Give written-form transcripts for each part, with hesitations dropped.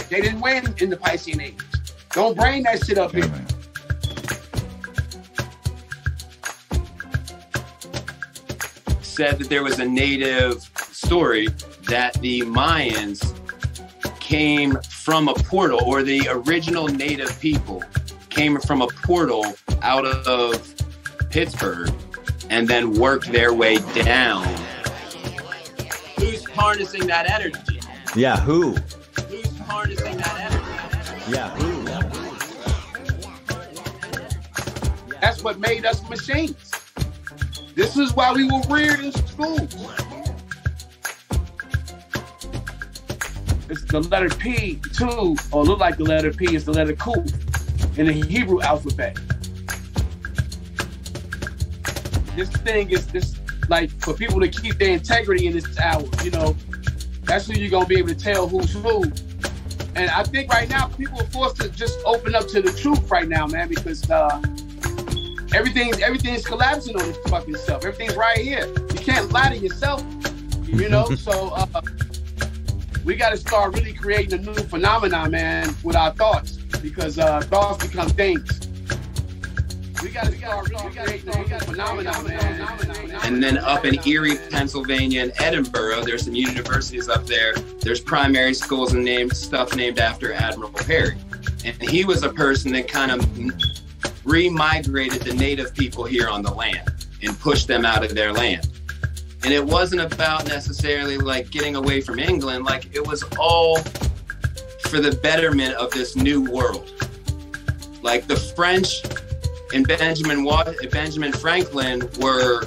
They didn't win in the Piscean Age. Don't bring that shit up here. Man. Said that there was a native story that the Mayans came from a portal, or the original native people came from a portal out of Pittsburgh and then worked their way down. Who's harnessing that energy? Yeah, who? Who's harnessing that energy? Yeah, who? That's what made us machines. This is why we were reared in schools. It's the letter P, too, or look like the letter P, is the letter Kuf in the Hebrew alphabet. This thing is this, like, for people to keep their integrity in this hour, you know, that's when you're going to be able to tell who's who. And I think right now, people are forced to just open up to the truth right now, man, because everything's collapsing on this fucking stuff. Everything's right here. You can't lie to yourself, you know? So we got to start really creating a new phenomenon, man, with our thoughts, because thoughts become things. We got to start really creating a new phenomenon, man. And then up in Erie, Pennsylvania, and Edinburgh, there's some universities up there. There's primary schools and stuff named after Admiral Perry. And he was a person that kind of remigrated the native people here on the land and pushed them out of their land. And it wasn't about necessarily like getting away from England, like it was all for the betterment of this new world. Like the French and Benjamin Franklin were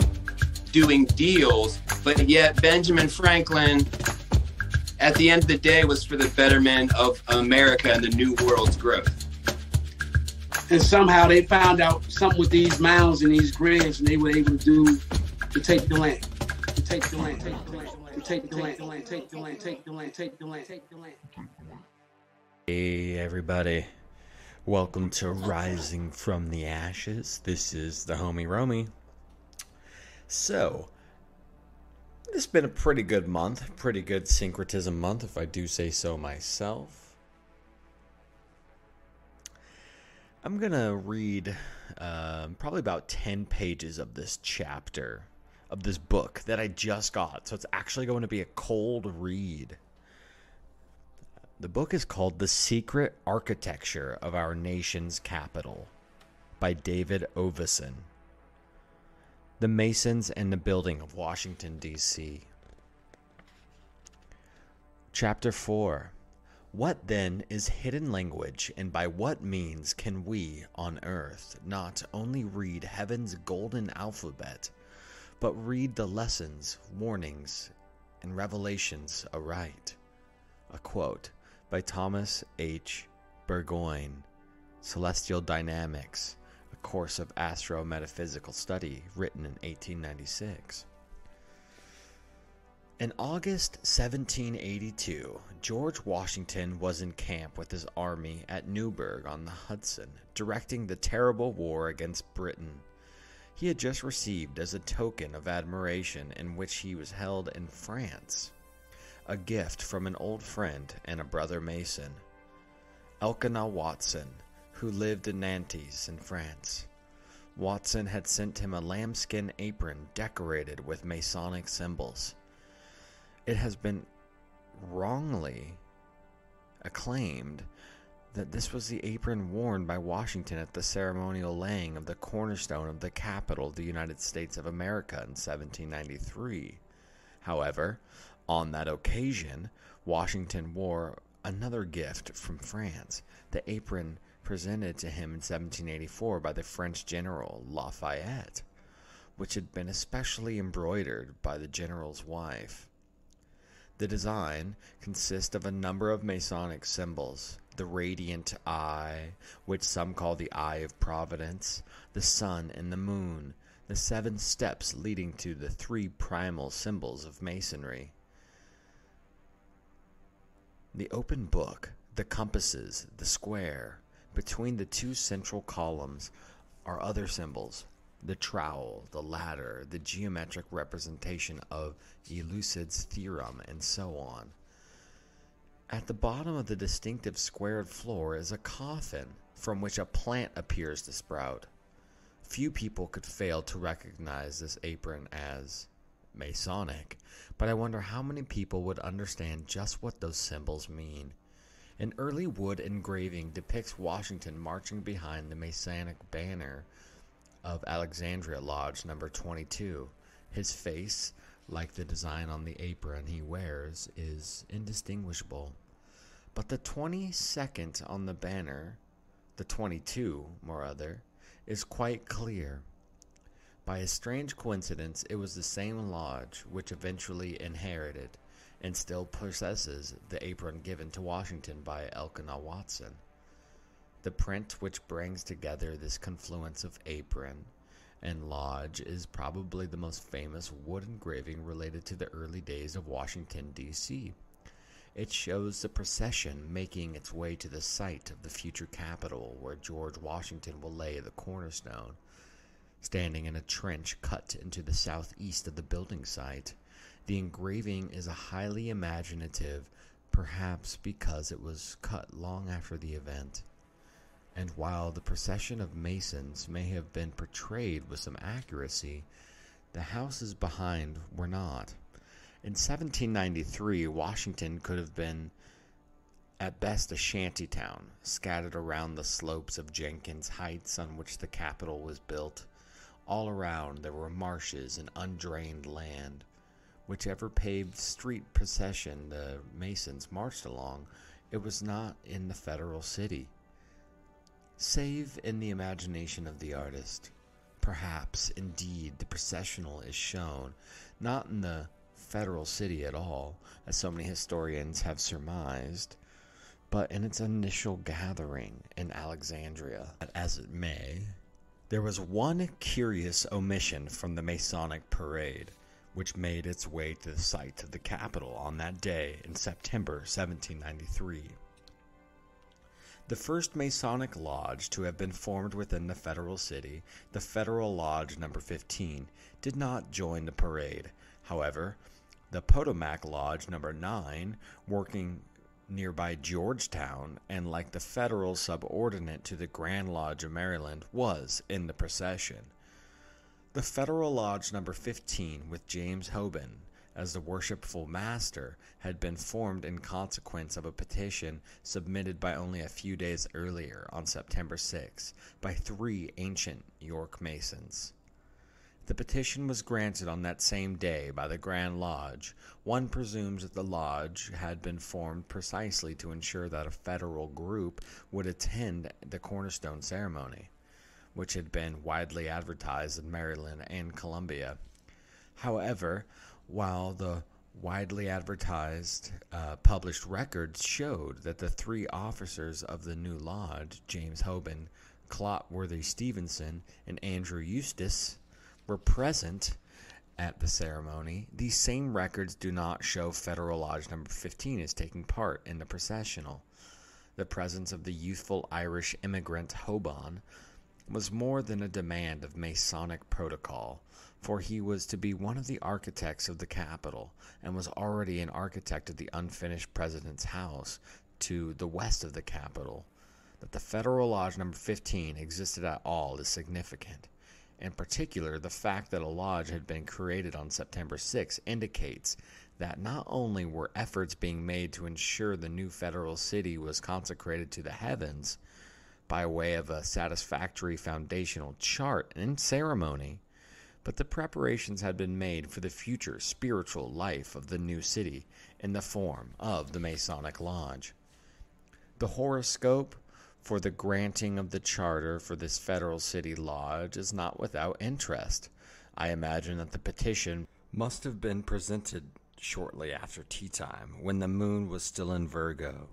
doing deals, but yet Benjamin Franklin at the end of the day was for the betterment of America and the new world's growth. And somehow they found out something with these mounds and these graves, and they were able to take the land. To take the land. Hey, everybody. Welcome to Rising from the Ashes. This is the homie Romy. So, this has been a pretty good month. Pretty good syncretism month, if I do say so myself. I'm going to read probably about 10 pages of this chapter of this book that I just got. So it's actually going to be a cold read. The book is called The Secret Architecture of Our Nation's Capital by David Oveson. The Masons and the Building of Washington, D.C. Chapter 4. What then is hidden language, and by what means can we, on earth, not only read heaven's golden alphabet, but read the lessons, warnings, and revelations aright? A quote by Thomas H. Burgoyne, Celestial Dynamics, a course of astro-metaphysical study, written in 1896. In August 1782, George Washington was in camp with his army at Newburgh on the Hudson, directing the terrible war against Britain. He had just received, as a token of admiration in which he was held in France, a gift from an old friend and a brother Mason, Elkanah Watson, who lived in Nantes in France. Watson had sent him a lambskin apron decorated with masonic symbols. It has been wrongly acclaimed that this was the apron worn by Washington at the ceremonial laying of the cornerstone of the capital of the United States of America in 1793. However, on that occasion, Washington wore another gift from France, the apron presented to him in 1784 by the French general Lafayette, which had been especially embroidered by the general's wife. The design consists of a number of Masonic symbols: the radiant eye, which some call the eye of providence, the sun and the moon, the 7 steps leading to the 3 primal symbols of Masonry. The open book, the compasses, the square. Between the 2 central columns are other symbols: the trowel, the ladder, the geometric representation of Euclid's theorem, and so on. At the bottom of the distinctive squared floor is a coffin from which a plant appears to sprout. Few people could fail to recognize this apron as Masonic, but I wonder how many people would understand just what those symbols mean. An early wood engraving depicts Washington marching behind the Masonic banner of Alexandria Lodge number 22. His face, like the design on the apron he wears, is indistinguishable. But the 22nd on the banner, the 22, moreover, is quite clear. By a strange coincidence, it was the same lodge which eventually inherited and still possesses the apron given to Washington by Elkanah Watson. The print which brings together this confluence of apron and lodge is probably the most famous wood engraving related to the early days of Washington, D.C. It shows the procession making its way to the site of the future Capitol, where George Washington will lay the cornerstone, standing in a trench cut into the southeast of the building site. The engraving is a highly imaginative, perhaps because it was cut long after the event. And while the procession of Masons may have been portrayed with some accuracy, the houses behind were not. In 1793, Washington could have been at best a shanty town, scattered around the slopes of Jenkins Heights on which the Capitol was built. All around there were marshes and undrained land. Whichever paved street procession the Masons marched along, it was not in the federal city. Save in the imagination of the artist. Perhaps, indeed, the processional is shown not in the federal city at all, as so many historians have surmised, but in its initial gathering in Alexandria. As it may, there was one curious omission from the Masonic parade, which made its way to the site of the Capitol on that day in September 1793. The first Masonic lodge to have been formed within the federal city, the Federal Lodge number 15, did not join the parade. However, the Potomac Lodge number 9, working nearby Georgetown and like the federal subordinate to the Grand Lodge of Maryland, was in the procession. The Federal Lodge number 15, with James Hoban as the worshipful master, had been formed in consequence of a petition submitted by only a few days earlier, on September 6, by 3 ancient York Masons. The petition was granted on that same day by the Grand Lodge. One presumes that the lodge had been formed precisely to ensure that a federal group would attend the cornerstone ceremony, which had been widely advertised in Maryland and Columbia. However, while the widely advertised published records showed that the 3 officers of the new lodge, James Hoban, Clotworthy Stevenson, and Andrew Eustace, were present at the ceremony, these same records do not show Federal Lodge number 15 as taking part in the processional. The presence of the youthful Irish immigrant Hoban was more than a demand of Masonic protocol, for he was to be one of the architects of the Capitol, and was already an architect of the unfinished President's House to the west of the Capitol. That the Federal Lodge number 15 existed at all is significant. In particular, the fact that a lodge had been created on September 6 indicates that not only were efforts being made to ensure the new federal city was consecrated to the heavens by way of a satisfactory foundational chart and ceremony, but the preparations had been made for the future spiritual life of the new city in the form of the Masonic Lodge. The horoscope for the granting of the charter for this federal city lodge is not without interest. I imagine that the petition must have been presented shortly after tea time, when the moon was still in Virgo.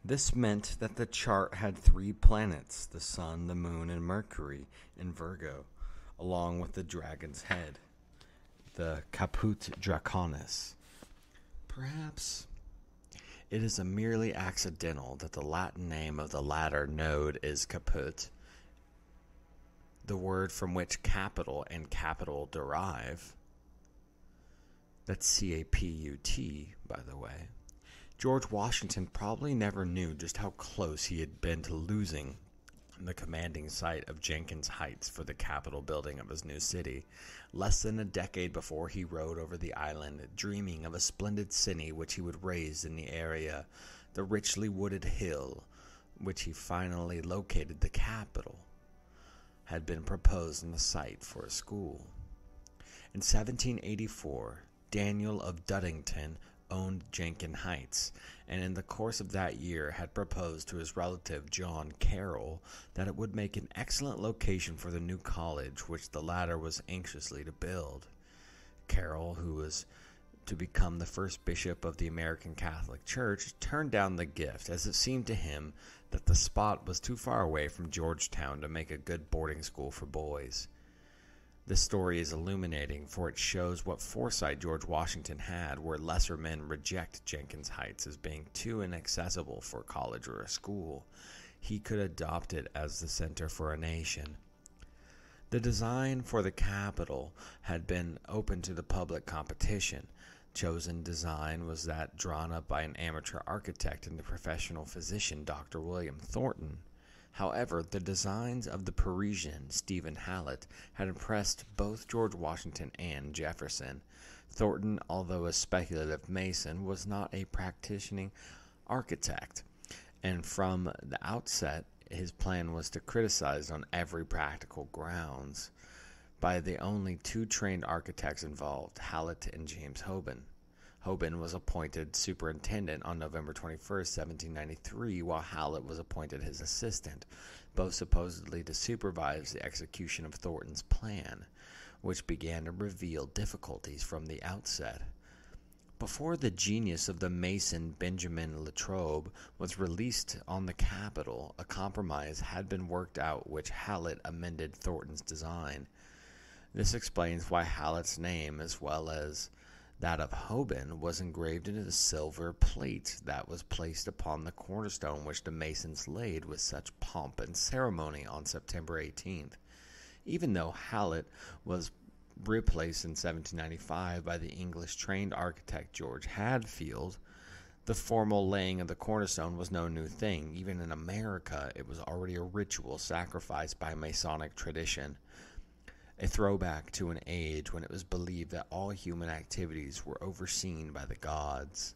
This meant that the chart had 3 planets, the sun, the moon, and Mercury, in Virgo, along with the dragon's head, the Caput Draconis. Perhaps it is a merely accidental that the Latin name of the latter node is Caput, the word from which capital and capital derive. That's C-A-P-U-T, by the way. George Washington probably never knew just how close he had been to losing the commanding site of Jenkins Heights for the Capitol building of his new city, less than a decade before he rode over the island, dreaming of a splendid city which he would raise in the area, the richly wooded hill, which he finally located the Capitol, had been proposed on the site for a school. In 1784, Daniel of Duddington owned Jenkins Heights, and in the course of that year had proposed to his relative John Carroll that it would make an excellent location for the new college which the latter was anxiously to build. Carroll, who was to become the first bishop of the American Catholic Church, turned down the gift, as it seemed to him that the spot was too far away from Georgetown to make a good boarding school for boys. This story is illuminating, for it shows what foresight George Washington had, where lesser men reject Jenkins Heights as being too inaccessible for a college or a school. He could adopt it as the center for a nation. The design for the Capitol had been open to the public competition. Chosen design was that drawn up by an amateur architect and the professional physician Dr. William Thornton. However, the designs of the Parisian Stephen Hallett had impressed both George Washington and Jefferson. Thornton, although a speculative mason, was not a practicing architect, and from the outset his plan was to criticize on every practical grounds by the only two trained architects involved, Hallett and James Hoban. Hoban was appointed superintendent on November 21, 1793, while Hallett was appointed his assistant, both supposedly to supervise the execution of Thornton's plan, which began to reveal difficulties from the outset. Before the genius of the mason Benjamin Latrobe was released on the Capitol, a compromise had been worked out which Hallett amended Thornton's design. This explains why Hallett's name, as well as that of Hoban, was engraved into the silver plate that was placed upon the cornerstone which the masons laid with such pomp and ceremony on September 18th. Even though Hallett was replaced in 1795 by the English-trained architect George Hadfield, the formal laying of the cornerstone was no new thing. Even in America, it was already a ritual sacrificed by Masonic tradition, a throwback to an age when it was believed that all human activities were overseen by the gods.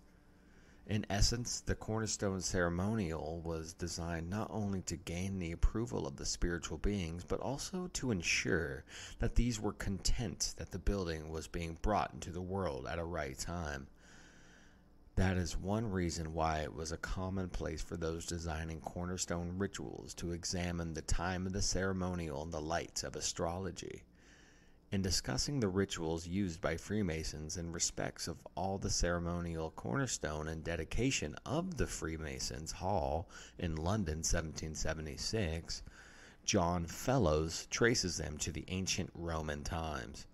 In essence, the cornerstone ceremonial was designed not only to gain the approval of the spiritual beings, but also to ensure that these were content that the building was being brought into the world at a right time. That is one reason why it was a commonplace for those designing cornerstone rituals to examine the time of the ceremonial in the light of astrology. In discussing the rituals used by Freemasons in respects of all the ceremonial cornerstone and dedication of the Freemasons' Hall in London 1776, John Fellows traces them to the ancient Roman times.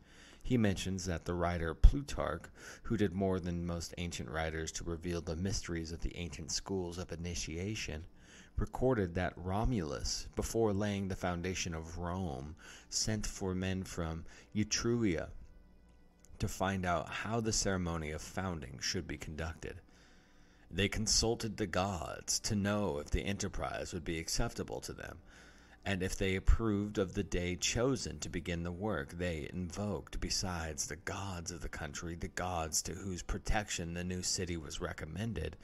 He mentions that the writer Plutarch, who did more than most ancient writers to reveal the mysteries of the ancient schools of initiation, recorded that Romulus, before laying the foundation of Rome, sent for men from Etruria to find out how the ceremony of founding should be conducted. They consulted the gods to know if the enterprise would be acceptable to them, and if they approved of the day chosen to begin the work. They invoked, besides the gods of the country, the gods to whose protection the new city was recommended,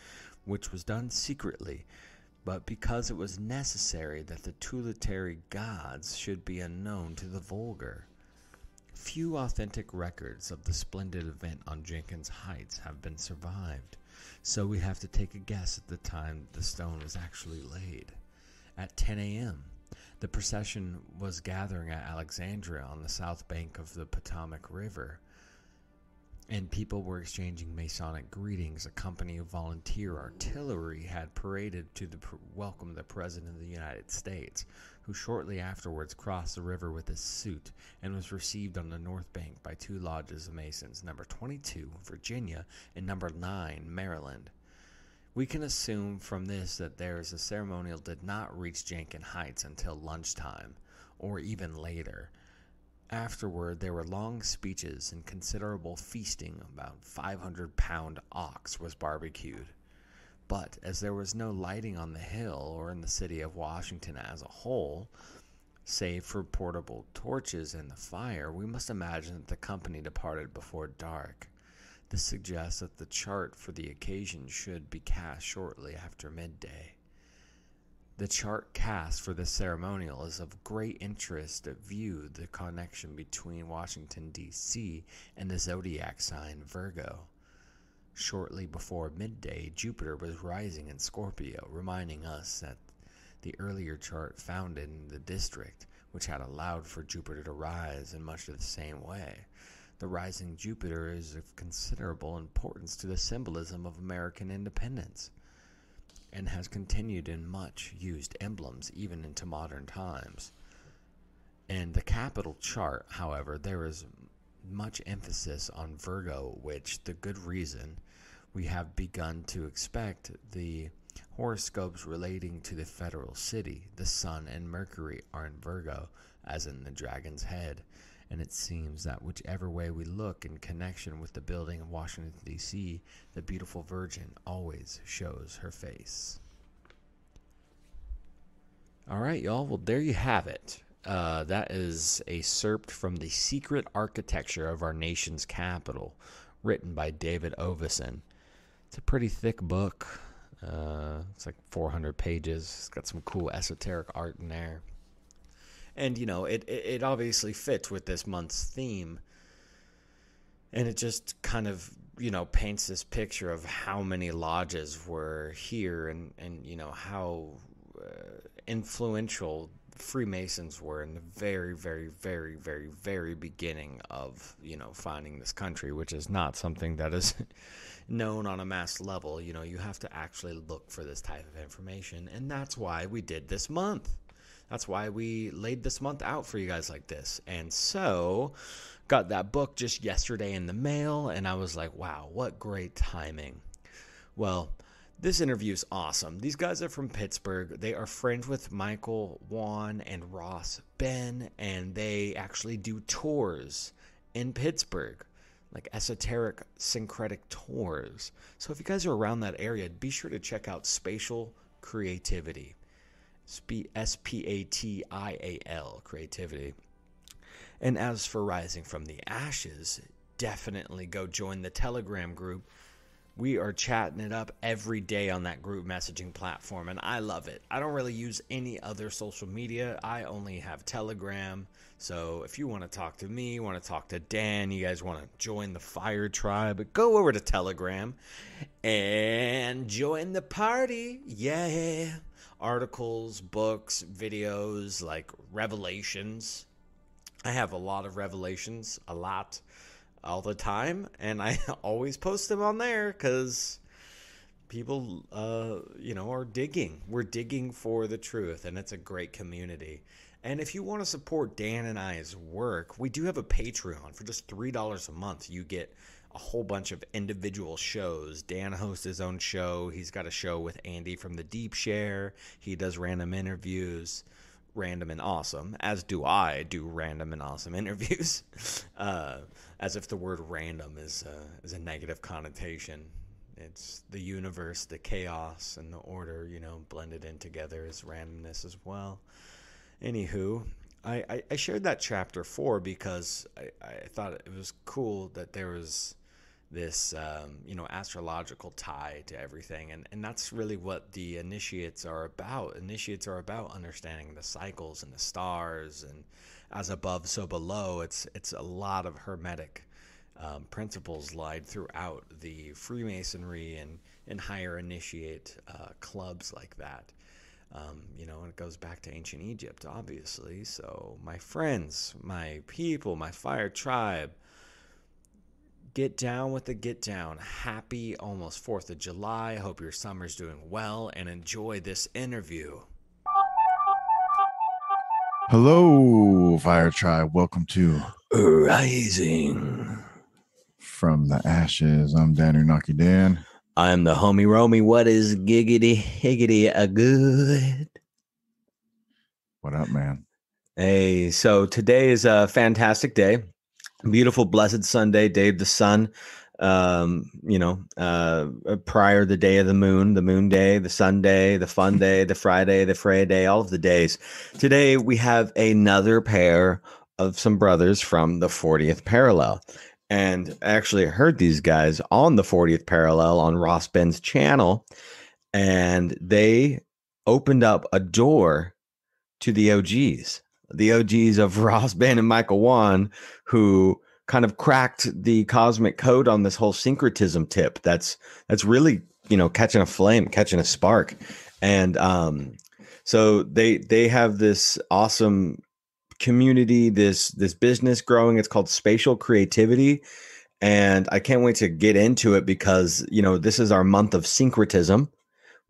which was done secretly, but because it was necessary that the tutelary gods should be unknown to the vulgar. Few authentic records of the splendid event on Jenkins Heights have been survived, so we have to take a guess at the time the stone was actually laid. At 10 a.m., the procession was gathering at Alexandria on the south bank of the Potomac River, and people were exchanging Masonic greetings. A company of volunteer artillery had paraded to welcome the President of the United States, who shortly afterwards crossed the river with his suit and was received on the north bank by two lodges of Masons, number 22, Virginia, and number 9, Maryland. We can assume from this that the ceremonial did not reach Jenkins Heights until lunchtime, or even later. Afterward, there were long speeches and considerable feasting. About 500-pound ox was barbecued. But as there was no lighting on the hill or in the city of Washington as a whole, save for portable torches and the fire, we must imagine that the company departed before dark. This suggests that the chart for the occasion should be cast shortly after midday. The chart cast for this ceremonial is of great interest to view the connection between Washington, D.C. and the zodiac sign Virgo. Shortly before midday, Jupiter was rising in Scorpio, reminding us that the earlier chart found in the district, which had allowed for Jupiter to rise in much of the same way. The rising Jupiter is of considerable importance to the symbolism of American independence, and has continued in much used emblems even into modern times. In the capital chart, however, there is much emphasis on Virgo, which, the good reason, we have begun to expect the horoscopes relating to the federal city, the Sun and Mercury are in Virgo, as in the dragon's head, and it seems that whichever way we look in connection with the building of Washington, D.C., the beautiful Virgin always shows her face. All right, y'all. Well, there you have it. That is a excerpt from The Secret Architecture of Our Nation's Capital, written by David Oveson. It's a pretty thick book. It's like 400 pages. It's got some cool esoteric art in there. And, you know, it obviously fits with this month's theme. And it just kind of, you know, paints this picture of how many lodges were here and you know, how influential Freemasons were in the very, very, very, very, very beginning of, you know, finding this country, which is not something that is known on a mass level. You know, you have to actually look for this type of information. And that's why we did this month. That's why we laid this month out for you guys like this. And so, got that book just yesterday in the mail, and I was like, wow, what great timing. Well, this interview is awesome. These guys are from Pittsburgh. They are friends with Mike Wann and Ras Ben, and they actually do tours in Pittsburgh, like esoteric syncretic tours. So if you guys are around that area, be sure to check out Spatial Creativity. SPATIAL, creativity. And as for Rising from the Ashes, definitely go join the Telegram group. We are chatting it up every day on that group messaging platform, and I love it. I don't really use any other social media. I only have Telegram. So if you want to talk to me, want to talk to Dan, you guys want to join the Fire Tribe, go over to Telegram and join the party. Yeah. Articles, books, videos, like revelations. I have a lot of revelations, all the time, and I always post them on there because people, you know, are digging. We're digging for the truth, and it's a great community. And if you want to support Dan and I's work, we do have a Patreon. For just $3 a month, you get a whole bunch of individual shows. Dan hosts his own show. He's got a show with Andy from the Deep Share. He does random interviews, random and awesome, as do I do random and awesome interviews. As if the word random is a negative connotation. It's the universe, the chaos, and the order, you know, blended in together is randomness as well. Anywho, I shared that chapter 4 because I thought it was cool that there was this, you know, astrological tie to everything. And that's really what the initiates are about. Initiates are about understanding the cycles and the stars, and as above, so below. It's a lot of Hermetic principles lied throughout the Freemasonry and higher initiate clubs like that. You know, and it goes back to ancient Egypt, obviously. So my friends, my people, my Fire Tribe, get down with the get down. Happy almost 4th of July. Hope your summer's doing well, and enjoy this interview. Hello, Fire Tribe. Welcome to Rising from the Ashes. I'm Danny Knocky Dan. I'm the homie Romy. What is giggity higgity a good? What up, man? Hey, so today is a fantastic day. Beautiful, blessed Sunday, day of the sun. prior the day of the moon day, the Sunday, the fun day, the Friday, the Freya day, all of the days. Today we have another pair of some brothers from the 40th parallel. And I actually heard these guys on the 40th parallel on Ras Ben's channel, and they opened up a door to the OGs of Ras Ben and Mike Wann, who kind of cracked the cosmic code on this whole syncretism tip. That's really, catching a flame, catching a spark. And so they have this awesome community, this business growing. It's called Spatial Creativity. And I can't wait to get into it because, this is our month of syncretism.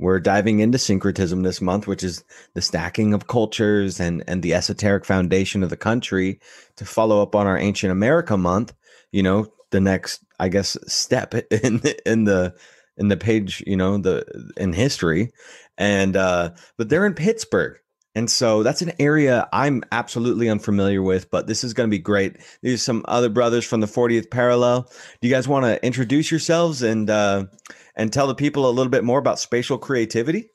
We're diving into syncretism this month, which is the stacking of cultures and the esoteric foundation of the country, to follow up on our Ancient America month. The next, I guess, step in the page, in history. And but they're in Pittsburgh, and so that's an area I'm absolutely unfamiliar with. But this is going to be great. These are some other brothers from the 40th parallel. Do you guys want to introduce yourselves and tell the people a little bit more about spatial creativity?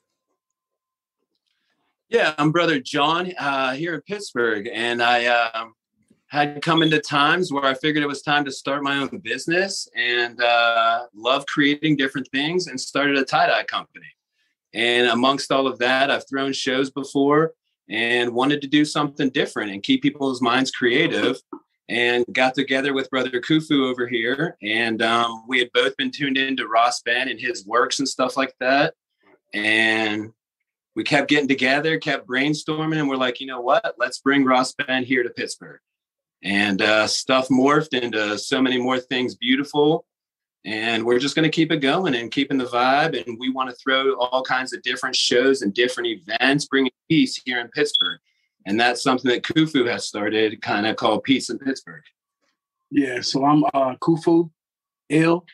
Yeah, I'm Brother John here in Pittsburgh, and I had come into times where I figured it was time to start my own business, and love creating different things, and started a tie-dye company. And amongst all of that, I've thrown shows before and wanted to do something different and keep people's minds creative. And got together with Brother Kufu over here, and we had both been tuned into Ras Ben and his works and stuff like that. And we kept getting together, kept brainstorming, and we're like, you know what? Let's bring Ras Ben here to Pittsburgh. And stuff morphed into so many more things beautiful. And we're just going to keep it going and keeping the vibe. And we want to throw all kinds of different shows and different events, bringing peace here in Pittsburgh. And that's something that Kufu has started, kind of called Peace in Pittsburgh. Yeah, so I'm Kufu, ill.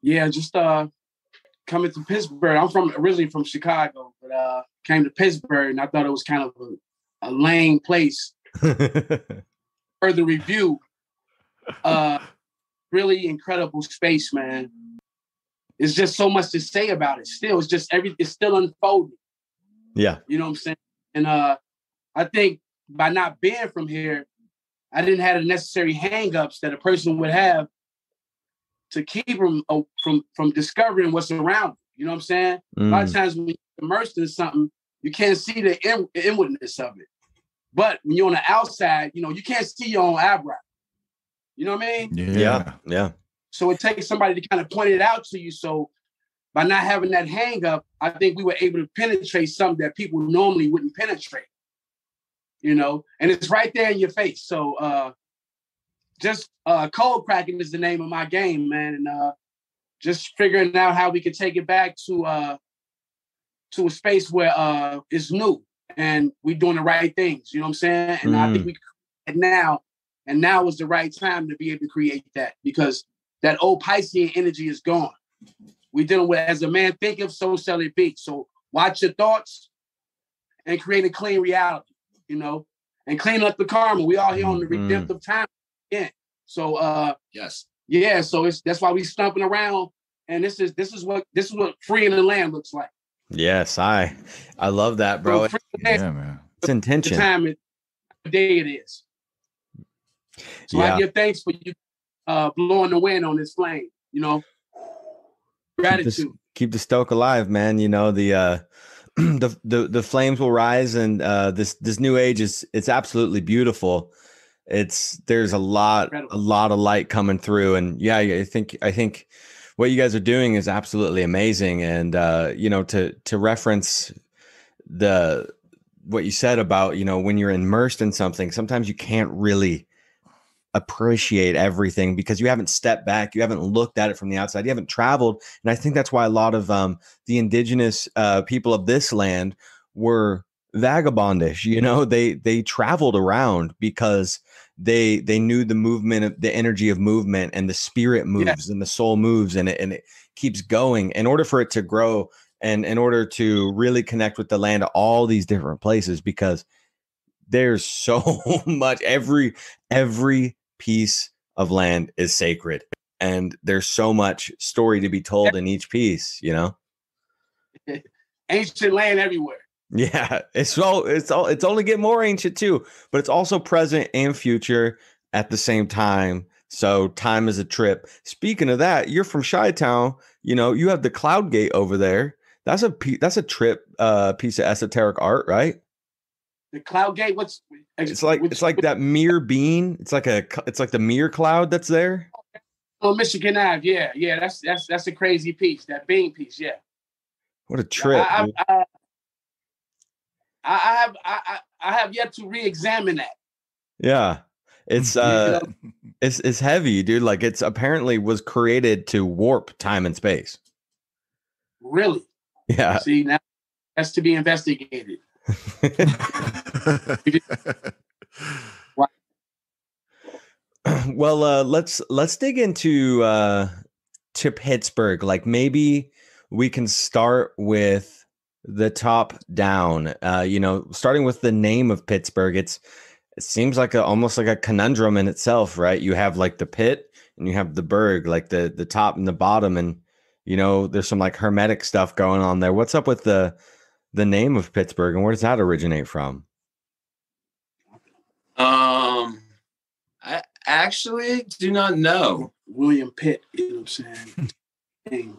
Just coming to Pittsburgh. I'm originally from Chicago, but came to Pittsburgh, and I thought it was kind of a lame place. Further review, really incredible space, man. It's just so much to say about it. Still, it's still unfolding. Yeah, you know what I'm saying. And I think by not being from here, I didn't have the necessary hang-ups that a person would have to keep them from discovering what's around them. You know what I'm saying? A lot of times when you're immersed in something, you can't see the inwardness of it. But when you're on the outside, you can't see your own eyebrow. You know what I mean? Yeah. So it takes somebody to kind of point it out to you. So by not having that hang up, I think we were able to penetrate something that people normally wouldn't penetrate, and it's right there in your face. So just cold cracking is the name of my game, man. And just figuring out how we could take it back to a space where it's new and we're doing the right things. You know what I'm saying? And I think we can now, and now is the right time to be able to create that, because that old Piscean energy is gone. We're dealing with, as a man thinketh, so shall it be. So watch your thoughts and create a clean reality, and clean up the karma. We all here on the redemptive time. Yeah. So yes. Yeah. So that's why we stumping around. And this is what freeing the land looks like. Yes, I love that, bro. So yeah, man. It's intention. The time the day it is. So I give thanks for you blowing the wind on this flame, Gratitude. Keep the stoke alive, man. The flames will rise, and this new age it's absolutely beautiful. There's a lot of light coming through, and I think what you guys are doing is absolutely amazing. And to reference what you said about when you're immersed in something, sometimes you can't really appreciate everything because you haven't stepped back, you haven't looked at it from the outside, you haven't traveled. And I think that's why a lot of the indigenous people of this land were vagabondish. They traveled around because they knew the movement, the energy of movement, and the spirit moves and the soul moves, and it keeps going in order for it to grow, and in order to really connect with the land, all these different places, because there's so much. Every piece of land is sacred. and there's so much story to be told in each piece, you know. Ancient land everywhere. Yeah, it's only getting more ancient too, but it's also present and future at the same time. So time is a trip. Speaking of that, you're from Chi-Town. You know, you have the Cloud Gate over there. That's a trip piece of esoteric art, right? The Cloud Gate. It's like that mirror bean. It's like the mirror cloud that's there. Oh, Michigan Ave. Yeah. That's a crazy piece. That bean piece. Yeah. What a trip. I have yet to re-examine that. Yeah. It's it's heavy, dude. Like it's apparently was created to warp time and space. Really? Yeah. See, now that's to be investigated. Well, let's dig into to Pittsburgh. Like maybe we can start with the top down. You know, starting with the name of Pittsburgh. It seems like almost like a conundrum in itself, right? You have like the pit and you have the berg, like the top and the bottom, and you know there's some like hermetic stuff going on there. What's up with the name of Pittsburgh, and where does that originate from? I actually do not know. William Pitt, you know what I'm saying?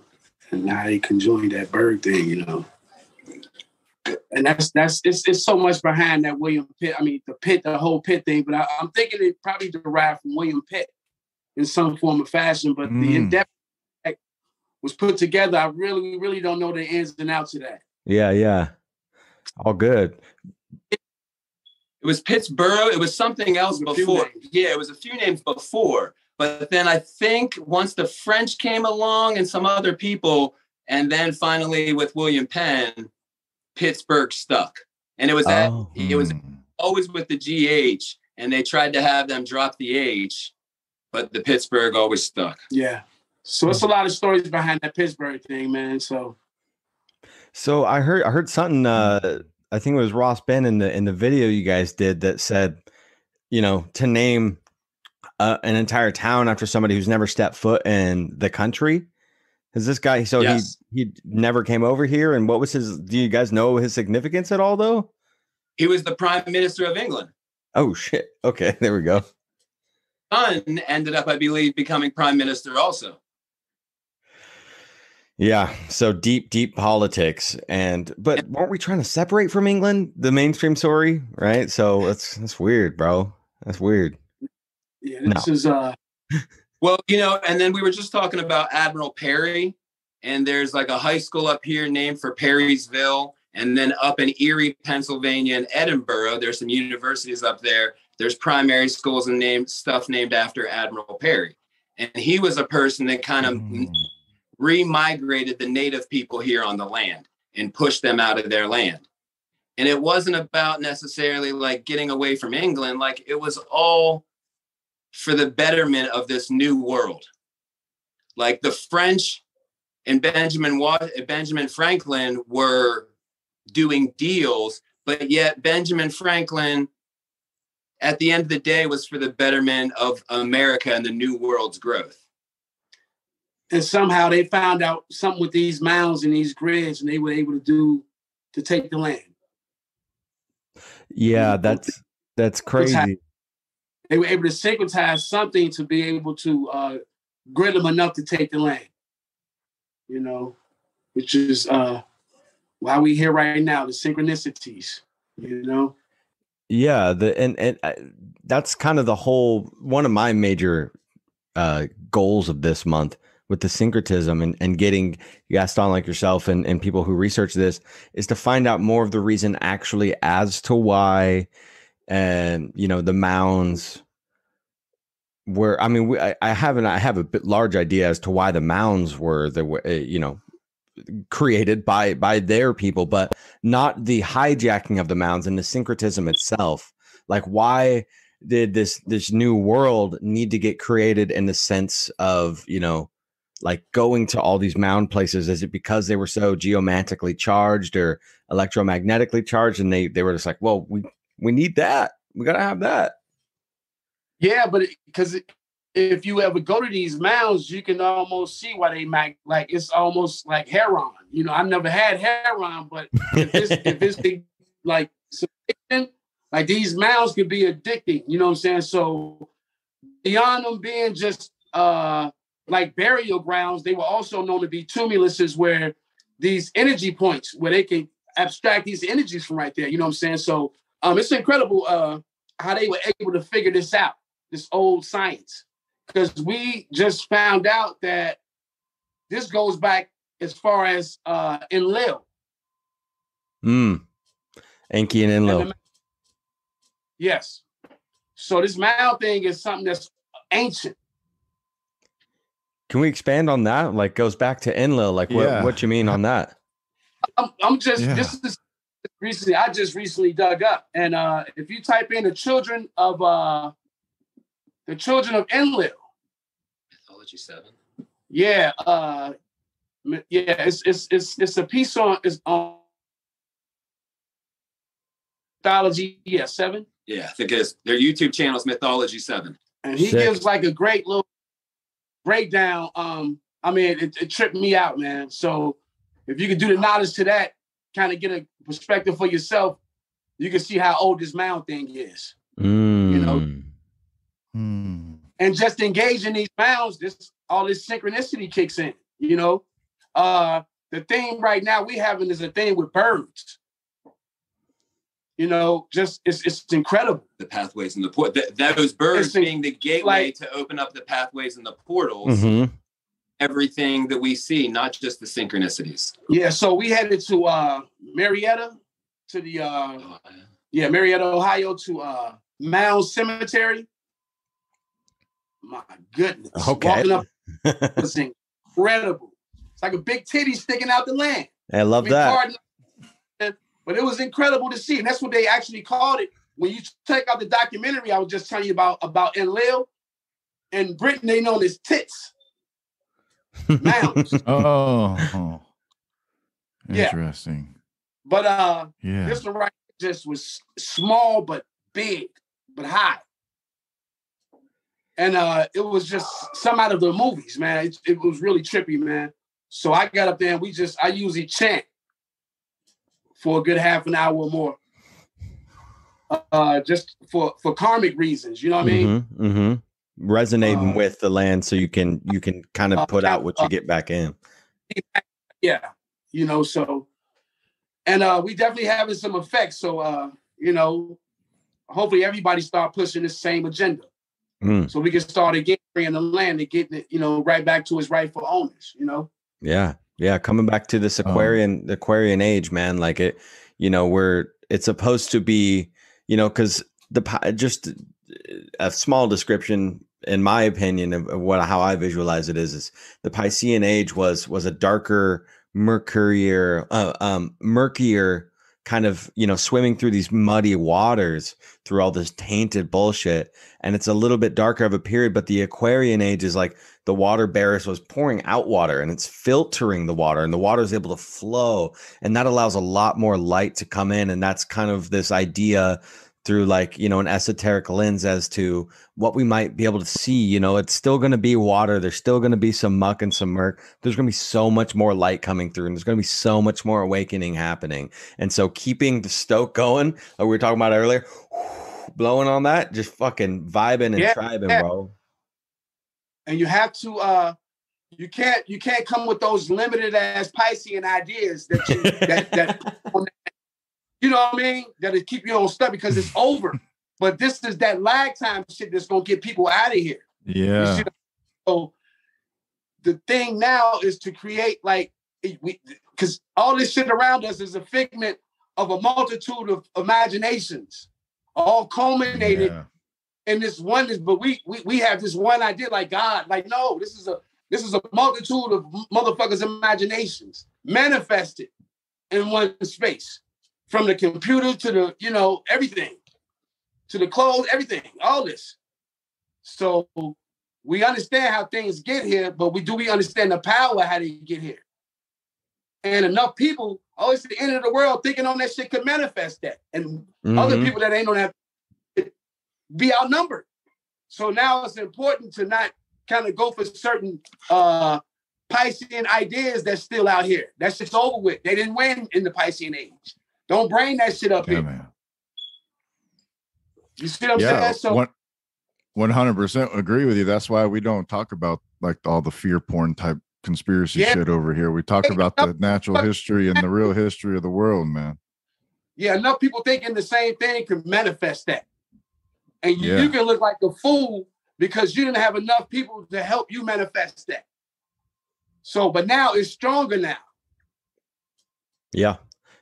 And now they conjoined that Berg thing, you know. And it's so much behind that William Pitt. I mean, the whole Pitt thing, but I'm thinking it probably derived from William Pitt in some form or fashion. But the in-depth was put together. I really don't know the ins and outs of that. Yeah. All good. It was Pittsburgh. It was something else before. Yeah, it was a few names before. But then I think once the French came along and some other people, and then finally with William Penn, Pittsburgh stuck. And it was it was always with the GH, and they tried to have them drop the H, but the Pittsburgh always stuck. Yeah. So it's a lot of stories behind that Pittsburgh thing, man. So I heard something. I think it was Ras Ben in the video you guys did that said, you know, to name an entire town after somebody who's never stepped foot in the country. Is this guy? So yes. he never came over here. And what was his? Do you guys know his significance at all? Though he was the Prime Minister of England. Oh shit! Okay, there we go. Son ended up, I believe, becoming Prime Minister also. Yeah, so deep politics, but weren't we trying to separate from England, the mainstream story, right? So that's weird, bro. That's weird. Yeah, this is well, you know, and then we were just talking about Admiral Perry, and there's like a high school up here named for Perrysville, and then up in Erie, Pennsylvania, and Edinburgh, there's some universities up there. There's primary schools and stuff named after Admiral Perry, and he was a person that kind of remigrated the native people here on the land and pushed them out of their land. And it wasn't about necessarily like getting away from England. Like it was all for the betterment of this new world. Like the French and Benjamin Franklin were doing deals, but yet Benjamin Franklin at the end of the day was for the betterment of America and the new world's growth. And somehow they found out something with these mounds and these grids, and they were able to take the land. Yeah, that's crazy. They were able to syncretize something to be able to grid them enough to take the land. You know, which is why we here right now, the synchronicities. You know. Yeah, and that's kind of the whole one of my major goals of this month with the syncretism and getting guests on like yourself and people who research this is to find out more of the reason actually as to why, you know, the mounds were, I mean, I have a bit large idea as to why the mounds were you know, created by their people, but not the hijacking of the mounds and the syncretism itself. Like, why did this new world need to get created in the sense of, you know, like going to all these mound places? Is it because they were so geomantically charged or electromagnetically charged, and they were just like, well, we need that, we gotta have that? Yeah, but because if you ever go to these mounds, you can almost see why they make like it's almost like heroin. You know, I've never had heroin, but if it's like addiction, like these mounds could be addicting. You know what I'm saying? So beyond them being just like burial grounds, they were also known to be tumuluses where these energy points where they can abstract these energies from right there. You know what I'm saying? So it's incredible how they were able to figure this out, this old science. Because we just found out that this goes back as far as Enlil. Enki and Enlil. Yes. So this mound thing is something that's ancient. Can we expand on that? Like goes back to Enlil. Like what you mean on that? This is recently, I just recently dug up. And if you type in the children of Enlil. Mythology 7. Yeah. It's a piece on Mythology, 7. Yeah, I think it's their YouTube channel is Mythology 7. And he gives like a great little breakdown. I mean, it tripped me out, man. So if you could do the knowledge to that, kind of get a perspective for yourself, you can see how old this mound thing is. You know? And just engaging these mounds, all this synchronicity kicks in, you know? The thing right now we having is a thing with birds. You know, just it's incredible. The pathways and the port. Those birds being the gateway to open up the pathways and the portals. Everything that we see, not just the synchronicities. Yeah, so we headed to Marietta, to the Marietta, Ohio, to Mound Cemetery. My goodness. Okay. Walking up was incredible. It's like a big titty sticking out the land. I love that. But it was incredible to see. And that's what they actually called it. When you check out the documentary I was just telling you about Enlil, in Britain, they know as tits. Mounds. Oh. Interesting. But this one right just was small but big, but high. And it was just some out of the movies, man. It was really trippy, man. So I got up there and I usually chant for a good half an hour or more. Just for karmic reasons, you know what I mean? Resonating with the land so you can kind of put out what you get back in. Yeah, you know, so and we definitely having some effects. So you know, hopefully everybody start pushing the same agenda. So we can start again bringing the land and getting it, you know, right back to its rightful owners, you know? Yeah. Coming back to this Aquarian age, man, like it, you know, it's supposed to be, you know, because just a small description, in my opinion, of how I visualize it is the Piscean age was a darker, murkier kind of, you know, swimming through these muddy waters through all this tainted bullshit. And it's a little bit darker of a period, but the Aquarian age is like the water barrier was pouring out water and it's filtering the water and the water is able to flow. And that allows a lot more light to come in. And that's kind of this idea through like, you know, an esoteric lens as to what we might be able to see. You know, it's still going to be water. There's still going to be some muck and some murk. There's going to be so much more light coming through and there's going to be so much more awakening happening. And so keeping the stoke going, like we were talking about earlier, blowing on that, just fucking vibing and tribing, bro. And you have to, you can't come with those limited ass Piscean ideas that you know what I mean? That'll keep you on stuff because it's over. But this is that lag time shit that's gonna get people out of here. Yeah. You see, so the thing now is to create because all this shit around us is a figment of a multitude of imaginations, all culminated in this oneness. But we have this one idea, like God, like no, this is a multitude of motherfuckers' imaginations manifested in one space. From the computer to the, you know, everything, to the clothes, everything, all this. So we understand how things get here, but we understand the power how they get here. And enough people, always at the end of the world, thinking on that shit could manifest that. And other people that ain't on that be outnumbered. So now it's important to not kind of go for certain Piscean ideas that's still out here. That shit's over with. They didn't win in the Piscean age. Don't bring that shit up here. Man. You see what I'm saying? So 100% agree with you. That's why we don't talk about like all the fear porn type conspiracy shit over here. We talk about the natural history and the real history of the world, man. Yeah, enough people thinking the same thing can manifest that. And you can look like a fool because you didn't have enough people to help you manifest that. So, but now it's stronger now. Yeah.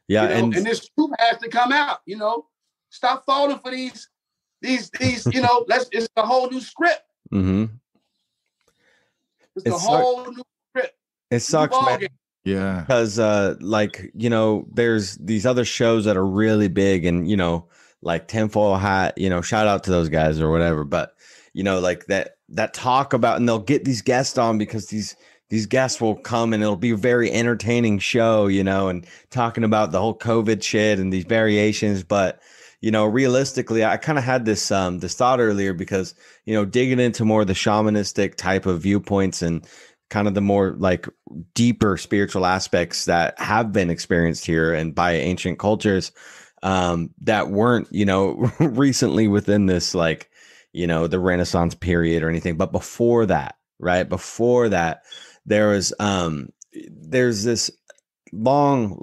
Yeah. You know? And this truth has to come out, you know. Stop falling for these, you know, it's a whole new script. Mm-hmm. It's a whole new script. It sucks, man. Yeah. Because, like, you know, there's these other shows that are really big and, you know, like Tinfoil Hat, you know, shout out to those guys or whatever. But, you know, like that talk about, and they'll get these guests on because these guests will come and it'll be a very entertaining show, you know, and talking about the whole COVID shit and these variations. But, you know, realistically, I kind of had this thought earlier because, you know, digging into more of the shamanistic type of viewpoints and kind of the more like deeper spiritual aspects that have been experienced here and by ancient cultures that weren't, you know, recently within this, like, you know, the Renaissance period or anything. But before that, right? Before that, there's this long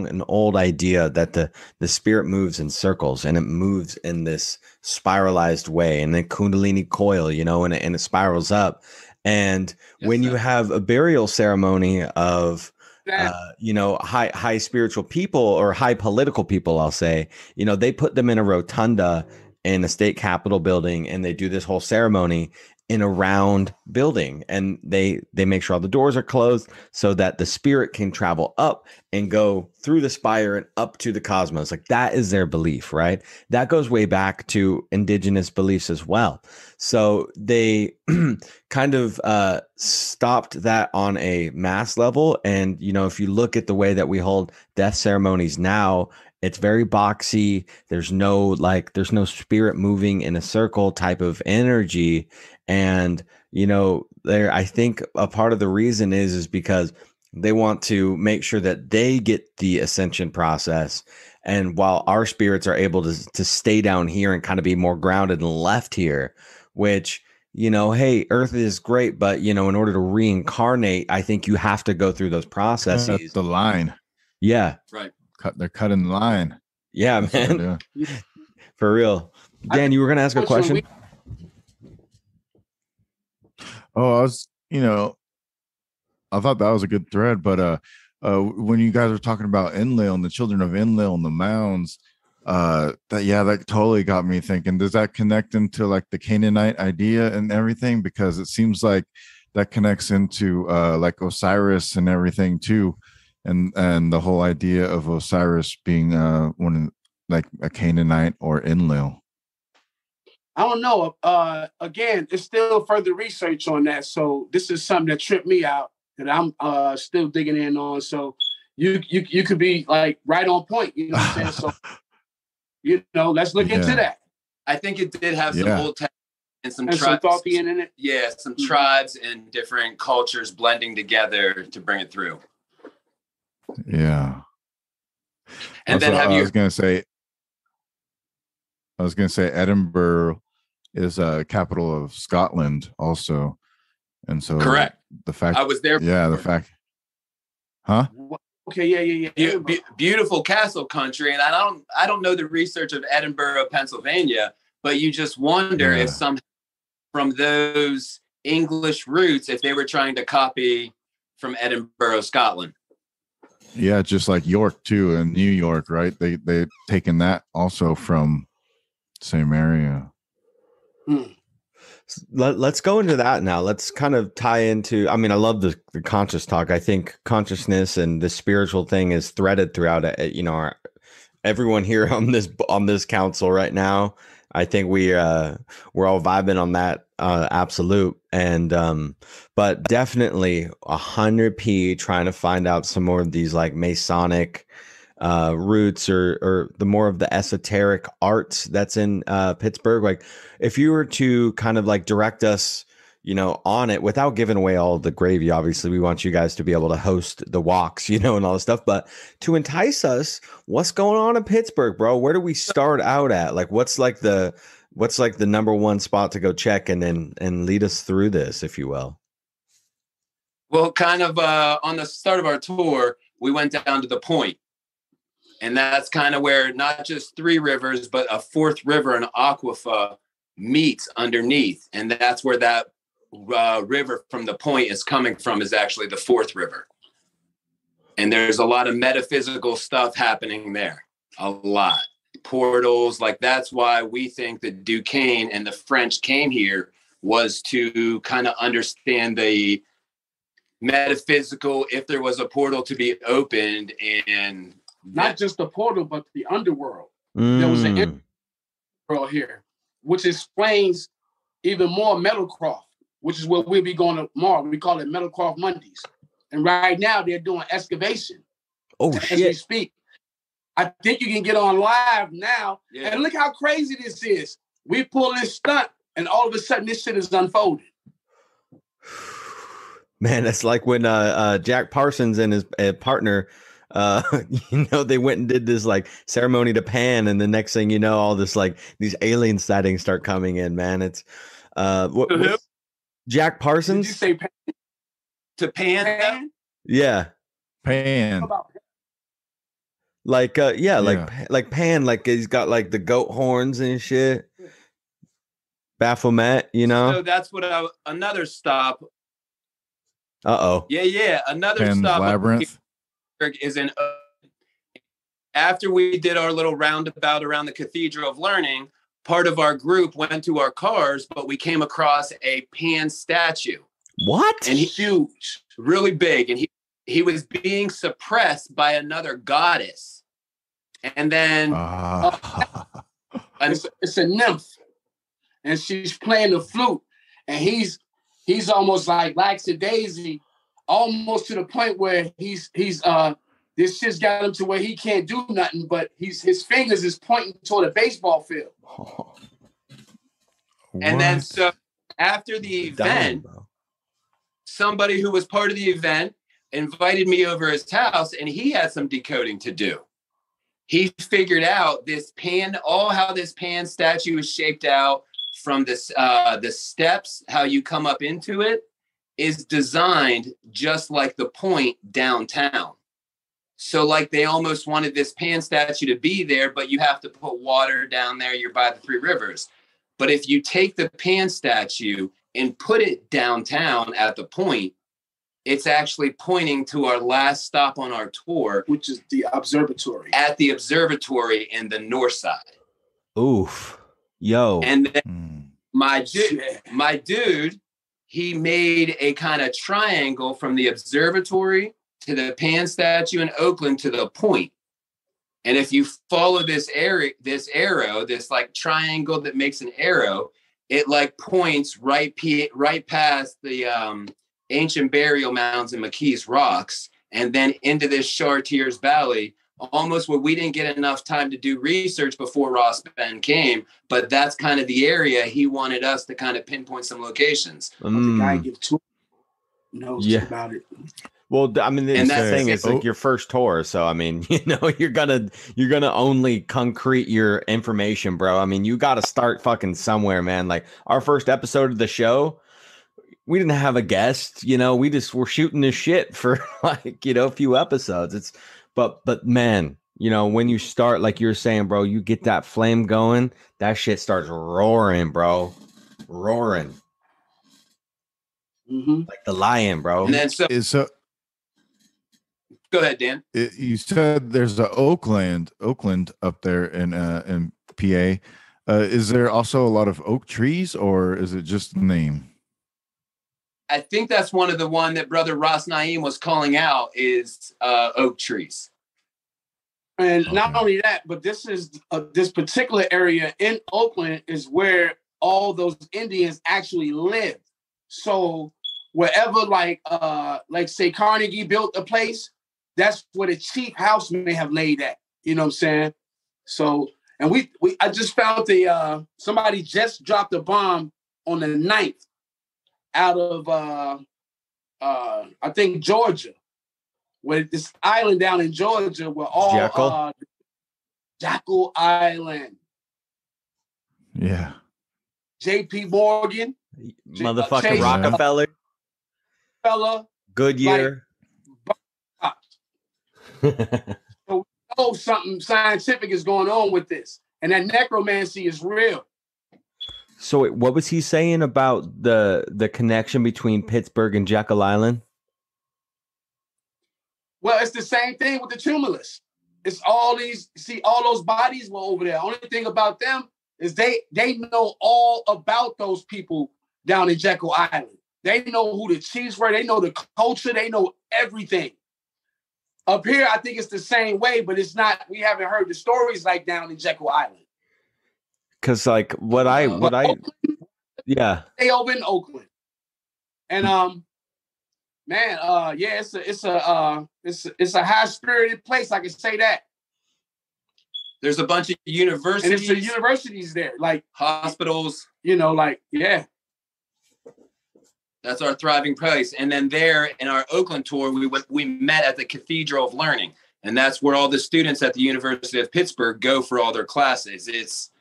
and old idea that the spirit moves in circles and it moves in this spiralized way and then Kundalini coil, you know, and it spirals up. And when you have a burial ceremony of, you know, high spiritual people or high political people, I'll say, you know, they put them in a rotunda in a state capitol building and they do this whole ceremony in a round building, and they make sure all the doors are closed so that the spirit can travel up and go through the spire and up to the cosmos. Like that is their belief, right? That goes way back to indigenous beliefs as well. So they kind of stopped that on a mass level. And, you know, if you look at the way that we hold death ceremonies now, it's very boxy. There's no spirit moving in a circle type of energy. And, you know, I think a part of the reason is because they want to make sure that they get the ascension process. And while our spirits are able to stay down here and kind of be more grounded and left here, which, you know, hey, Earth is great, but, you know, in order to reincarnate, I think you have to go through those processes. That's the line. Yeah. Right. They're cutting the line. Yeah, That's man. For real. Dan, you were going to ask a question? Oh, I thought that was a good thread, but when you guys were talking about Enlil and the children of Enlil and the mounds, that totally got me thinking. Does that connect into like the Canaanite idea and everything? Because it seems like that connects into like Osiris and everything too, and the whole idea of Osiris being like a Canaanite or Enlil. I don't know. Again, it's still further research on that. So this is something that tripped me out that I'm still digging in on. So you could be like right on point. You know what I'm saying? So, you know, let's look into that. I think it did have some old text and some tribes. In it. Yeah, some tribes and different cultures blending together to bring it through. Yeah. And also, then I was gonna say Edinburgh is a capital of Scotland also, and so correct. The fact I was there. Yeah, the fact. Huh? Okay. Yeah. Beautiful castle country, and I don't know the research of Edinburgh, Pennsylvania, but you just wonder if some from those English roots, if they were trying to copy from Edinburgh, Scotland. Yeah, just like York too, and New York, right? They taken that also from same area. Let's go into that now. Let's kind of tie into, I mean, I love the conscious talk. I think consciousness and the spiritual thing is threaded throughout it. You know, everyone here on this council right now, I think we're all vibing on that absolute. And but definitely 100p trying to find out some more of these like masonic roots or the more of the esoteric arts that's in Pittsburgh. Like, if you were to kind of like direct us, you know, on it without giving away all the gravy. Obviously, we want you guys to be able to host the walks, you know, and all this stuff. But to entice us, what's going on in Pittsburgh, bro? Where do we start out at? Like, what's like the number one spot to go check and lead us through this, if you will? Well, kind of on the start of our tour, we went down to the Point. And that's kind of where not just three rivers, but a fourth river, an aquifer, meets underneath. And that's where that river from the Point is coming from, is actually the fourth river. And there's a lot of metaphysical stuff happening there. A lot. Portals, like that's why we think that Duquesne and the French came here, was to kind of understand the metaphysical, if there was a portal to be opened, and not just the portal, but the underworld. There was an underworld here, which explains even more Metalcroft, which is where we'll be going tomorrow. We call it Metalcroft Mondays. And right now they're doing excavation. Oh, as shit. we speak. I think you can get on live now. Yeah. And look how crazy this is. We pull this stunt and all of a sudden this shit is unfolded. Man, it's like when Jack Parsons and his partner, you know, they went and did this like ceremony to Pan, and the next thing you know, all this like these alien sightings start coming in. Man, it's Jack Parsons. Did you say Pan? To Pan? Yeah, Pan. Like like Pan, like he's got like the goat horns and shit. Baphomet, you know. So that's what another stop. Yeah. Another Pan's stop Labyrinth is in. After we did our little roundabout around the Cathedral of Learning, part of our group went to our cars, but we came across a Pan statue. What? And he's huge, really big, and he was being suppressed by another goddess. And then it's a nymph, and she's playing the flute, and he's almost like lackadaisy, almost to the point where he's this shit's got him to where he can't do nothing, but his fingers is pointing toward a baseball field. And then so after the event, somebody who was part of the event invited me over his house, and he had some decoding to do. He figured out this Pan, how this Pan statue is shaped out from this, the steps, how you come up into it, is designed just like the Point downtown. So like they almost wanted this Pan statue to be there, but you have to put water down there. You're by the three rivers. But if you take the Pan statue and put it downtown at the Point, it's actually pointing to our last stop on our tour, which is the observatory. At the observatory in the north side. Oof. Yo. And then my dude, he made a kind of triangle from the observatory to the Pan statue in Oakland to the Point. And if you follow this arrow, this like triangle that makes an arrow, it like points right past the ancient burial mounds and McKee's Rocks, and then into this Chartiers Valley, almost where we didn't get enough time to do research before Ras Ben came, but that's kind of the area he wanted us to kind of pinpoint some locations. The guy gives two knows about it. Well, I mean, the thing is like your first tour, so I mean, you know, you're gonna only concrete your information, bro. I mean, you got to start fucking somewhere, man. Like our first episode of the show, we didn't have a guest, you know, we just were shooting this shit for like, you know, a few episodes. But man, you know, when you start, like you're saying, bro, you get that flame going, that shit starts roaring, bro. Roaring. Like the lion, bro. And then so go ahead, Dan. You said there's a Oakland up there in PA. Is there also a lot of oak trees, or is it just the name? I think that's one that Brother Ras Naeem was calling out is oak trees. And not only that, but this is this particular area in Oakland is where all those Indians actually lived. So wherever, like say Carnegie built a place, that's where the chief house may have laid at. You know what I'm saying? So, and I just found somebody just dropped a bomb on the 9th out of, I think, Georgia, where this island down in Georgia where all Jackal Island. Yeah. J.P. Morgan. Motherfucking Chase, Rockefeller. Goodyear. Like, so we know something scientific is going on with this. And that necromancy is real. So what was he saying about the connection between Pittsburgh and Jekyll Island? Well, it's the same thing with the tumulus. It's all those bodies were over there. Only thing about them is they know all about those people down in Jekyll Island. They know who the chiefs were. They know the culture. They know everything. Up here, I think it's the same way, but it's not. We haven't heard the stories like down in Jekyll Island. Because like yeah, they over in Oakland, and it's a high spirited place. I can say that. There's a bunch of universities. And it's the universities there, like hospitals. Yeah. That's our thriving place. And then there in our Oakland tour, we met at the Cathedral of Learning. And that's where all the students at the University of Pittsburgh go for all their classes. It's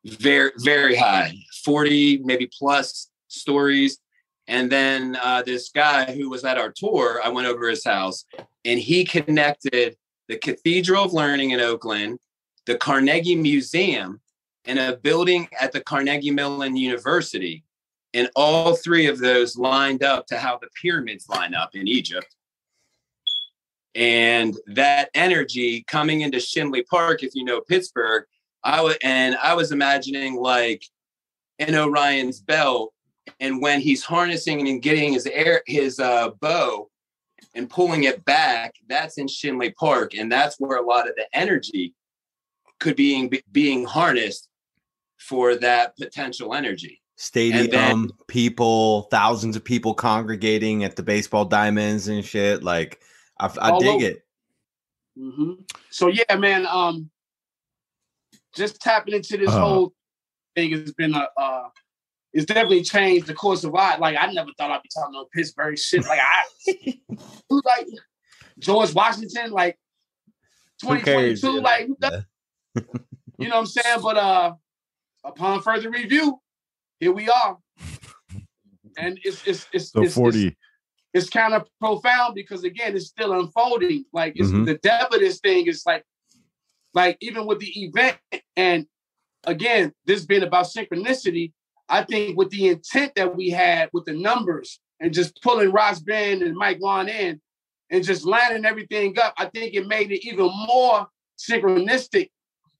very, very high, 40, maybe plus stories. And then this guy who was at our tour, I went over to his house and he connected the Cathedral of Learning in Oakland, the Carnegie Museum, and a building at the Carnegie Mellon University. And all three of those lined up to how the pyramids line up in Egypt. And that energy coming into Shinley Park, if you know Pittsburgh, I was imagining like in Orion's belt, and when he's harnessing and getting his bow and pulling it back, that's in Shinley Park, and that's where a lot of the energy could be being harnessed for that potential energy. Stadium, people, thousands of people congregating at the baseball diamonds and shit. Like, I dig it. Mm-hmm. So yeah, man. Just tapping into this whole thing has been it's definitely changed the course of life. Like, I never thought I'd be talking about Pittsburgh shit. Like, like George Washington, like 2022, like yeah. You know what I'm saying? But upon further review, here we are, and it's so 40. It's kind of profound because again, it's still unfolding. Like the depth of this thing is like even with the event, and again, this being about synchronicity, I think with the intent that we had with the numbers and just pulling Ras Ben and Mike Wann in and just lining everything up, I think it made it even more synchronistic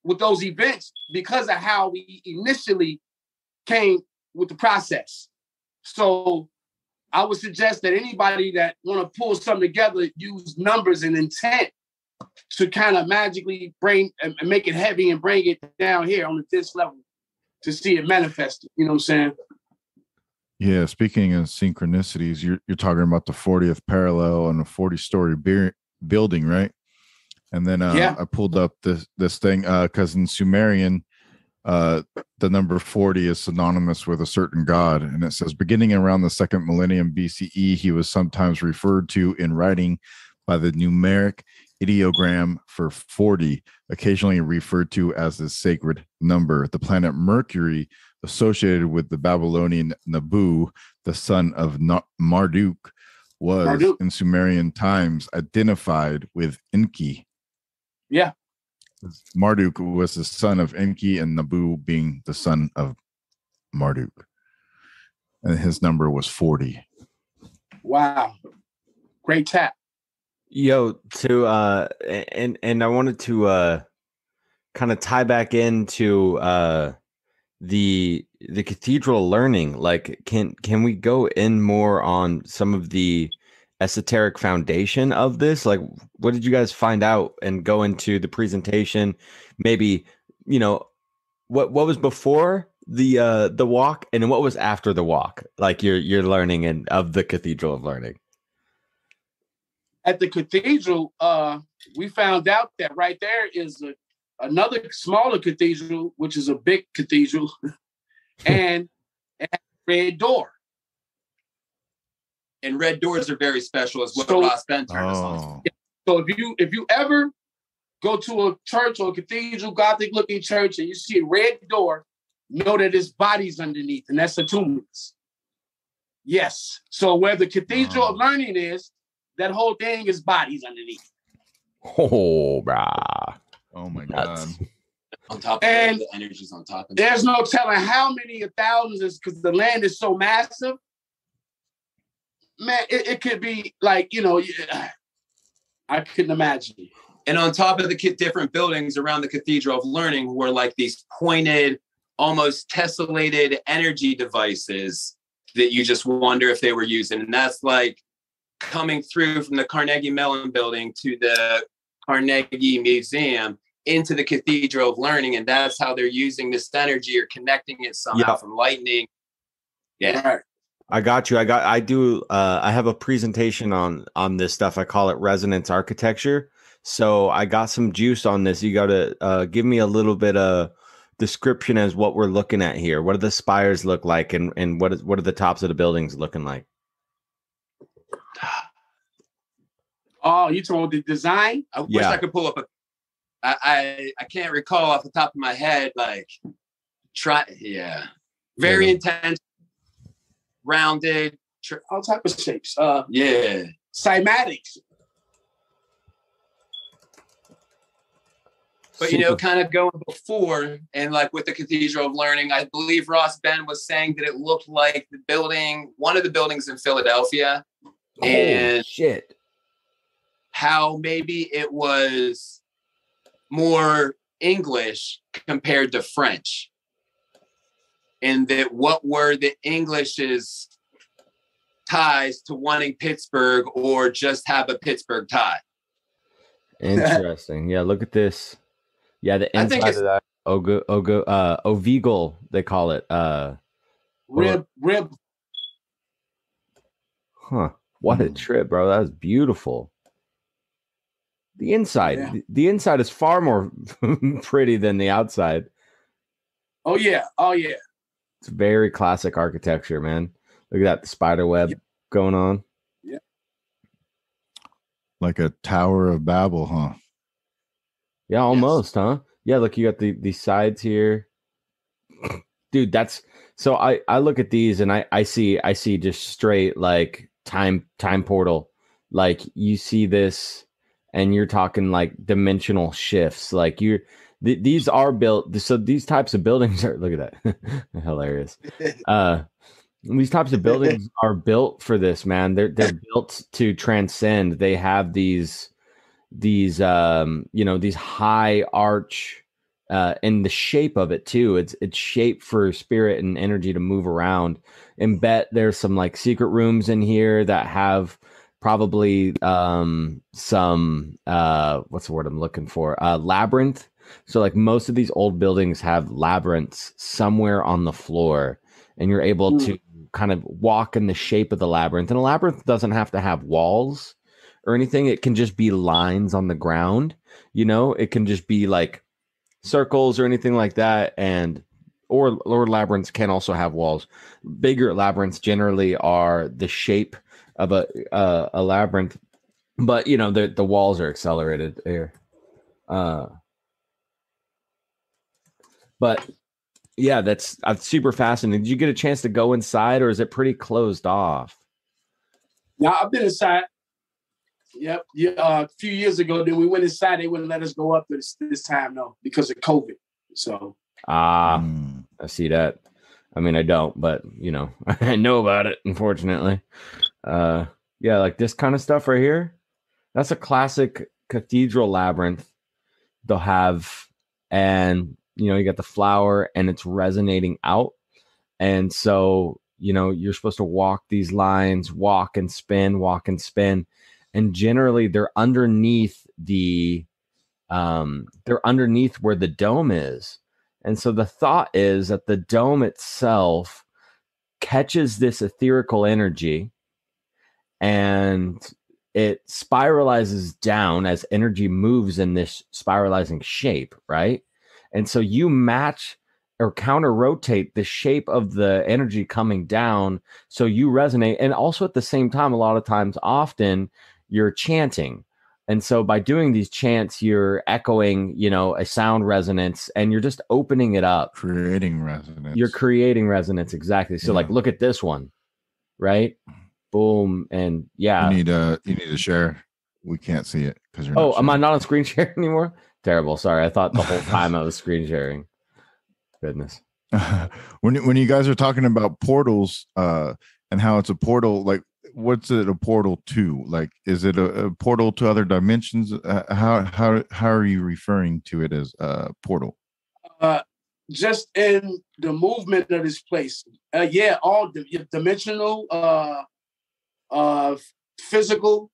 with those events because of how we initially came with the process. So I would suggest that anybody that want to pull something together, use numbers and intent to kind of magically bring and make it heavy and bring it down here on the fifth level to see it manifested. You know what I'm saying? Yeah. Speaking of synchronicities, you're talking about the 40th parallel and a 40-story building, right? And then I pulled up this thing because in Sumerian, the number 40 is synonymous with a certain god. And it says, beginning around the 2nd millennium BCE, he was sometimes referred to in writing by the numeric ideogram for 40, occasionally referred to as the sacred number. The planet Mercury, associated with the Babylonian Nabu, the son of Marduk, was in Sumerian times identified with Enki. Yeah. Marduk was the son of Enki, and Nabu being the son of Marduk. And his number was 40. Wow. Great tap. Yo, and I wanted to kind of tie back into the cathedral learning. Like, can we go in more on some of the esoteric foundation of this? Like, what did you guys find out and go into the presentation? Maybe, what was before the walk and what was after the walk, like your learning and of the Cathedral of Learning. at the cathedral, we found out that right there is another smaller cathedral, which is a big cathedral, and it has a red door. And red doors are very special, as what So- Ras Ben turned us on. So if you ever go to a church or a cathedral, Gothic looking church, and you see a red door, know that there's bodies underneath, and that's the tombs. Yes. So where the Cathedral of Learning is, that whole thing is bodies underneath. Oh, brah. Oh my Nuts. God. On top of And the energies on top of There's no telling how many thousands, because the land is so massive. Man, it could be like, I couldn't imagine. And on top of the different buildings around the Cathedral of Learning were like these pointed, almost tessellated energy devices that you just wonder if they were using. And that's like coming through from the Carnegie Mellon building to the Carnegie Museum into the Cathedral of Learning. And that's how they're using this energy or connecting it somehow from lightning. Yeah. Right. I got you. I have a presentation on this stuff. I call it resonance architecture. So I got some juice on this. You got to give me a little bit of description as what we're looking at here. What do the spires look like, and what are the tops of the buildings looking like? Oh, you told the design? I wish I could pull up I can't recall off the top of my head, like very intense, rounded, All type of shapes. Cymatics. But, kind of going before, and like with the Cathedral of Learning, I believe Ras Ben was saying that it looked like one of the buildings in Philadelphia. And shit. How maybe it was more English compared to French. And that what were the English's ties to wanting Pittsburgh or just have a Pittsburgh tie. Interesting. Yeah, look at this. Yeah, the inside of that ovigal, they call it. Rib. Huh. What a trip, bro. That was beautiful. The inside. The inside is far more pretty than the outside. Oh yeah. It's very classic architecture, man. Look at that, the spider web going on. Yeah. Like a Tower of Babel, huh? Yeah, almost, huh? Yeah, look, you got the sides here. Dude, that's so I look at these and I see just straight like time portal. Like you see this and you're talking like dimensional shifts. Like these are built, so these types of buildings are, look at that. Hilarious. These types of buildings are built for this, man. They're built to transcend. They have these high arch, and the shape of it too. It's shaped for spirit and energy to move around. And bet there's some like secret rooms in here that have probably some what's the word I'm looking for? Labyrinth. So like most of these old buildings have labyrinths somewhere on the floor, and you're able to kind of walk in the shape of the labyrinth. And a labyrinth doesn't have to have walls or anything. It can just be lines on the ground. It can just be like circles or anything like that. And or labyrinths can also have walls. Bigger labyrinths generally are the shape of a labyrinth, but the walls are accelerated here. But yeah, that's super fascinating. Did you get a chance to go inside, or is it pretty closed off? No, I've been inside. Yep. Yeah. A few years ago, then we went inside. They wouldn't let us go up this time, though, because of COVID. So. I see that. I mean, I don't, but I know about it. Unfortunately, yeah, like this kind of stuff right here. That's a classic cathedral labyrinth. They'll have, and you got the flower, and it's resonating out, and so you're supposed to walk these lines, walk and spin, and generally they're underneath underneath where the dome is. And so the thought is that the dome itself catches this etherical energy, and it spiralizes down as energy moves in this spiralizing shape, right? And so you match or counter rotate the shape of the energy coming down, so you resonate. And also at the same time, a lot of times, often you're chanting. And so by doing these chants, you're echoing, you know, a sound resonance, and you're just opening it up. Creating resonance. You're creating resonance. Exactly. So like, look at this one, right? Boom. And yeah. You need to share. We can't see it because you're am I not on screen share anymore? Terrible. Sorry. I thought the whole time I was screen sharing. Goodness. When you guys are talking about portals and how it's a portal, like, what's it a portal to? Like, is it a portal to other dimensions? How are you referring to it as a portal? Just in the movement of this place. All dimensional, physical,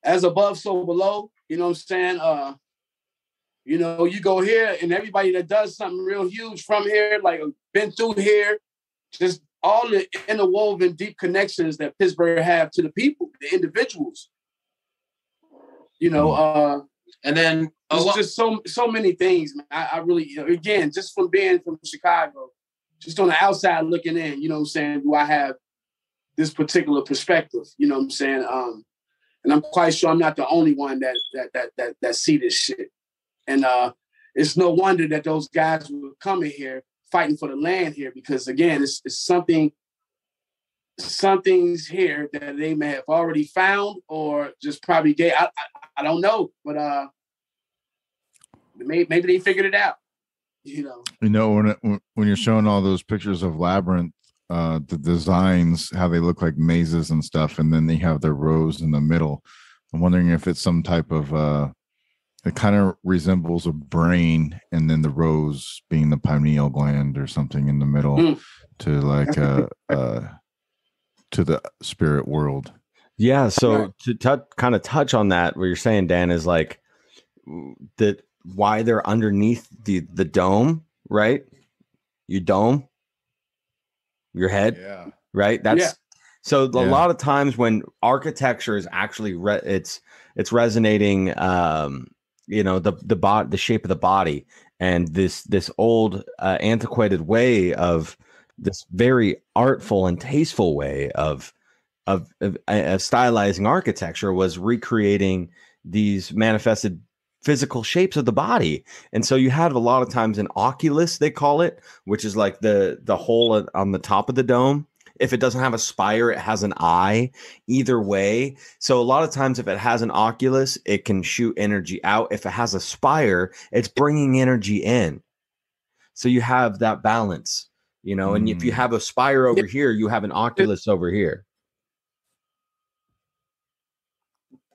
as above, so below. You know what I'm saying? You know, you go here, and everybody that does something real huge from here, like been through here, just all the interwoven deep connections that Pittsburgh have to the people, the individuals. You know, and then it's just so many things, man. I really, again, just from being from Chicago, just on the outside looking in, you know what I'm saying, do I have this particular perspective, you know what I'm saying? And I'm quite sure I'm not the only one that see this shit. And it's no wonder that those guys were coming here fighting for the land here, because again, it's something's here that they may have already found or just probably I don't know, but maybe they figured it out. You know, when you're showing all those pictures of Labyrinth, the designs, how they look like mazes and stuff, and then they have their rows in the middle. I'm wondering if it's some type of it kind of resembles a brain, and then the rows being the pineal gland or something in the middle to like to the spirit world. Yeah. So to kind of touch on that, what you're saying, Dan, is like that why they're underneath the dome, right? You dome your head, right? That's so a lot of times when architecture is actually it's resonating, you know, the shape of the body, and this old antiquated way of this very artful and tasteful way of stylizing architecture was recreating these manifested physical shapes of the body. And so you have a lot of times an oculus, they call it, which is like the hole on the top of the dome. If it doesn't have a spire, it has an eye. Either way. So a lot of times if it has an oculus, it can shoot energy out. If it has a spire, it's bringing energy in. So you have that balance, you know, and if you have a spire over here, you have an oculus over here.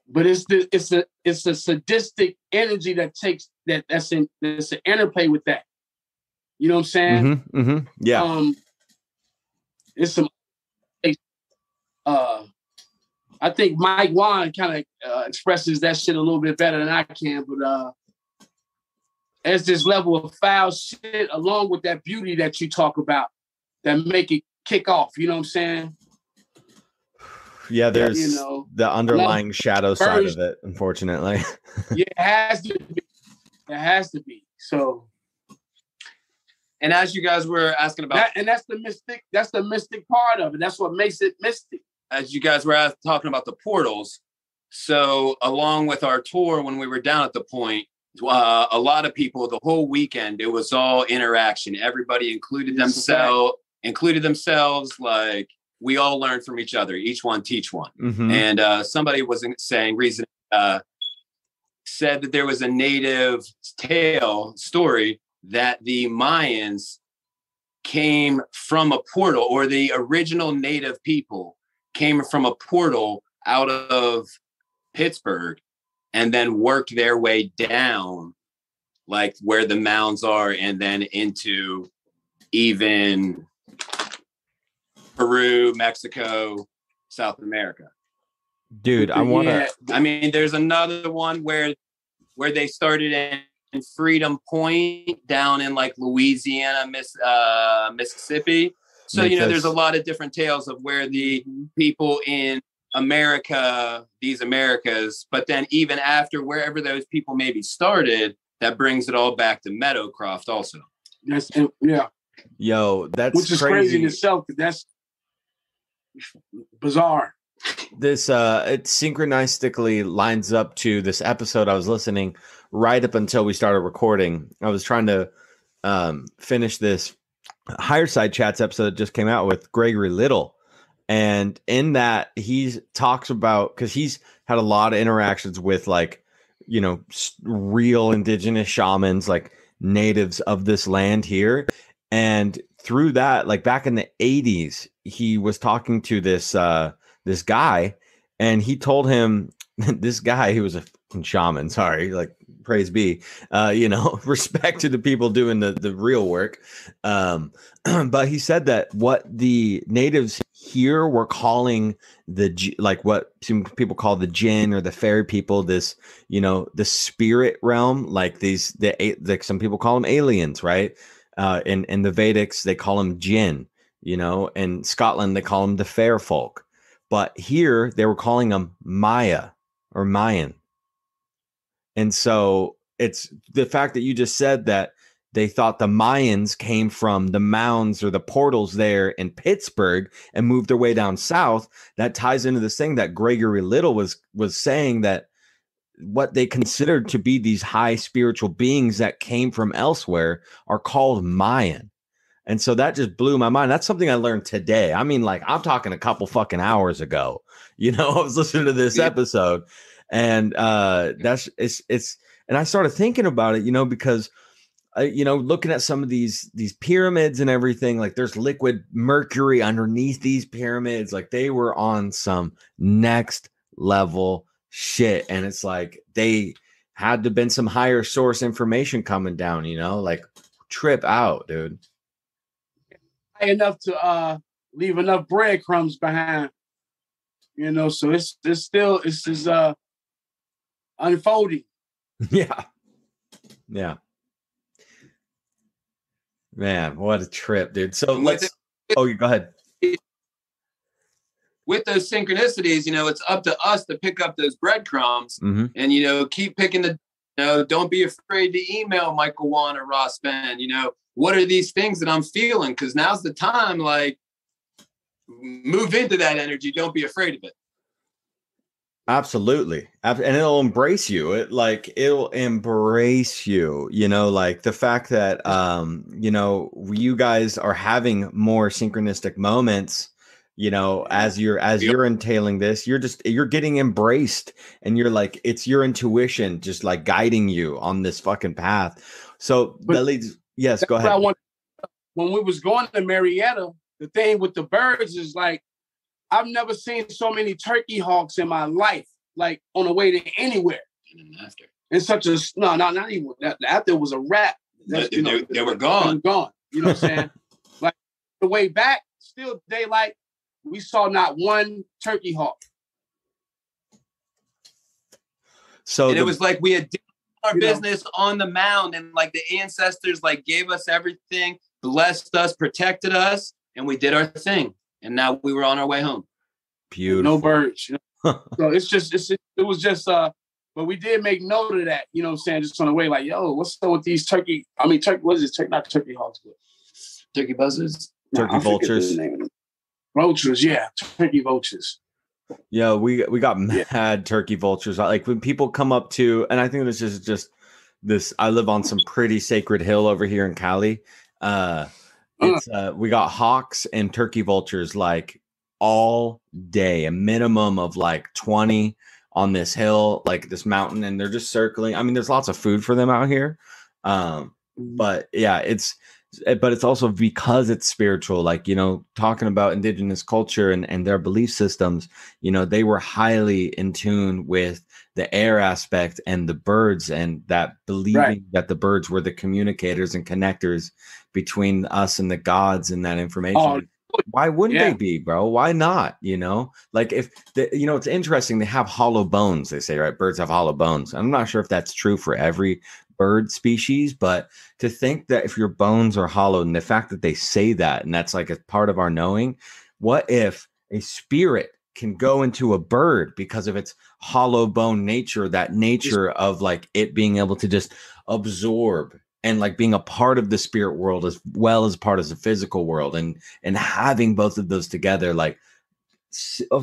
But it's a sadistic energy that takes that's an interplay with that. You know what I'm saying? Yeah. It's some. I think Mike Wann kind of expresses that shit a little bit better than I can, but there's this level of foul shit along with that beauty that you talk about that make it kick off. You know what I'm saying? Yeah, there's the underlying shadow side of it, unfortunately. Yeah, it has to be. It has to be. So. And as you guys were asking about, that's the mystic part of it. That's what makes it mystic. As you guys were talking about the portals, so along with our tour, when we were down at the point, a lot of people, the whole weekend, it was all interaction. Everybody included themselves. Like we all learned from each other. Each one teach one. And somebody was saying said that there was a native story that the Mayans came from a portal, or the original native people came from a portal out of Pittsburgh and then worked their way down, like where the mounds are, and then into even Peru, Mexico, South America. Dude, I want to... I mean, there's another one where they started in Freedom Point down in like Louisiana, Mississippi. So, there's a lot of different tales of where the people in America, these Americas, but then even after wherever those people maybe started, that brings it all back to Meadowcroft also. That's yeah. Yo, that's which is crazy in itself. That's bizarre. This it synchronistically lines up to this episode I was listening right up until we started recording. I was trying to finish this Higher Side Chats episode that just came out with Gregory Little. And in that, he talks about, because he's had a lot of interactions with, like, you know, real indigenous shamans, like natives of this land here. And through that, like back in the 80s, he was talking to this this guy, and he told him, this guy who was a shaman, sorry, like, praise be, you know, respect to the people doing the real work. But he said that what the natives here were calling like what some people call the jinn or the fairy people, this, you know, the spirit realm, like like some people call them aliens, right? In the Vedics, they call them jinn, you know, in Scotland, they call them the fair folk. But here they were calling them Maya or Mayan. And so it's the fact that you just said that they thought the Mayans came from the mounds or the portals there in Pittsburgh and moved their way down south. That ties into this thing that Gregory Little was saying, that what they considered to be these high spiritual beings that came from elsewhere are called Mayan. And so that just blew my mind. That's something I learned today. I mean, like, I'm talking a couple fucking hours ago. You know, I was listening to this episode, and it's and I started thinking about it, you know, because you know, looking at some of these pyramids and everything, like there's liquid mercury underneath these pyramids, like they were on some next level shit. And it's like they had to been some higher source information coming down, you know, like trip out, dude. High enough to leave enough breadcrumbs behind, you know, so it's unfolding. Yeah. Man, what a trip, dude. So go ahead. With those synchronicities, you know, it's up to us to pick up those breadcrumbs and, you know, keep picking you know, don't be afraid to email Michael Wann or Ras Ben, you know, what are these things that I'm feeling? Because now's the time, like, move into that energy. Don't be afraid of it. Absolutely. And it'll embrace you. It'll embrace you, you know, like the fact that, you know, you guys are having more synchronistic moments, you know, as you're entailing this, you're getting embraced, and you're like, it's your intuition just like guiding you on this fucking path. So that leads, yes, go ahead. When we was going to Marietta, the thing with the birds is like, I've never seen so many turkey hawks in my life, like on the way to anywhere. And then after. It's such a, no, not even, after it was a wrap. You know, they were gone. You know what I'm saying? Like the way back, still daylight, we saw not one turkey hawk. So it was like we had done our business on the mound, and like the ancestors like gave us everything, blessed us, protected us, and we did our thing. And now we were on our way home. Beautiful. No birds. You know? So it was just, but we did make note of that, you know what I'm saying? Just on the way, like, yo, what's up with these what is this? Not turkey hawks, but turkey buzzards? Turkey vultures. Vultures, yeah. Turkey vultures. Yeah, we got mad turkey vultures. Like when people come up to, and I think this is just this, I live on some pretty sacred hill over here in Cali. We got hawks and turkey vultures like all day, a minimum of like 20 on this hill, like this mountain, and they're just circling. I mean, there's lots of food for them out here. But yeah, it's also because it's spiritual, like, you know, talking about indigenous culture and their belief systems, you know, they were highly in tune with the air aspect and the birds, and that believing that the birds were the communicators and connectors between us and the gods and that information. Why wouldn't they be, bro? Why not? You know, like you know, it's interesting. They have hollow bones. They say, right? Birds have hollow bones. I'm not sure if that's true for every bird species, but to think that if your bones are hollow, and the fact that they say that, and that's like a part of our knowing, what if a spirit can go into a bird because of its hollow bone nature, that nature of like it being able to just absorb and like being a part of the spirit world as well as part of the physical world, and having both of those together, like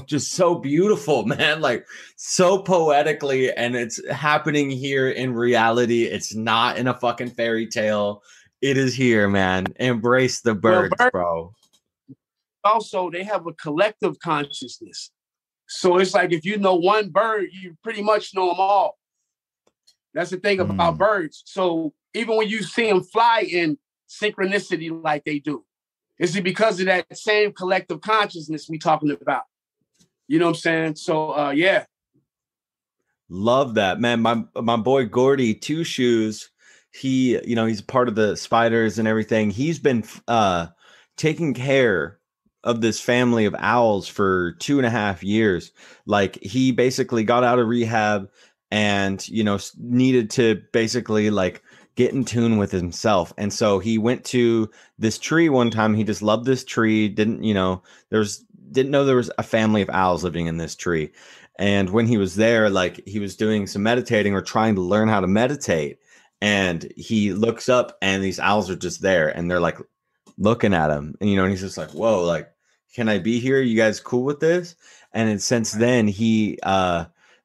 just so beautiful, man, like so poetically, and it's happening here in reality. It's not in a fucking fairy tale. It is here, man. Embrace the birds, bro. Also, they have a collective consciousness. So it's like if you know one bird, you pretty much know them all. That's the thing about birds. So even when you see them fly in synchronicity like they do, is it because of that same collective consciousness we talking about? You know what I'm saying? So yeah. Love that, man. My boy Gordy Two Shoes, he, you know, he's part of the spiders and everything. He's been taking care of this family of owls for 2.5 years. Like he basically got out of rehab and, you know, needed to basically like get in tune with himself. And so he went to this tree one time. He just loved this tree. Didn't know there was a family of owls living in this tree. And when he was there, like he was doing some meditating or trying to learn how to meditate. And he looks up and these owls are just there and they're like looking at him. And, you know, and he's just like, whoa, like, can I be here? You guys cool with this? And since then he,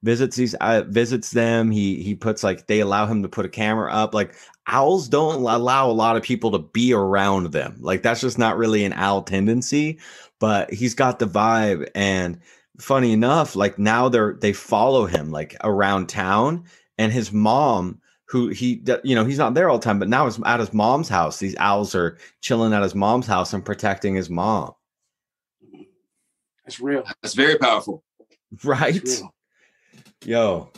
visits them. He puts like, they allow him to put a camera up. Like owls don't allow a lot of people to be around them. Like that's just not really an owl tendency, but he's got the vibe. And funny enough, like now they follow him like around town, and his mom, who he's not there all the time, but now is at his mom's house. These owls are chilling at his mom's house and protecting his mom. That's real. That's very powerful. Right? Yo,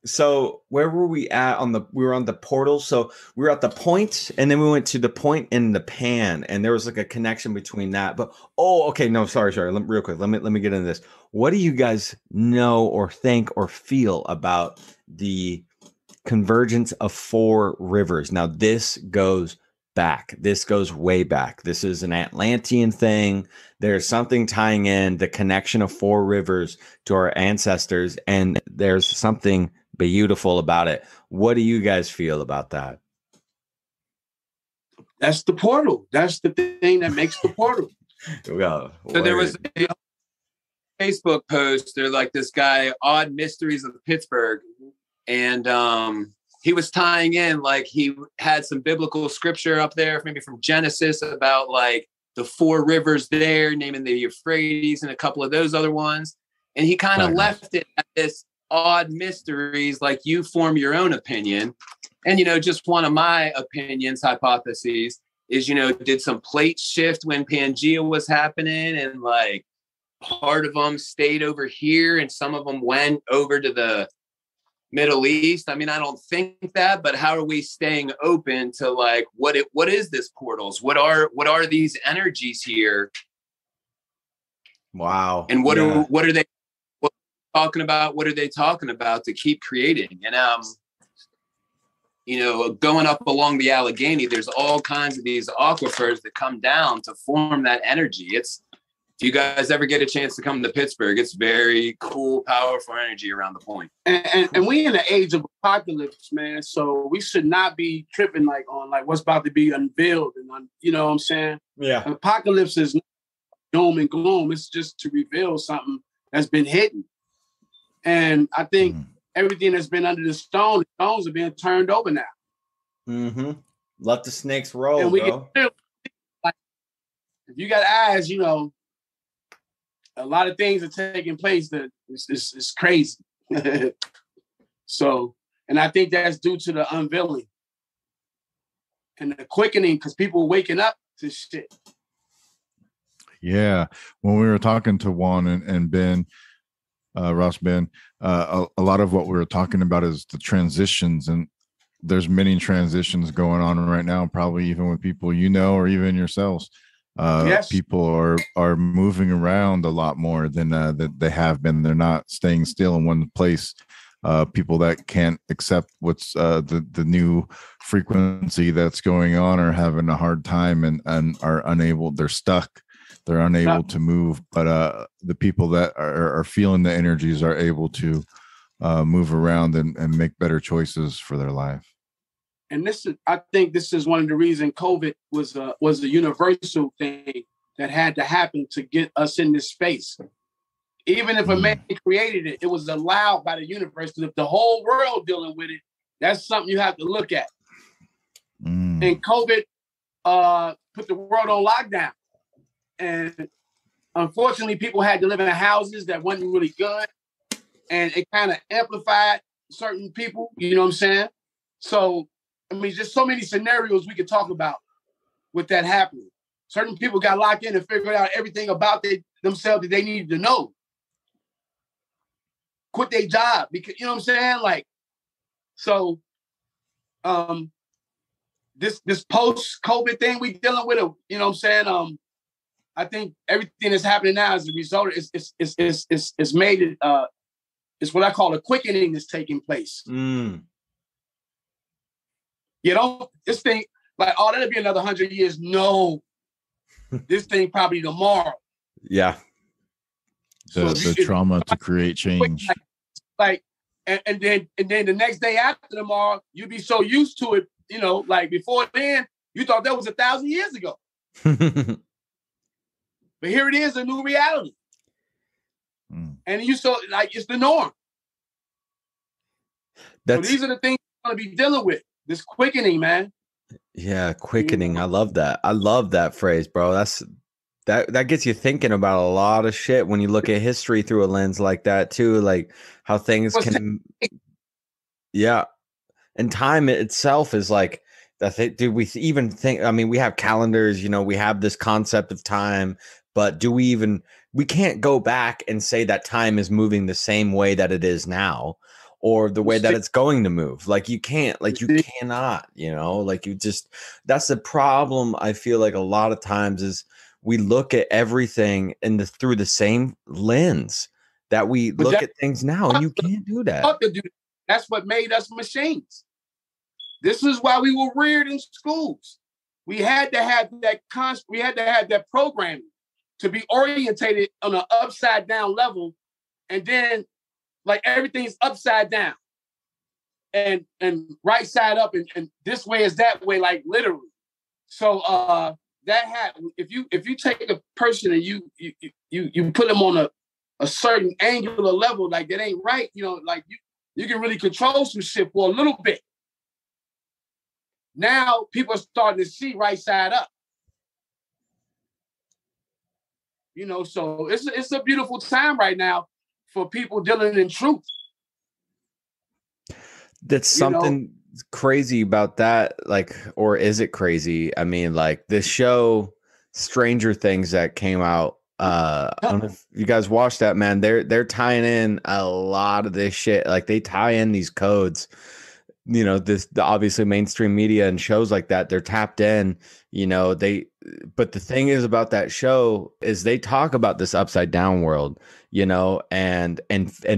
so where were we at we were on the portal. So we were at the point, and then we went to the point in the pan, and there was like a connection between that. But okay, no, sorry, real quick. Let me get into this. What do you guys know or think or feel about the convergence of 4 rivers? Now this goes back. This goes way back. This is an Atlantean thing. There's something tying in the connection of 4 rivers to our ancestors, and there's something beautiful about it. What do you guys feel about that? That's the portal. That's the thing that makes the portal. Well, so there was a Facebook post. There's like this guy, Odd Mysteries of Pittsburgh, and he was tying in, like he had some biblical scripture up there, maybe from Genesis, about like the 4 rivers there, naming the Euphrates and a couple of those other ones. And he kind of left it at this odd mysteries, like you form your own opinion. And, you know, just one of my opinions, hypotheses is, you know, did some plate shift when Pangea was happening, and like part of them stayed over here and some of them went over to the Middle East? I mean, I don't think that, but how are we staying open to like what is this portals? What are these energies here? Wow. And what are they talking about? What are they talking about to keep creating? And you know, going up along the Allegheny, there's all kinds of these aquifers that come down to form that energy. If you guys ever get a chance to come to Pittsburgh, it's very cool, powerful energy around the point. And we in the age of apocalypse, man. So we should not be tripping like on like what's about to be unveiled, and you know what I'm saying? Yeah. Apocalypse is not doom and gloom. It's just to reveal something that's been hidden. And I think everything that's been under the stones are being turned over now. Mm-hmm. Let the snakes roll, and bro. Like, if you got eyes, you know, a lot of things are taking place that it's crazy. So, and I think that's due to the unveiling and the quickening, because people are waking up to shit. Yeah. When we were talking to Juan and Ben, Ras Ben, a lot of what we were talking about is the transitions, and there's many transitions going on right now, probably even with people you know, or even yourselves. Yes. People are moving around a lot more than that they have been. They're not staying still in one place. People that can't accept what's the new frequency that's going on are having a hard time and are unable. They're stuck. they're unable to move, but the people that are feeling the energies are able to move around and make better choices for their life. And I think this is one of the reasons COVID was a universal thing that had to happen to get us in this space. Even if a man created it, it was allowed by the universe. If the whole world dealing with it, that's something you have to look at. And COVID put the world on lockdown. And unfortunately, people had to live in houses that wasn't really good. And it kind of amplified certain people, you know what I'm saying? So, I mean, just so many scenarios we could talk about with that happening. Certain people got locked in and figured out everything about themselves that they needed to know. Quit their job because, you know what I'm saying? Like, so this post-COVID thing we dealing with, you know what I'm saying? I think everything that's happening now as a result, it's made it, it's what I call a quickening that's taking place. You know, this thing, like, oh, that'll be another 100 years. No, this thing probably tomorrow. Yeah. The trauma to create change. Like, and then the next day after tomorrow, you'd be so used to it, you know, like before then, you thought that was 1,000 years ago. But here it is, a new reality. And you so like it's the norm. So these are the things you're gonna be dealing with. This quickening, man. Yeah, quickening. I love that. I love that phrase, bro. That gets you thinking about a lot of shit when you look at history through a lens like that too, like how things can. Yeah, and time itself is like do we even think? I mean, we have calendars. You know, we have this concept of time, but we can't go back and say that time is moving the same way that it is now, or the way that it's going to move. Like you can't, like you cannot, you know, like that's the problem. I feel like a lot of times is we look at everything through the same lens that we look at things now, and you can't do that. That's what made us machines. This is why we were reared in schools. We had to have that programming to be orientated on an upside down level, and then like everything's upside down and right side up, and this way is that way, like literally. So if you take a person and you put them on a certain angular level, like that ain't right, you know, like you can really control some shit for a little bit. Now people are starting to see right side up. You know, so it's a beautiful time right now for people dealing in truth. That's something crazy about that, like, or is it crazy? I mean, like this show Stranger Things that came out. I don't know if you guys watched that, man. They're tying in a lot of this shit. Like they tie in these codes. You know, the obviously mainstream media and shows like that, they're tapped in, you know, but the thing is about that show is they talk about this upside down world, you know, and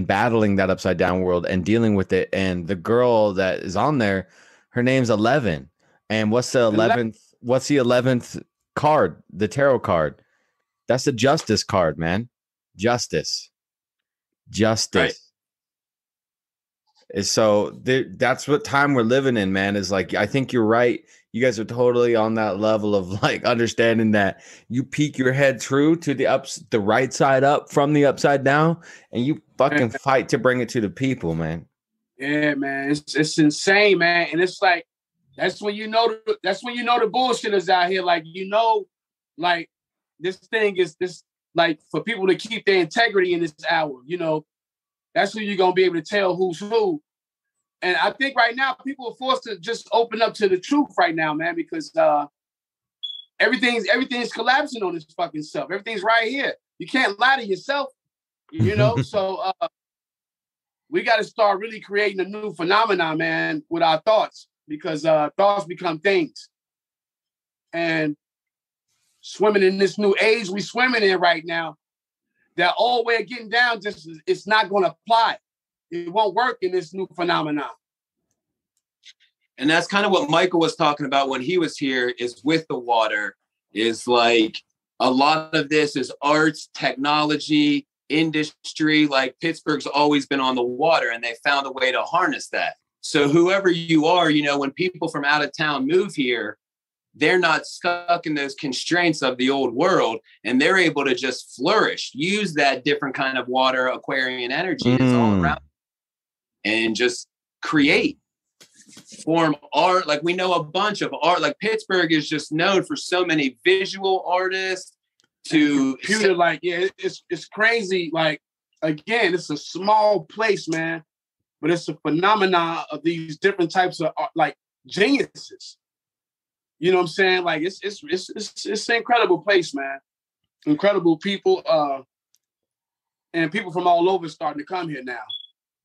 battling that upside down world and dealing with it. And the girl that is on there, her name's 11. And what's the 11th? What's the 11th card? The tarot card. That's the justice card, man. Justice. Right. So that's what time we're living in, man, is like, I think you're right. You guys are totally on that level of like understanding that you peek your head true to the right side up from the upside down, and you fucking fight to bring it to the people, man. Yeah, man. It's insane, man. And it's like, that's when you know the bullshit is out here. Like, you know, like this thing is this, like for people to keep their integrity in this hour, you know, that's when you're going to be able to tell who's who. And I think right now people are forced to just open up to the truth right now, man, because everything's collapsing on this fucking self. Everything's right here. You can't lie to yourself, you know? So we got to start really creating a new phenomenon, man, with our thoughts, because thoughts become things. And swimming in this new age we swimming in right now, that old way of getting down, it's not going to apply. It won't work in this new phenomenon. And that's kind of what Michael was talking about when he was here, is with the water, is like a lot of this is arts, technology, industry. Like Pittsburgh's always been on the water, and they found a way to harness that. So whoever you are, you know, when people from out of town move here, they're not stuck in those constraints of the old world, and they're able to just flourish, use that different kind of water, Aquarian energy that's all around, and just create, form art. Like we know a bunch of art. Like Pittsburgh is just known for so many visual artists to computer. Like, yeah, it's crazy. Like, again, it's a small place, man, but it's a phenomenon of these different types of art, like geniuses. You know what I'm saying? Like it's an incredible place, man. Incredible people, and people from all over starting to come here now.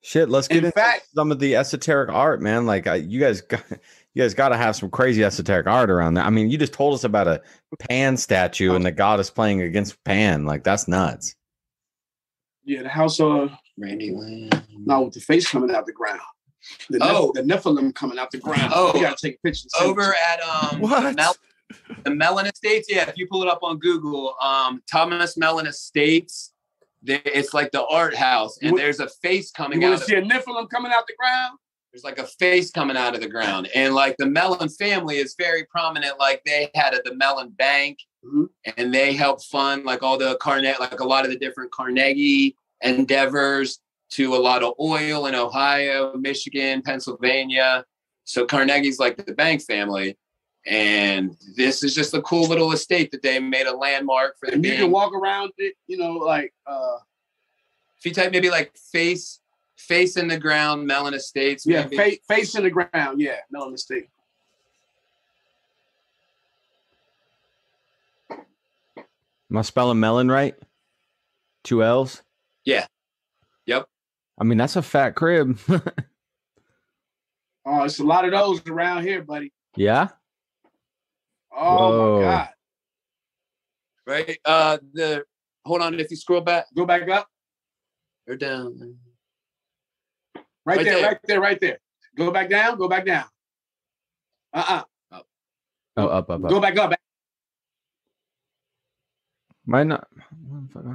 Shit, let's get into some of the esoteric art, man. Like you guys got to have some crazy esoteric art around there. I mean, you just told us about a Pan statue and the goddess playing against Pan. Like that's nuts. Yeah, the house of Randy Land. No, with the face coming out the ground. The Nephilim coming out the ground. Oh, we gotta take pictures. Over at the Mellon Estates. Yeah, if you pull it up on Google, Thomas Mellon Estates. It's like the art house, and there's a face coming out. You want to see a Nephilim coming out the ground? There's like a face coming out of the ground, and like the Mellon family is very prominent. Like they had the Mellon Bank, and they helped fund like all the like a lot of the different Carnegie endeavors to a lot of oil in Ohio, Michigan, Pennsylvania. So Carnegie's like the bank family. And this is just a cool little estate that they made a landmark for. And you can walk around it, you know, like if you type maybe like face in the ground, Mellon Estates. Yeah, face in the ground. Yeah, Mellon Estate. Am I spelling melon right? 2 L's? Yeah. Yep. I mean, that's a fat crib. Oh, it's a lot of those around here, buddy. Yeah? Oh, whoa. My God. Right. Hold on. If you scroll back. Go back up. Or down. Right there. Go back down. Up. Oh, up. Go back up. Why not?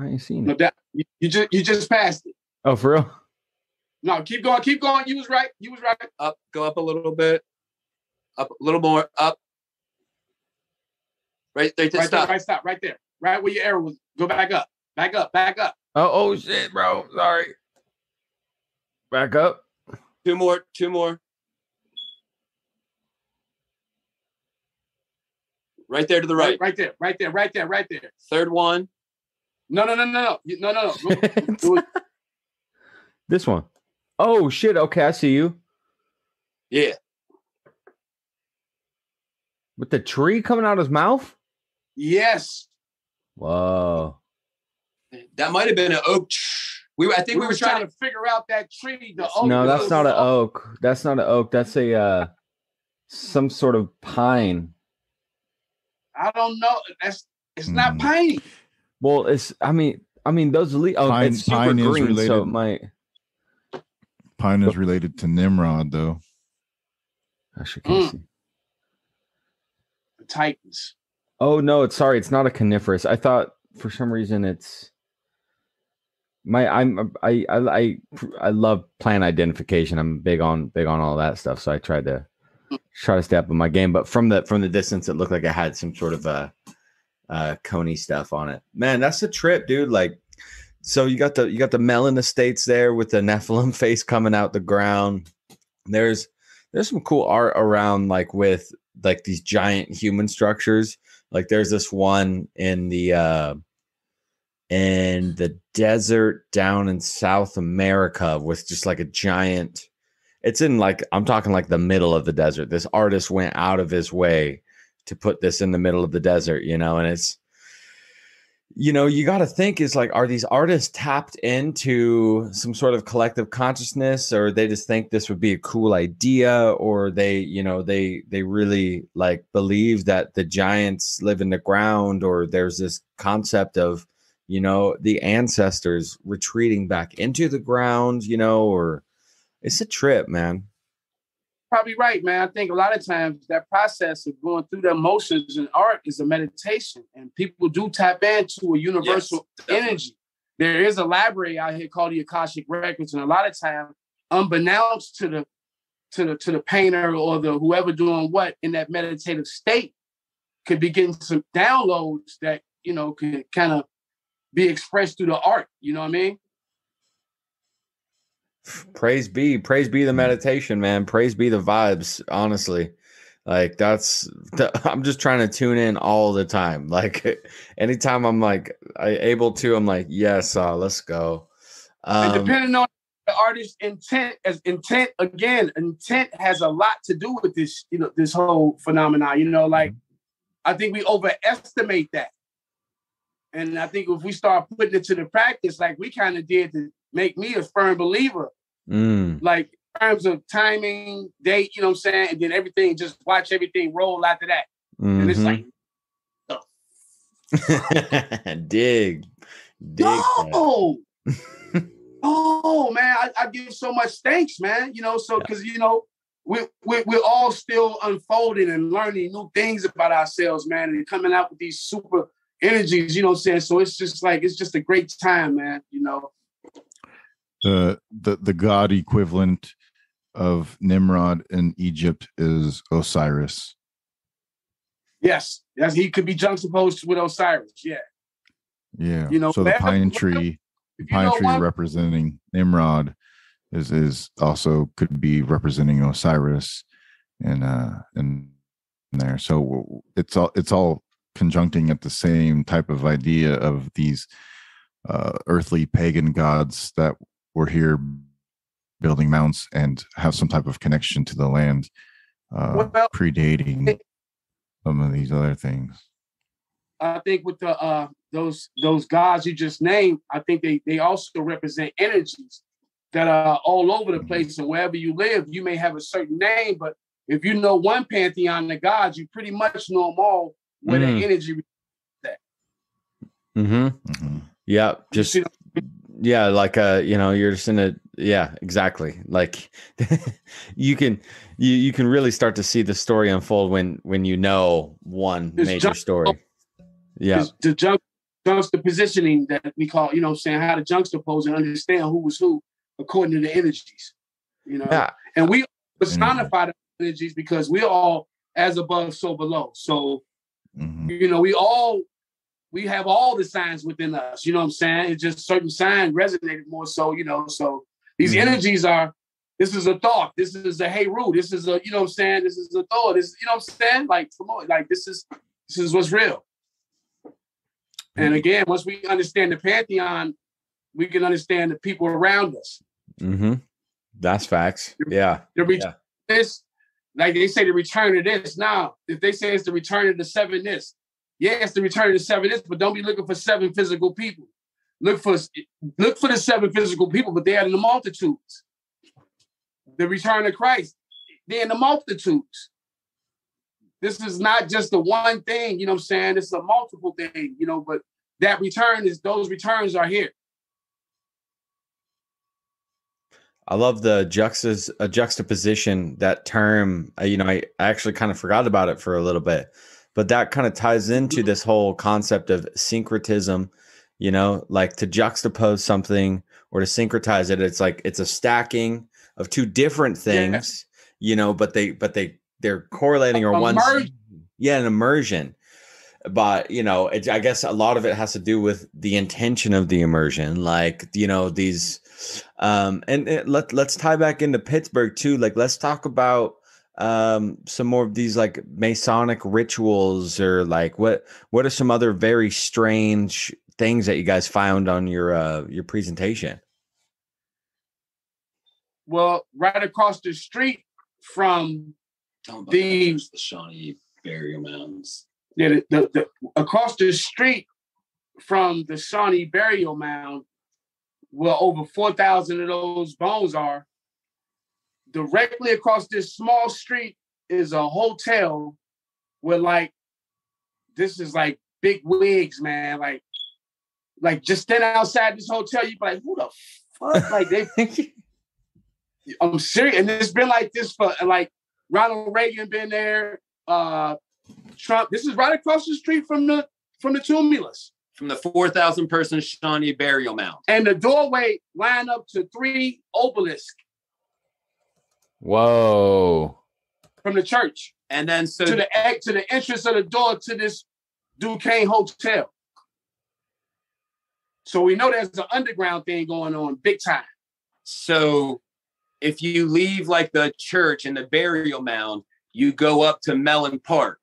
I ain't seen it. No, you just passed it. Oh, for real? No, keep going. You was right. Up. Go up a little bit. Up a little more. Up. Right there. Stop. Right, stop. Right there. Right where your arrow was. Go back up. Back up. Oh shit, bro. Sorry. Back up. Two more. Right there to the right. Right there. Third one. No. This one. Oh shit. Okay, I see you. Yeah. With the tree coming out of his mouth? Yes. Whoa. That might have been an oak. I think we were trying to figure out that tree. No, that's not an oak. That's not an oak. That's a some sort of pine. I don't know. It's not pine. Well, I mean those leaves. Oh, pine, it's super pine green, is related. so it might. Pine is related to Nimrod, though. Actually, can't see. The Titans. Oh no, it's not a coniferous. I thought for some reason it's I love plant identification. I'm big on all that stuff. So I tried to stay up in my game, but from the distance, it looked like it had some sort of coney stuff on it. Man, that's a trip, dude. Like, so you got the Mellon Estates there with the Nephilim face coming out the ground. There's some cool art around, like with like these giant human structures. Like there's this one in the desert down in South America with just like a giant. It's in like, I'm talking like the middle of the desert. This artist went out of his way to put this in the middle of the desert, you know, and it's, you know, you got to think is like, are these artists tapped into some sort of collective consciousness, or they just think this would be a cool idea, or they, you know, they really like believe that the giants live in the ground, or there's this concept of, you know, the ancestors retreating back into the ground, you know, or it's a trip, man. probably right, man. I think a lot of times that process of going through the emotions in art is a meditation, and people do tap into a universal energy. There is a library out here called the Akashic Records, and a lot of times, unbeknownst to the painter or the whoever doing what in that meditative state, could be getting some downloads that, you know, can kind of be expressed through the art. You know what I mean? Praise be the meditation, man. Praise be the vibes. Honestly, like I'm just trying to tune in all the time. Like anytime I'm like able to, I'm like, yes, let's go. And depending on the artist's intent has a lot to do with this, you know, this whole phenomenon. You know, like I think we overestimate that, and I think if we start putting it to the practice, like we kind of did to make me a firm believer. Like in terms of timing, date, you know what I'm saying? And then everything, just watch everything roll after that. And it's like, dig. Oh, man, I give so much thanks, man. You know, so because, you know, we're all still unfolding and learning new things about ourselves, man, and coming out with these super energies, you know what I'm saying? So it's just like, it's just a great time, man, you know. The god equivalent of Nimrod in Egypt is Osiris. Yes, he could be juxtaposed with Osiris. Yeah. You know, so the pine tree representing Nimrod is also could be representing Osiris, and there. So it's all conjuncting at the same type of idea of these earthly pagan gods that were here building mounts and have some type of connection to the land, predating some of these other things. I think with the those gods you just named, I think they also represent energies that are all over the place, and wherever you live, you may have a certain name, but if you know one pantheon of gods, you pretty much know them all where the energy that. Yeah, just yeah, like you know, you're just in a exactly. Like you can really start to see the story unfold when you know one major story. Yeah, the juxtapositioning that we call, you know what I'm saying, how to juxtapose and understand who was who according to the energies, you know. And we personify the energies because we're all as above, so below. So you know, we have all the signs within us, you know what I'm saying? It's just certain signs resonated more so, you know. So these energies are, this is a thought, this is a hey Roo, this is a, you know what I'm saying, this is a thought, this, you know what I'm saying? Like promote, like this is what's real. And again, once we understand the pantheon, we can understand the people around us. That's facts. This, like they say, the return of this. Now, if they say it's the return of the seven this, yeah, it's the return of the seven this, but don't be looking for seven physical people. Look for the seven physical people, but they are in the multitudes. The return of Christ, they're in the multitudes. This is not just the one thing, you know what I'm saying? It's a multiple thing, you know, but that return is, those returns are here. I love the juxtaposition, that term. You know, I actually kind of forgot about it for a little bit, but that kind of ties into this whole concept of syncretism, you know, like to juxtapose something or to syncretize it. It's like, it's a stacking of two different things, you know, but they're correlating, or one, an immersion. But, you know, I guess a lot of it has to do with the intention of the immersion. Like, you know, these, let's tie back into Pittsburgh too. Like, let's talk about some more of these like masonic rituals, or like what are some other very strange things that you guys found on your presentation? Well, right across the street from the Shawnee burial mounds. Yeah, the across the street from the Shawnee burial mound, where over 4,000 of those bones are, directly across this small street is a hotel where, like, this is like big wigs, man. Like just standing outside this hotel, you be like, who the fuck? Like they, I'm serious, and it's been like this for like Ronald Reagan been there. Trump. This is right across the street from the tumulus. From the 4,000 person Shawnee burial mound. And the doorway lined up to 3 obelisks. Whoa. From the church. And then so to the entrance of the door to this Duquesne Hotel. So we know there's an underground thing going on big time. So if you leave like the church and the burial mound, you go up to Mellon Park.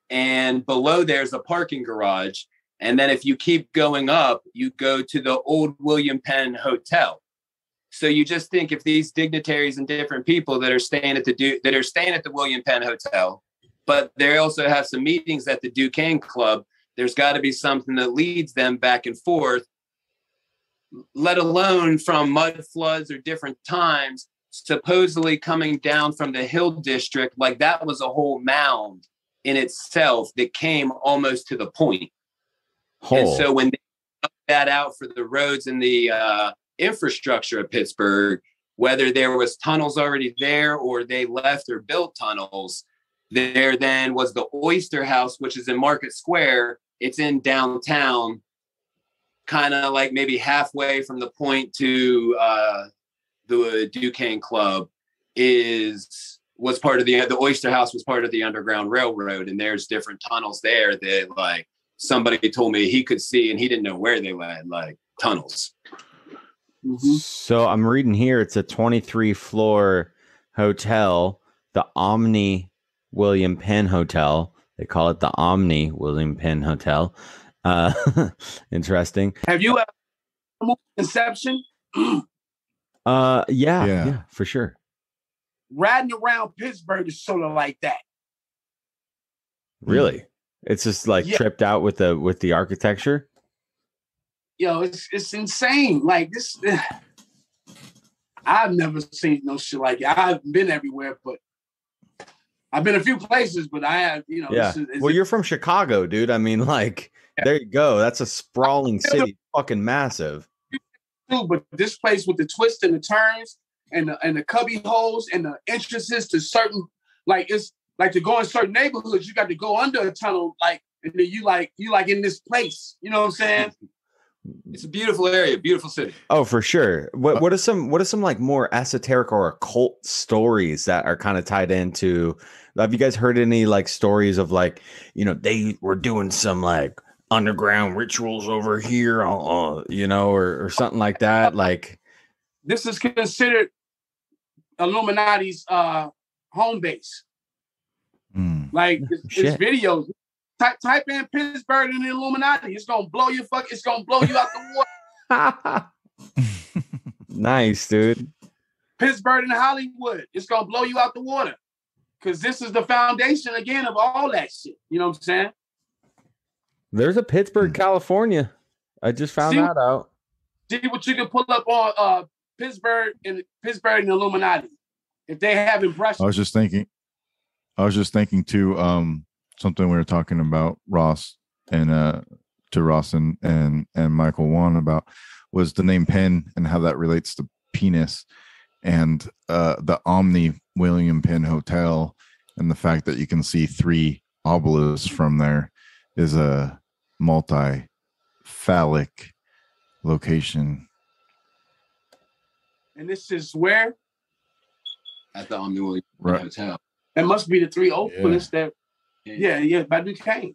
And below there's a parking garage. And then if you keep going up, you go to the old William Penn Hotel. So you just think if these dignitaries and different people that are staying at the William Penn Hotel, but they also have some meetings at the Duquesne Club, there's got to be something that leads them back and forth, let alone from mud floods or different times, supposedly coming down from the Hill District. Like that was a whole mound in itself that came almost to the point. And so when they put that out for the roads and the infrastructure of Pittsburgh, whether there was tunnels already there or they left or built tunnels, there then was the Oyster House, which is in Market Square. It's in downtown, kind of like maybe halfway from the point to the Duquesne Club was part of the Oyster House was part of the Underground Railroad. And there's different tunnels there that like somebody told me he could see and he didn't know where they led, like tunnels. Mm-hmm. So I'm reading here, it's a 23-floor hotel, the Omni William Penn Hotel. They call it the Omni William Penn Hotel. Interesting. Have you ever Inception? Yeah, for sure. Riding around Pittsburgh is sort of like that. Really? It's just like tripped out with the architecture. Yo, it's insane. Like this, I've never seen no shit like it. I've been everywhere, but I've been a few places, but I have, Yeah. Well, you're from Chicago, dude. I mean, like, there you go. That's a sprawling city, fucking massive. But this place with the twists and the turns and the cubby holes and the entrances to certain, like it's like to go in certain neighborhoods, you got to go under a tunnel, like, and then you like in this place. You know what I'm saying? It's a beautiful area, beautiful city. Oh, for sure. What are some like more esoteric or occult stories that are kind of tied into? Have you guys heard any like stories of like, they were doing some like underground rituals over here, or something like that? Like this is considered Illuminati's home base. Like it's videos. Type in Pittsburgh and the Illuminati. It's gonna blow you out the water. Nice, dude. Pittsburgh and Hollywood. It's gonna blow you out the water. Because this is the foundation again of all that shit. You know what I'm saying? There's a Pittsburgh, California. I just found that out. See what you can pull up on Pittsburgh and the Illuminati. If they have impressions. I was just thinking too, something we were talking about Ross and to Ross and Michael Wann about was the name Penn and how that relates to penis, and the Omni William Penn Hotel and the fact that you can see 3 obelisks from there is a multi-phallic location. And this is where? At the Omni William Penn Hotel. That must be the 3 openings that. Yeah, by Duquesne.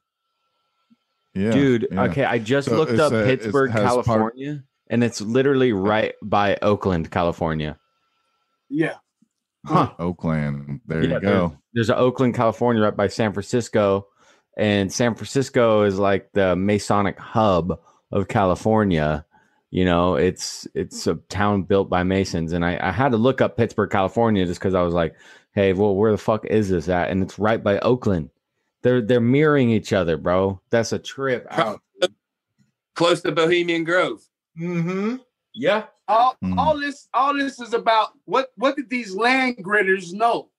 Yeah, dude. Yeah. Okay, I just looked up Pittsburgh, California, and it's literally right by Oakland, California. Yeah. Huh. Oakland. There you go. There's an Oakland, California, right by San Francisco, and San Francisco is like the Masonic hub of California. It's a town built by Masons, and I had to look up Pittsburgh, California, just because I was like, hey, well, where the fuck is this at? And it's right by Oakland. They're mirroring each other, bro. That's a trip out. Close to Bohemian Grove. Mm-hmm. Yeah. All this is about what did these land gritters know?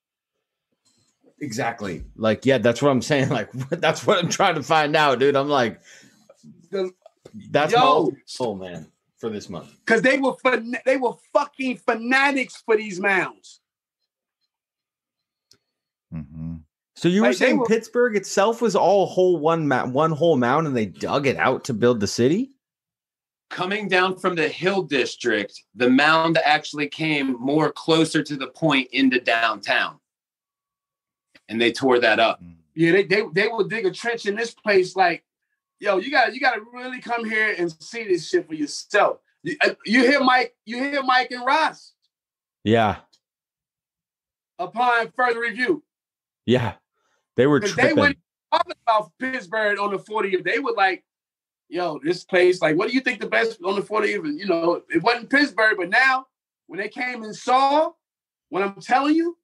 Exactly. Like, yeah, that's what I'm saying. Like, that's what I'm trying to find out, dude. I'm like, that's my goal, man, for this month. Because they were fucking fanatics for these mounds. So you were Like, they saying were- Pittsburgh itself was all one whole mound, and they dug it out to build the city? Coming down from the Hill District, the mound actually came more closer to the point into downtown. And they tore that up. Yeah, they would dig a trench in this place. Like, yo, you gotta really come here and see this shit for yourself. You hear Mike and Ras Yeah. upon further review. Yeah. They were Because tripping. they went talking about Pittsburgh on the 40th. They were like, yo, this place, like, what do you think the best on the 40th? And, you know, it wasn't Pittsburgh, but now when they came and saw what I'm telling you,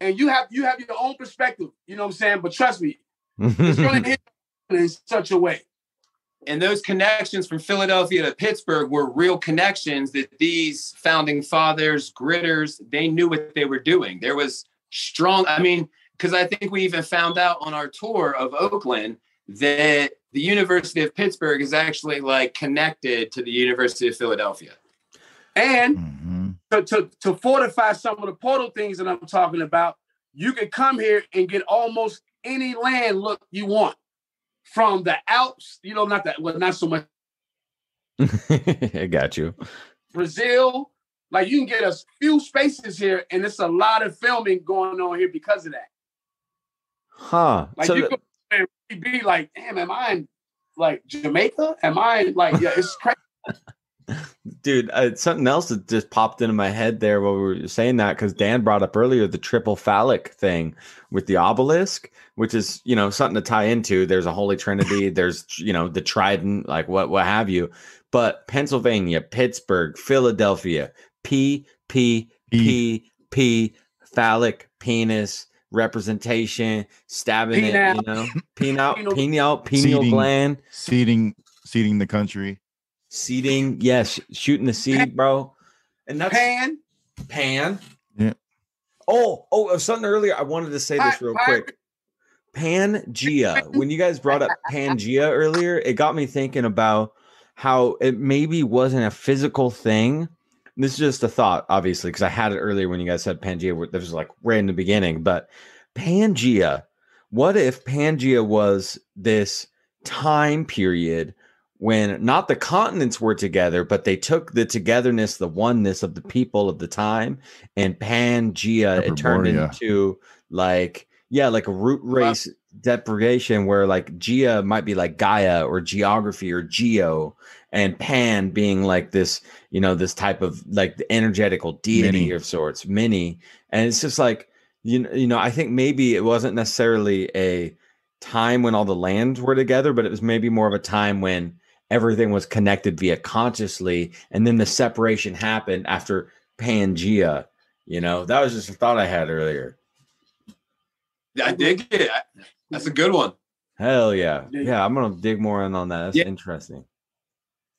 and you have your own perspective, you know what I'm saying? But trust me, it's going to hit in such a way. And those connections from Philadelphia to Pittsburgh were real connections that these founding fathers, gritters, they knew what they were doing. There was strong, I mean, because I think we even found out on our tour of Oakland that the University of Pittsburgh is actually like connected to the University of Philadelphia. And to fortify some of the portal things that I'm talking about, you can come here and get almost any land look you want. From the Alps, you know, not so much I got you. Brazil. Like, you can get a few spaces here, and it's a lot of filming going on here because of that. Huh. Like, So you could really be like, damn, am I in like Jamaica? Am I in, like, yeah, it's crazy. dude, something else that just popped into my head there while we were saying that, because Dan brought up earlier the triple phallic thing with the obelisk, which is, you know, something to tie into. There's a Holy Trinity, there's, you know, the trident, like what have you. But Pennsylvania, Pittsburgh, Philadelphia, P, phallic, penis, representation, stabbing it, you know, pineal gland. Seeding the country. Seeding, yes, shooting the seed, bro. And that's Pan. Yeah. Oh, something earlier. I wanted to say this real quick. Pangea. When you guys brought up Pangea earlier, it got me thinking about how it maybe wasn't a physical thing. This is just a thought, obviously, because I had it earlier when you guys said Pangea. That was like right in the beginning. But Pangea, what if Pangea was this time period when not the continents were together, but they took the togetherness, the oneness of the people of the time, and Pangea, it turned into like a root race deprivation where like Gea might be like Gaia or geography or geo, and Pan being like this, you know, this type of like the energetical deity of sorts, mini. And it's just like, you know, I think maybe it wasn't necessarily a time when all the lands were together, but it was maybe more of a time when everything was connected via consciously, and then the separation happened after Pangea. You know, that was just a thought I had earlier. I dig it. That's a good one. Hell yeah. Yeah, I'm going to dig more in on that. That's interesting.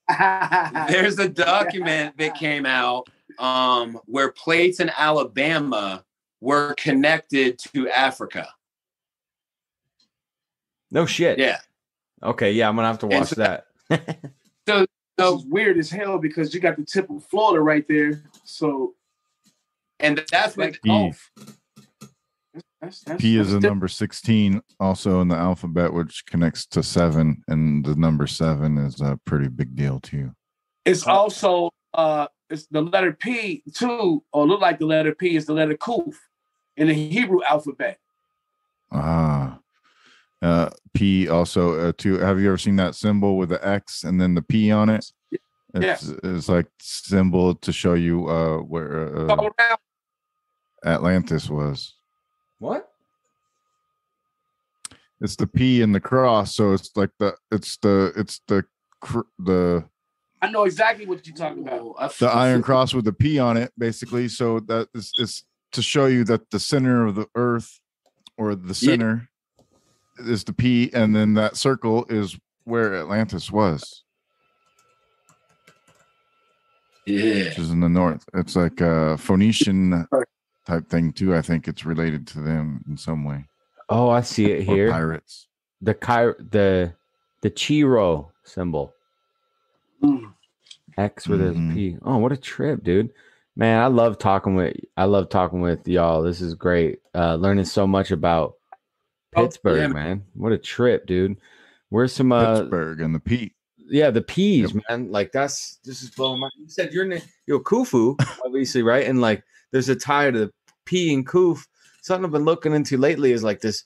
There's a document that came out where plates in Alabama were connected to Africa. No shit. Yeah. Okay, yeah, I'm going to have to watch that. So it's weird as hell because you got the tip of Florida right there. So, and that's like golf. P is the number 16 also in the alphabet, which connects to 7, and the number 7 is a pretty big deal too. It's also it's the letter P too, or look like the letter P is the letter Kuf in the Hebrew alphabet. P also too. Have you ever seen that symbol with the X and then the P on it? It's like symbol to show you where Atlantis was. What? It's the P and the cross, so it's like the I know exactly what you're talking about. The iron cross with the P on it, basically. So that is to show you that the center of the earth, or the center, is the P, and then that circle is where Atlantis was. Yeah, which is in the north. It's like a Phoenician type thing too. I think it's related to them in some way. Oh, I see it here. Or pirates. The Chiro symbol. X with a P. Oh, what a trip, dude. Man, I love talking with y'all. This is great. Learning so much about Pittsburgh, yeah, man. What a trip, dude. Where's some Pittsburgh and the Pete. yeah, the peas, man. Like this is blowing my. You said your name, Kufu, obviously, right? And like, there's a tie to the P and Kuf. Something I've been looking into lately is like this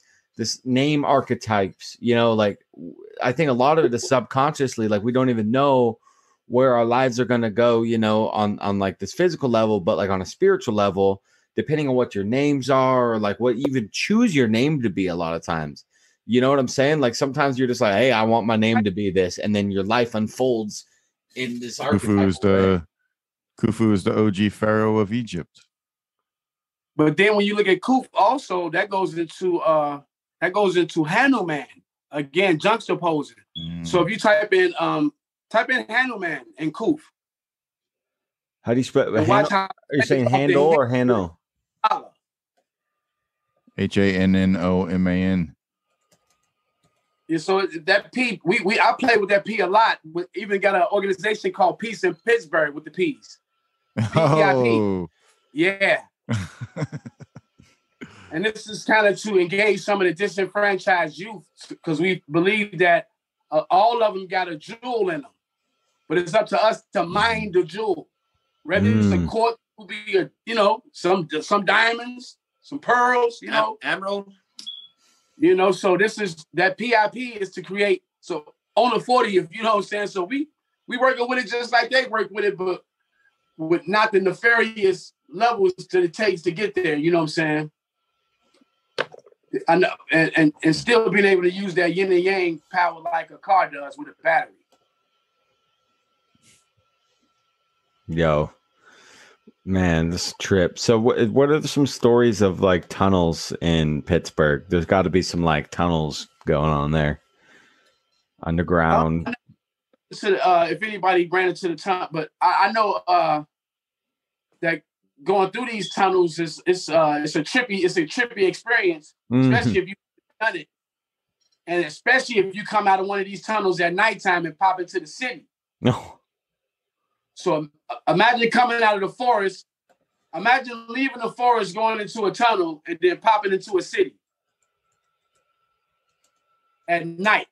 name archetypes. You know, like I think a lot of it is subconsciously. Like we don't even know where our lives are gonna go. You know, on like this physical level, but like on a spiritual level, depending on what your names are, or like what you even choose your name to be. A lot of times. You know what I'm saying? Like sometimes you're just like, hey, I want my name to be this, and then your life unfolds in this Khufu is the OG pharaoh of Egypt. But then when you look at Kuf, also that goes into Hanuman again, juxtaposing. So if you type in Hanuman and Kuf. How do you spell? Are you saying handle or Hano? Hannoman. Yeah, so that P, I play with that P a lot. We even got an organization called Peace in Pittsburgh with the P's. Oh, yeah. And this is kind of to engage some of the disenfranchised youth because we believe that all of them got a jewel in them, but it's up to us to mine the jewel. Whether it's a court, will be some diamonds, some pearls, emerald. So this is that PIP is to create. So on the 40th, you know what I'm saying? So we working with it just like they work with it, but with not the nefarious levels that it takes to get there. You know what I'm saying? I know, and still being able to use that yin and yang power like a car does with a battery. Yo, man, this trip. So what are some stories of like tunnels in Pittsburgh? There's got to be some like tunnels going on there. Underground. If anybody ran into the tunnel, but I know that going through these tunnels it's a trippy experience, especially if you've done it. And especially if you come out of one of these tunnels at nighttime and pop into the city. No. So imagine coming out of the forest. Imagine leaving the forest, going into a tunnel, and then popping into a city at night.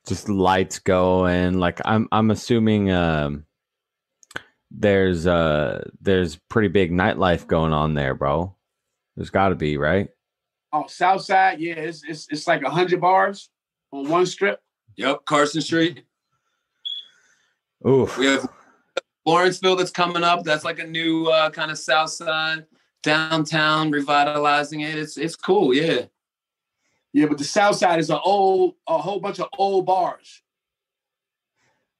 Just lights going. Like I'm assuming there's pretty big nightlife going on there, bro. There's got to be, right? Oh, South Side, yeah, it's like 100 bars on one strip. Yep, Carson Street. Oof. We have Lawrenceville that's coming up. That's like a new kind of South Side downtown, revitalizing it. It's cool, yeah. Yeah, but the South Side is a whole bunch of old bars.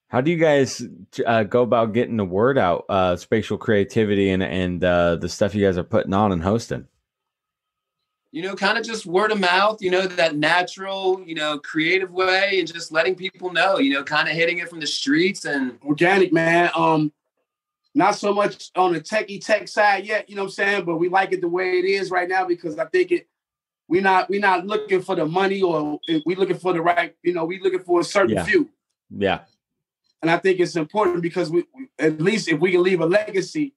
How do you guys go about getting the word out? Spatial creativity and the stuff you guys are putting on and hosting. Kind of just word of mouth, that natural, creative way, and just letting people know, kind of hitting it from the streets and organic, man. Not so much on the tech side yet, you know what I'm saying? But we like it the way it is right now because I think we're not looking for the money or we looking for the right, we looking for a certain few. Yeah. And I think it's important because we at least if we can leave a legacy,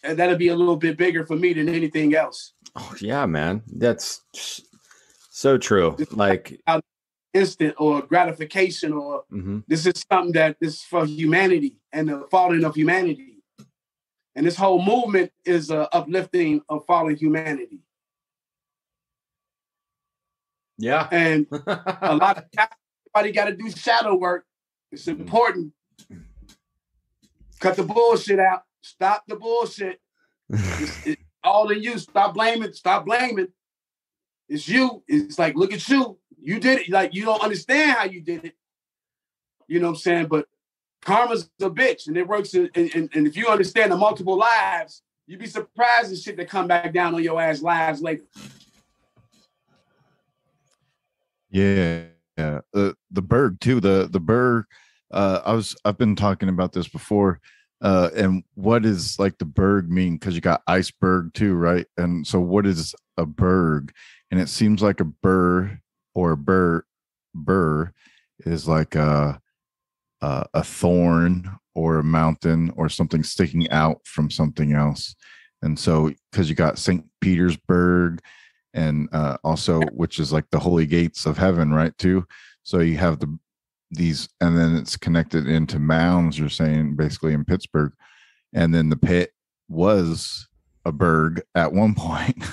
that'll be a little bit bigger for me than anything else. Oh yeah, man. That's so true. Like instant or gratification or this is something that is for humanity and the falling of humanity. And this whole movement is uplifting of fallen humanity. Yeah. And a lot of everybody got to do shadow work. It's important. Cut the bullshit out. Stop the bullshit. It's all in you. Stop blaming. It's you. It's like, look at you. You did it. Like, you don't understand how you did it. You know what I'm saying? But karma's a bitch, and it works. And if you understand the multiple lives, you'd be surprised at shit that come back down on your ass lives later. Yeah. The Berg too. The Berg. I've been talking about this before. And what is like the Berg mean? Because you got iceberg too, right? And so what is a Berg? And it seems like a burr or a burr is like a thorn or a mountain or something sticking out from something else. And so because you got St. Petersburg and also which is like the holy gates of heaven, right? Too. So you have these, and then it's connected into mounds. You're saying basically in Pittsburgh, and then the pit was a burg at one point,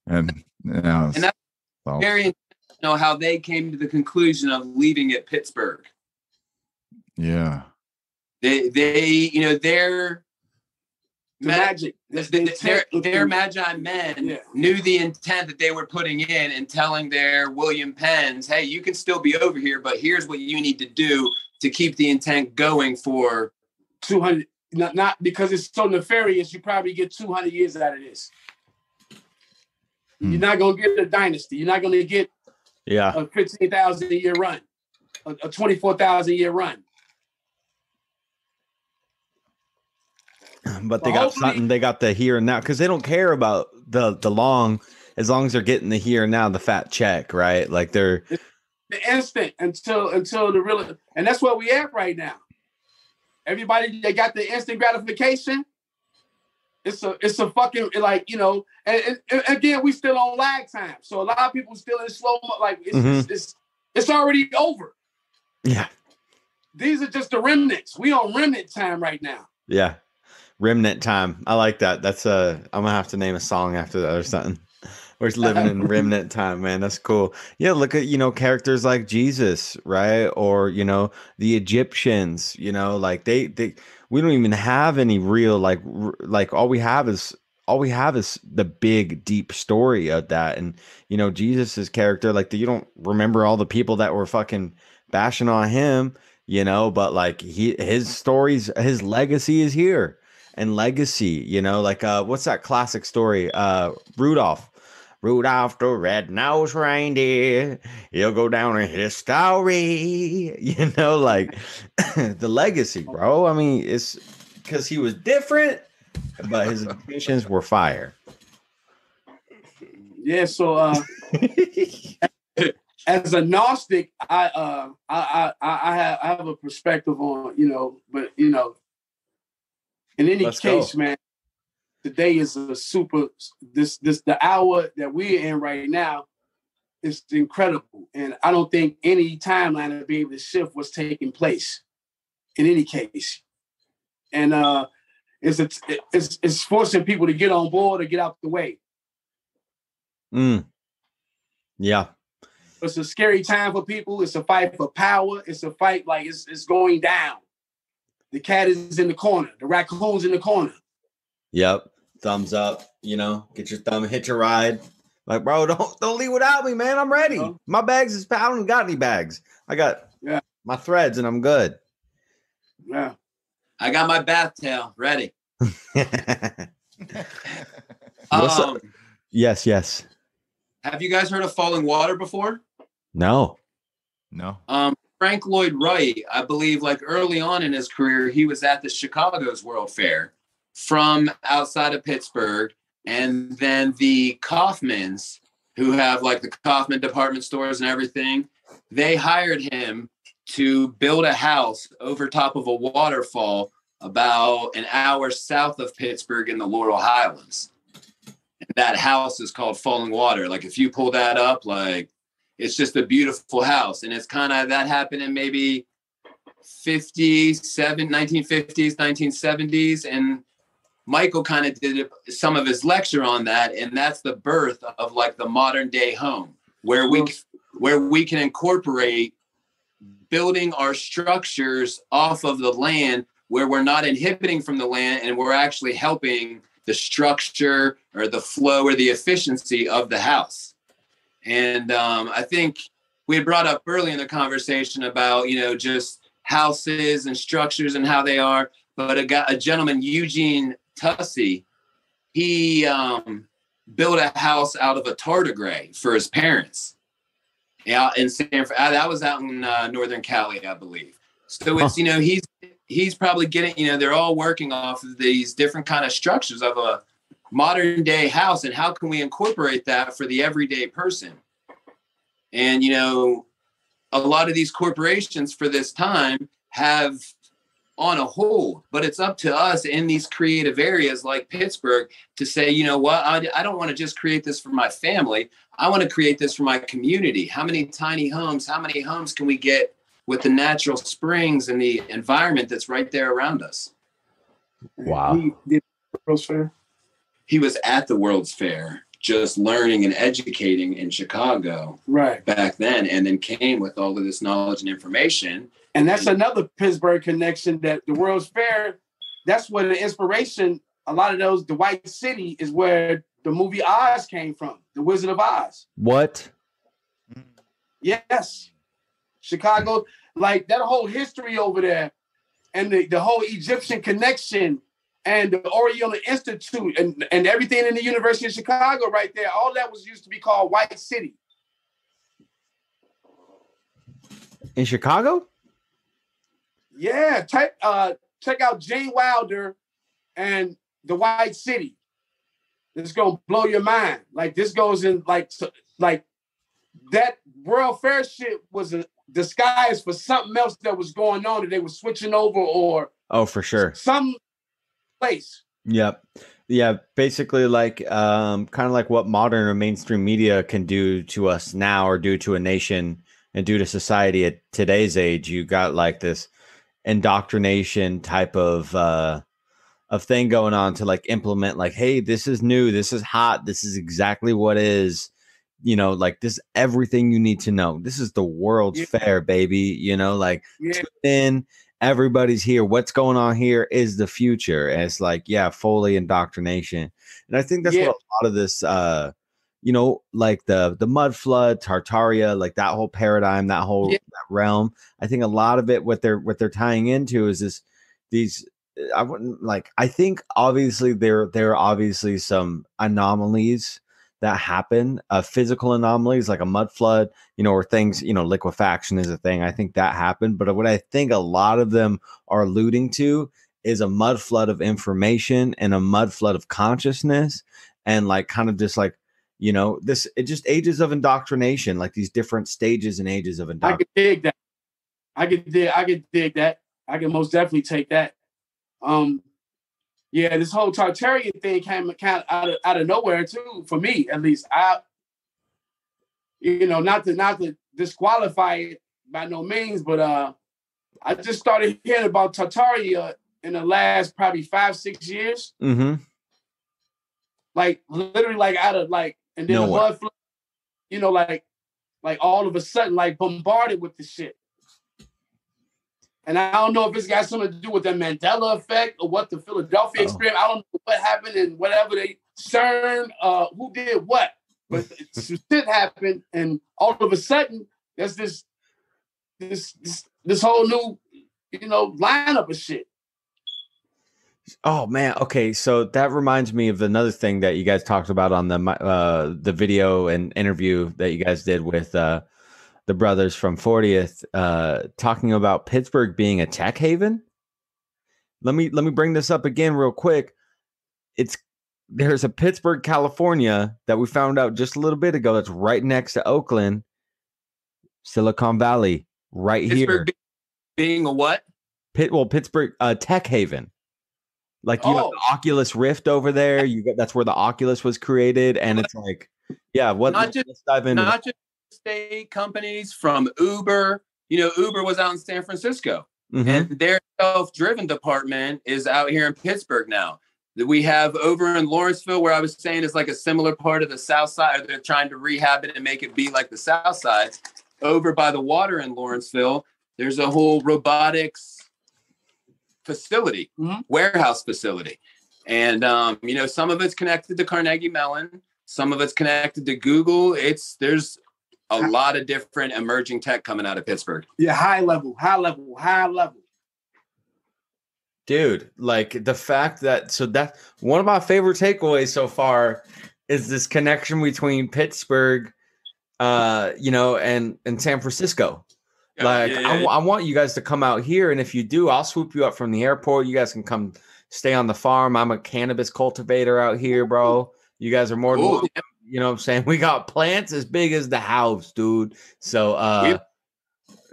and now and that's very intentional how they came to the conclusion of leaving it Pittsburgh. Yeah, they you know their magic, their magi men knew the intent that they were putting in and telling their William Penns, hey, you can still be over here, but here's what you need to do to keep the intent going for 200. Not because it's so nefarious, you probably get 200 years out of this. You're not going to get a dynasty. You're not going to get a 15,000 a year run, a 24,000 a year run. But they got something. They got the here and now, because they don't care about the long, as long as they're getting the here and now, the fat check, right? Like they're the instant until the real, and that's where we at right now. Everybody, they got the instant gratification. It's a fucking, like, you know, and again, we still on lag time. So a lot of people still in slow, like it's already over. Yeah. These are just the remnants. We on remnant time right now. Yeah. Remnant time. I like that. That's I'm gonna have to name a song after that or something. We're living in remnant time, man. That's cool. Yeah, look at, you know, characters like Jesus, right? Or, you know, the Egyptians, you know, like they we don't even have any real like all we have is the big deep story of that. And, you know, Jesus's character, like you don't remember all the people that were fucking bashing on him, you know, but like his stories, his legacy is here. And legacy, you know, like what's that classic story? Rudolph the red-nosed reindeer, he'll go down in history. You know, like the legacy, bro. I mean, it's because he was different, but his intentions were fire. Yeah, so as a Gnostic, I have a perspective on, you know, but you know, in any case, man. Today is a super, the hour that we're in right now is incredible. And I don't think any timeline to be able to shift what's taking place in any case. And it's forcing people to get on board or get out the way. Yeah. It's a scary time for people. It's a fight for power. It's a fight like it's going down. The cat is in the corner. The raccoon's in the corner. Yep. Thumbs up, you know, get your thumb, hit your ride. Like, bro, don't leave without me, man. I'm ready. My bags is I don't got any bags. I got my threads and I'm good. Yeah. I got my bath tail ready. Yes. Have you guys heard of falling water before? No. Frank Lloyd Wright, I believe, like early on in his career, he was at the Chicago's World Fair from outside of Pittsburgh. And then the Kaufmans, who have like the Kaufman department stores and everything, they hired him to build a house over top of a waterfall about an hour south of Pittsburgh in the Laurel Highlands. And that house is called Falling Water. Like if you pull that up, like it's just a beautiful house. And it's kind of, that happened in maybe 1950s, 1970s. And Michael kind of did some of his lecture on that. And that's the birth of like the modern day home where we can incorporate building our structures off of the land where we're not inhibiting from the land and we're actually helping the structure or the flow or the efficiency of the house. And I think we had brought up early in the conversation about, you know, just houses and structures and how they are. But a gentleman, Eugene Tussey, he built a house out of a tardigrade for his parents. Yeah, in Sanford. That was out in Northern Cali, I believe. So it's, you know, he's probably getting, you know, they're all working off of these different kind of structures of a modern day house. And how can we incorporate that for the everyday person? And, you know, a lot of these corporations for this time have on a whole, but it's up to us in these creative areas like Pittsburgh to say, you know what, I don't want to just create this for my family. I want to create this for my community. How many tiny homes, how many homes can we get with the natural springs and the environment that's right there around us? Wow. He did the World's Fair? He was at the World's Fair, just learning and educating in Chicago back then, and then came with all of this knowledge and information. And that's another Pittsburgh connection, that the World's Fair, that's where the inspiration, a lot of those, the White City is where the movie Oz came from, The Wizard of Oz. What? Yes. Chicago, like that whole history over there, and the whole Egyptian connection, and the Oriental Institute, and everything in the University of Chicago right there, all that was used to be called White City. In Chicago? Yeah, check out Jane Wilder and the White City. This is gonna blow your mind. Like this goes in like that World Fair shit was a disguise for something else that was going on that they were switching over, or for sure, some place. Yep. Yeah, basically like kind of like what modern or mainstream media can do to us now, or do to a nation and do to society at today's age. You got like this indoctrination type of thing going on to like implement like, hey, this is new, this is hot, this is exactly what is, you know, like this, everything you need to know. This is the World's Fair, baby. You know, like tune in, everybody's here. What's going on here is the future. And it's like, fully indoctrination. And I think that's what a lot of this you know, like the mud flood, Tartaria, like that whole paradigm, that whole that realm. I think a lot of it, what they're tying into is these. I wouldn't like. I think obviously there are obviously some anomalies that happen, physical anomalies like a mud flood, you know, or things, you know, liquefaction is a thing. I think that happened, but what I think a lot of them are alluding to is a mud flood of information and a mud flood of consciousness, and like kind of just like, you know, it just ages of indoctrination, like these different stages and ages of indoctrination. I can dig that. I can dig that. I can most definitely take that. This whole Tartarian thing came kind of out of nowhere too, for me at least. Not to disqualify it by no means, but I just started hearing about Tartaria in the last probably 5-6 years. Mm-hmm. Like literally, like out of like, and then the mud flood, you know, like all of a sudden, like bombarded with the shit. And I don't know if it's got something to do with the Mandela effect or what the Philadelphia experience. I don't know what happened and whatever they CERN, who did what, but some shit happened, and all of a sudden there's this whole new, you know, lineup of shit. Oh man, okay. So that reminds me of another thing that you guys talked about on the video and interview that you guys did with the brothers from 40th, talking about Pittsburgh being a tech haven. Let me bring this up again real quick. There's a Pittsburgh, California that we found out just a little bit ago that's right next to Oakland, Silicon Valley, right Pittsburgh here. Being a what? Pittsburgh, tech haven. Like you have the Oculus Rift over there. That's where the Oculus was created, and it's like, let's dive into not just state companies from Uber. You know, Uber was out in San Francisco, and their self-driven department is out here in Pittsburgh now. That we have over in Lawrenceville, where I was saying is like a similar part of the South Side. They're trying to rehab it and make it be like the South Side. Over by the water in Lawrenceville, there's a whole robotics facility, warehouse facility. And, you know, some of it's connected to Carnegie Mellon. Some of it's connected to Google. There's a lot of different emerging tech coming out of Pittsburgh. Yeah, high level. Dude, like the fact that one of my favorite takeaways so far is this connection between Pittsburgh, you know, and San Francisco. I want you guys to come out here, and if you do, I'll swoop you up from the airport. You guys can come stay on the farm. I'm a cannabis cultivator out here, bro. You guys are more than welcome. You know what I'm saying? We got plants as big as the house, dude. So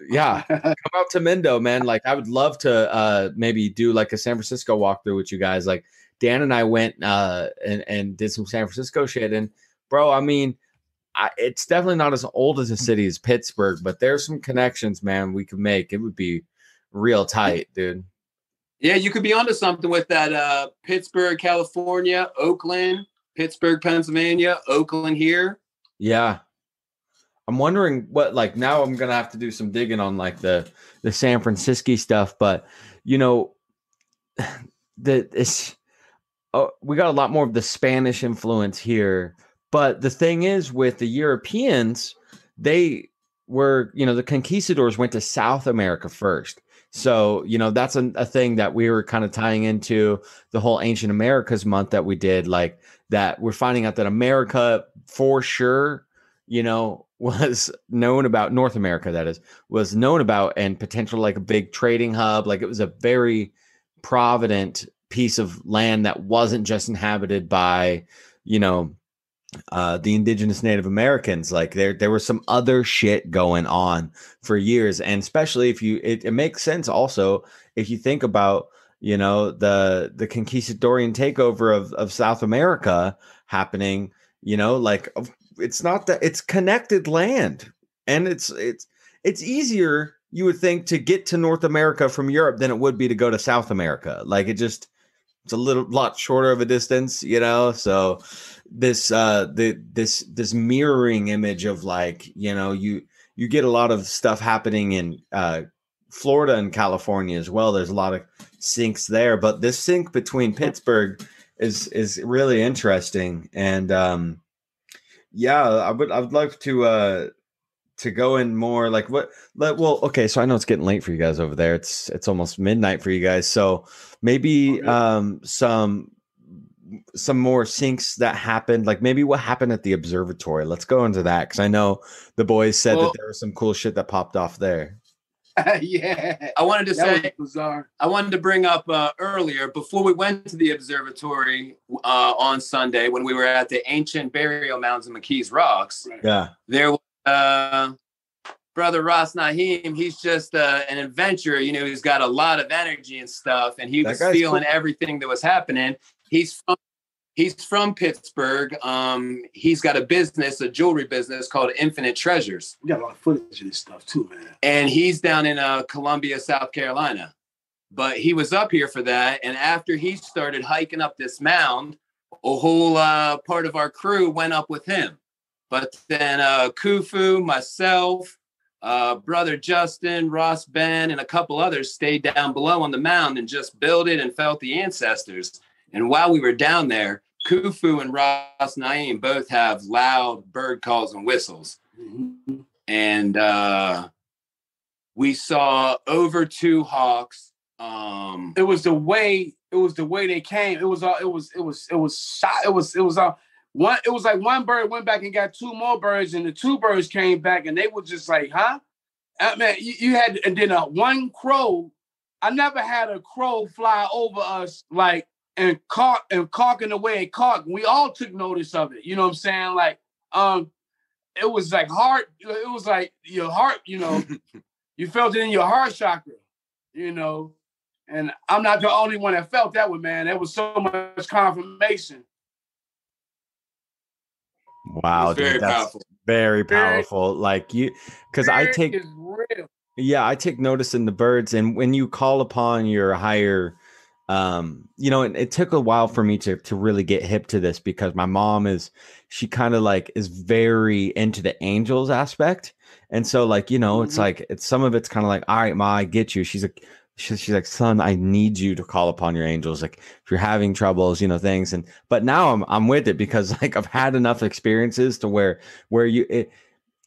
Yeah, come out to Mendo, man. Like, I would love to maybe do like a San Francisco walkthrough with you guys. Like, Dan and I went and did some San Francisco shit. And bro, I mean, it's definitely not as old as a city as Pittsburgh, but there's some connections, man, we could make. It would be real tight, dude. Yeah, you could be onto something with that. Pittsburgh, California, Oakland, Pittsburgh, Pennsylvania, Oakland here. Yeah. I'm wondering what, like, now I'm going to have to do some digging on like the San Francisco stuff, but you know, we got a lot more of the Spanish influence here. But the thing is, with the Europeans, they were, you know, the conquistadors went to South America first. So, you know, that's a thing that we were kind of tying into the whole Ancient Americas month that we did, like that we're finding out that America for sure, you know, was known about, North America, that is, was known about and potential like a big trading hub. Like it was a very provident piece of land that wasn't just inhabited by, you know, the indigenous Native Americans. Like there was some other shit going on for years. And especially if you, it makes sense also if you think about, you know, the conquistadorian takeover of South America happening, you know, like it's not that, it's connected land, and it's easier, you would think, to get to North America from Europe than it would be to go to South America. Like it's a lot shorter of a distance, you know? So this mirroring image of, like, you know, you get a lot of stuff happening in Florida and California as well. There's a lot of syncs there, but this sync between Pittsburgh is really interesting. And yeah, I would love to go in more like well, okay, so I know it's getting late for you guys over there. It's almost midnight for you guys. So maybe some more syncs that happened, like maybe what happened at the observatory. Let's go into that, because I know the boys said that there was some cool shit that popped off there. Yeah, I wanted to bring up earlier, before we went to the observatory on Sunday, when we were at the ancient burial mounds in McKees Rocks. Yeah, there was brother Ras Naheem. He's just an adventurer, you know. He's got a lot of energy and stuff, and he was feeling everything that was happening. He's from Pittsburgh. He's got a business, a jewelry business called Infinite Treasures. We got a lot of footage of this stuff too, man. And he's down in Columbia, South Carolina. But he was up here for that. And after he started hiking up this mound, a whole part of our crew went up with him. But then Kufu, myself, brother Justin, Ras Ben, and a couple others stayed down below on the mound and just builded and felt the ancestors. And while we were down there, Kufu and Ras Naeem both have loud bird calls and whistles. Mm-hmm. And we saw over 2 hawks. It was the way they came. It was like one bird went back and got 2 more birds, and the 2 birds came back, and they were just like, huh? Man, you had, and then one crow. I never had a crow fly over us like and caulking away and caulk. We all took notice of it. You know what I'm saying? Like, it was like heart. It was like your heart. You know, you felt it in your heart chakra. You know, and I'm not the only one that felt that way, man. There was so much confirmation. Wow, dude, that's powerful. Very powerful. Like you, because I take notice in the birds, and when you call upon your higher, you know, and it took a while for me to really get hip to this, because my mom she kind of like is very into the angels aspect, and so like, you know, it's like some of it's kind of like, all right, Ma, I get you. She's like, son, I need you to call upon your angels. Like if you're having troubles, you know, things. But now I'm with it, because like I've had enough experiences to where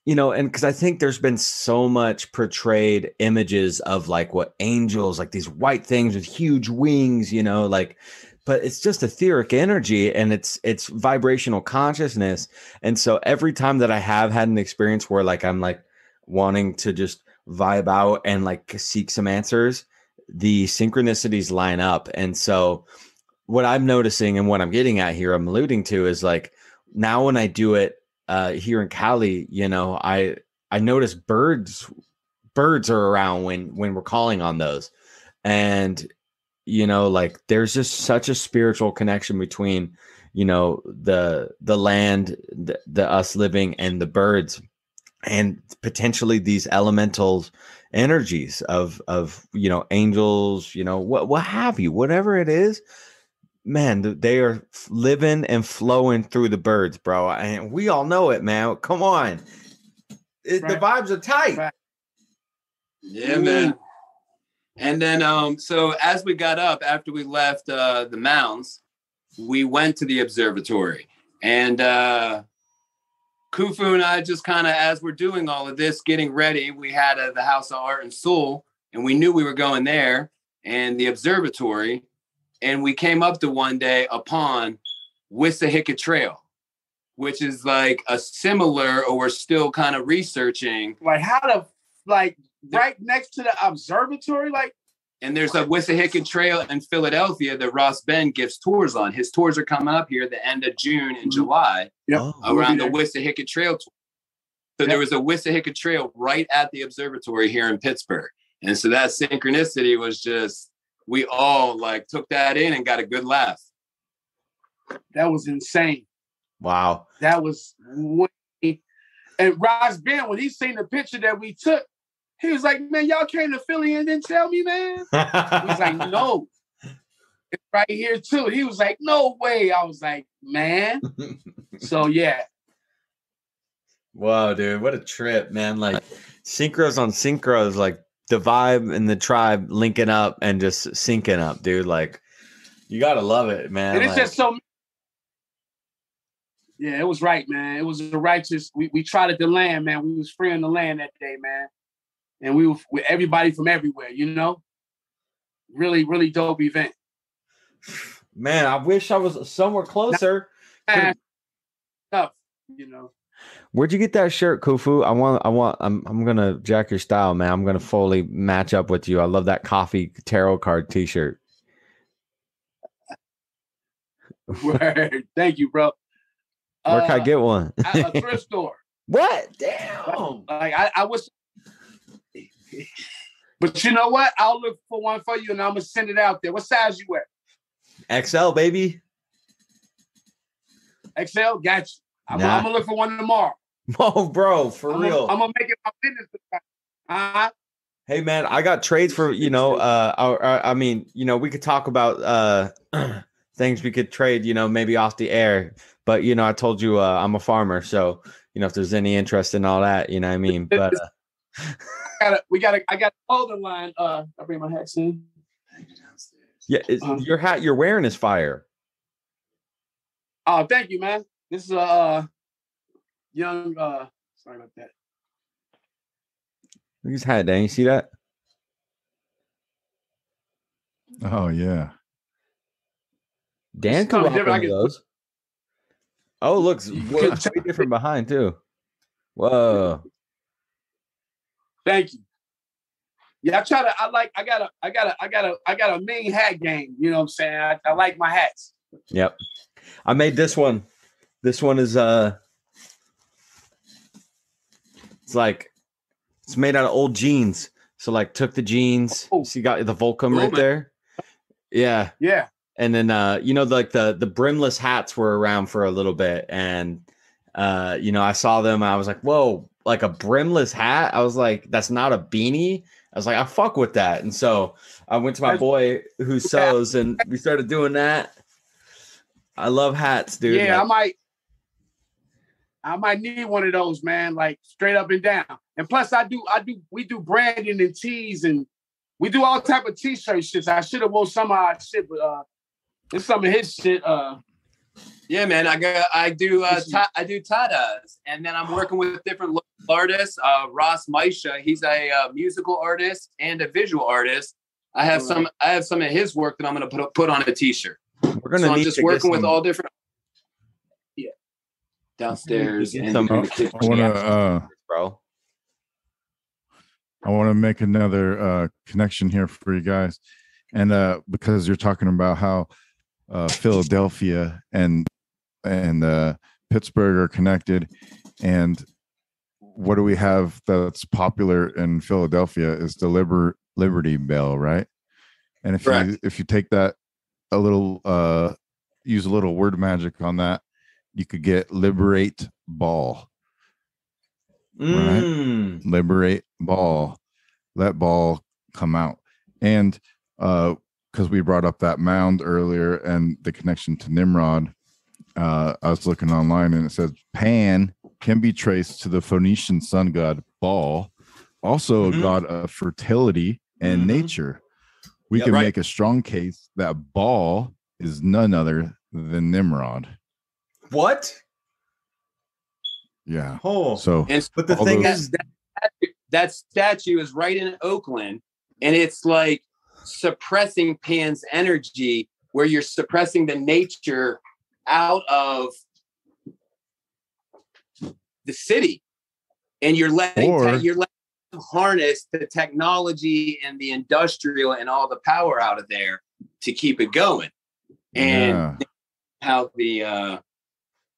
you know, and because I think there's been so much portrayed images of like what angels, like these white things with huge wings, you know, like, but it's just etheric energy, and it's vibrational consciousness. And so every time that I have had an experience where like I'm like wanting to just vibe out and like seek some answers, the synchronicities line up. And so what I'm noticing and what I'm getting at here, I'm alluding to, is like now when I do it here in Cali, you know, I notice birds birds are around when we're calling on those. And, you know, like there's just such a spiritual connection between, you know, the land, the us living and the birds, and potentially these elementals energies of, you know, angels, you know, what have you, whatever it is, man, they are living and flowing through the birds, bro. And we all know it, man. Come on. The vibes are tight. Right. Yeah, man. And then, so as we got up after we left the mounds, we went to the observatory, and Kufu and I just kind of, as we're doing all of this, getting ready, we had the House of Art and Soul, and we knew we were going there and the observatory, and we came up to one day upon Wissahickon Trail, which is like a similar, or we're still kind of researching. Like how to, like right next to the observatory, like. And there's a Wissahickon Trail in Philadelphia that Ras Ben gives tours on. His tours are coming up here at the end of June and July around the Wissahickon Trail tour. So there was a Wissahickon Trail right at the observatory here in Pittsburgh. And so that synchronicity was just, we all like took that in and got a good laugh. That was insane. Wow. That was way. And Ras Ben, when he seen the picture that we took, he was like, man, y'all came to Philly and didn't tell me, man. He was like, no. It's right here, too. He was like, no way. I was like, man. So, yeah. Wow, dude. What a trip, man. Like, synchros on synchros, like the vibe and the tribe linking up and just syncing up, dude. Like, you got to love it, man. And it's like, just so... Yeah, it was right, man. It was a righteous... We tried the land, man. We was freeing the land that day, man. And we were with everybody from everywhere, you know? Really, really dope event. Man, I wish I was somewhere closer. Tough, you know. Where'd you get that shirt, Kufu? I'm gonna jack your style, man. I'm gonna fully match up with you. I love that coffee tarot card t-shirt. Word. Thank you, bro. Where can I get one? At a thrift store. What? Damn. Like I was. But you know what? I'll look for one for you and I'm gonna send it out there. What size you wear? XL, baby. XL? Got you. I'm gonna look for one tomorrow. Oh, bro, for real. I'm gonna make it my business. Hey, man, I got trades for, you know, I mean, you know, we could talk about things we could trade, you know, maybe off the air. But, you know, I told you I'm a farmer. So, you know, if there's any interest in all that, you know what I mean? But I got a clothing line. I'll bring my hats in. Yeah, your hat you're wearing is fire. Oh, thank you, man. This is a young sorry about that. Look at his hat, Dan. You see that? Oh yeah. Dan could rock one of those. Oh, looks way different behind too. Whoa. Thank you. Yeah, I got a main hat game. You know what I'm saying? I like my hats. Yep. I made this one. This one is it's made out of old jeans. So like took the jeans. Oh. So you got the Volcom right there. Yeah. Yeah. And then you know, like the brimless hats were around for a little bit. And you know, I saw them and I was like, whoa, like a brimless hat. I was like, that's not a beanie. I was like, I fuck with that. And so I went to my boy who sews and we started doing that. I love hats, dude. Yeah, like, I might need one of those, man, like straight up and down. And plus we do branding and tees and we do all type of t-shirt shit. I should have wore some of our shit, but it's some of his shit. Yeah, man, I do tadas, and then I'm working with different local artists. Ross Maisha, he's a musical artist and a visual artist. I have some of his work that I'm gonna put on a t-shirt. We're gonna. So I'm just working with all different. Yeah, downstairs and bro. I want to make another connection here for you guys, and because you're talking about how Philadelphia and Pittsburgh are connected, and what do we have that's popular in Philadelphia is the Liberty Bell, right? And if you take that a little, use a little word magic on that, you could get liberate ball. Right? Liberate ball. Let ball come out. And because we brought up that mound earlier and the connection to Nimrod, I was looking online and it says Pan can be traced to the Phoenician sun god Baal, also a god of fertility and nature. We can make a strong case that Baal is none other than Nimrod. What? Yeah. Oh, but the thing is that statue is right in Oakland, and it's like suppressing Pan's energy, where you're suppressing the nature out of the city, and you're letting harness the technology and the industrial and all the power out of there to keep it going. And how the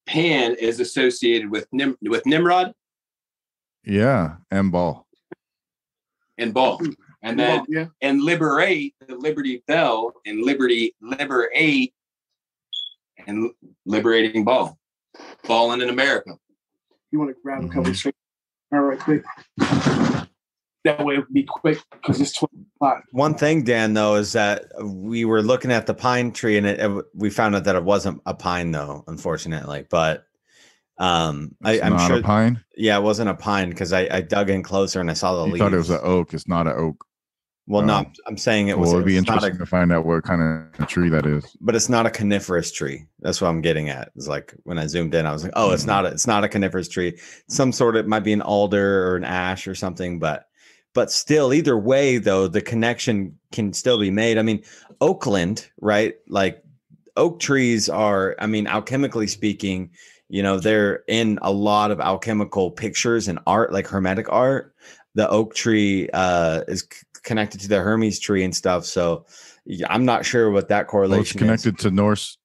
Pan is associated with Nimrod. Yeah, and Baal. And Baal. And then and liberate the Liberty Bell and liberate and liberating Baal. Balling in America. You want to grab a couple of straight right quick? That way it would be quick because it's 12 o'clock. One thing, Dan, though, is that we were looking at the pine tree and we found out that it wasn't a pine, though, unfortunately. But I'm sure a pine. Yeah, it wasn't a pine because I dug in closer and I saw the leaves. You thought it was an oak. It's not an oak. Well, no, I'm saying it was. It'd be interesting to find out what kind of tree that is. But it's not a coniferous tree. That's what I'm getting at. It's like when I zoomed in, I was like, oh, it's not a coniferous tree. Some sort of, it might be an alder or an ash or something, but still, either way, though, the connection can still be made. I mean, Oakland, right? Like oak trees are, I mean, alchemically speaking, you know, they're in a lot of alchemical pictures and art, like Hermetic art. The oak tree is connected to the Hermes tree and stuff. So I'm not sure what that correlation it's connected is. To Norse.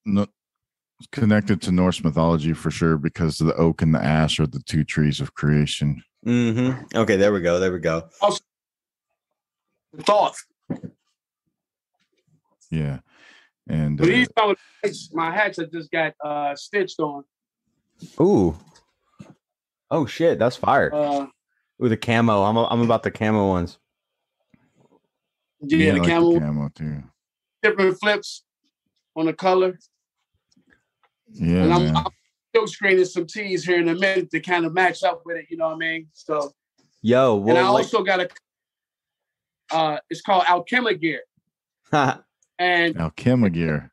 Connected to Norse mythology for sure, because the oak and the ash are the two trees of creation. Okay, there we go. Also, thoughts. Yeah, and these my hats I just got stitched on. Ooh, oh shit, that's fire. Ooh, the camo. I'm about the camo ones. Yeah, the like camo. The camo too. Different flips on the color. Yeah, and I'm still screening some tees here in a minute to kind of match up with it. You know what I mean? So, well, and I also got it's called Alchemy Gear. And Alchemy Gear.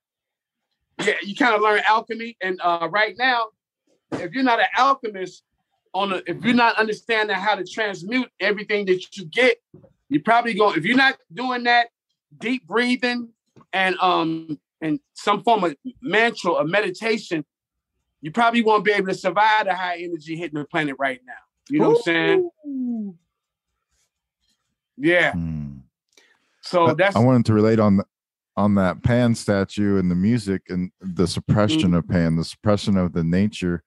Yeah, you kind of learn alchemy, and right now, if you're not an alchemist, if you're not understanding how to transmute everything that you get, you're probably going. If you're not doing that deep breathing and some form of mantra or meditation, you probably won't be able to survive the high energy hitting the planet right now. You know what I'm saying? Yeah. So that's. I wanted to relate on that Pan statue and the music and the suppression of Pan, the suppression of the nature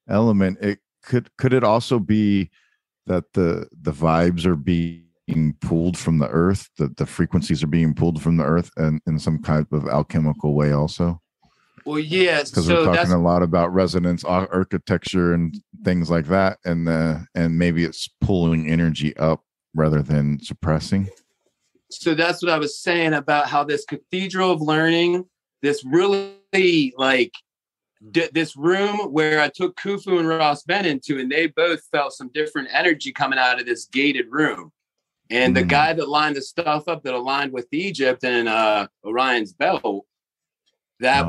element. It could it also be that the vibes are being pulled from the earth, the frequencies are being pulled from the earth, and in some kind of alchemical way also? Well, yes, because we're talking a lot about resonance architecture and things like that, and maybe it's pulling energy up rather than suppressing. So that's what I was saying about how this cathedral of learning, this really like this room where I took Kufu and Ras Ben into, and they both felt some different energy coming out of this gated room. And the guy that lined the stuff up that aligned with Egypt and Orion's belt, that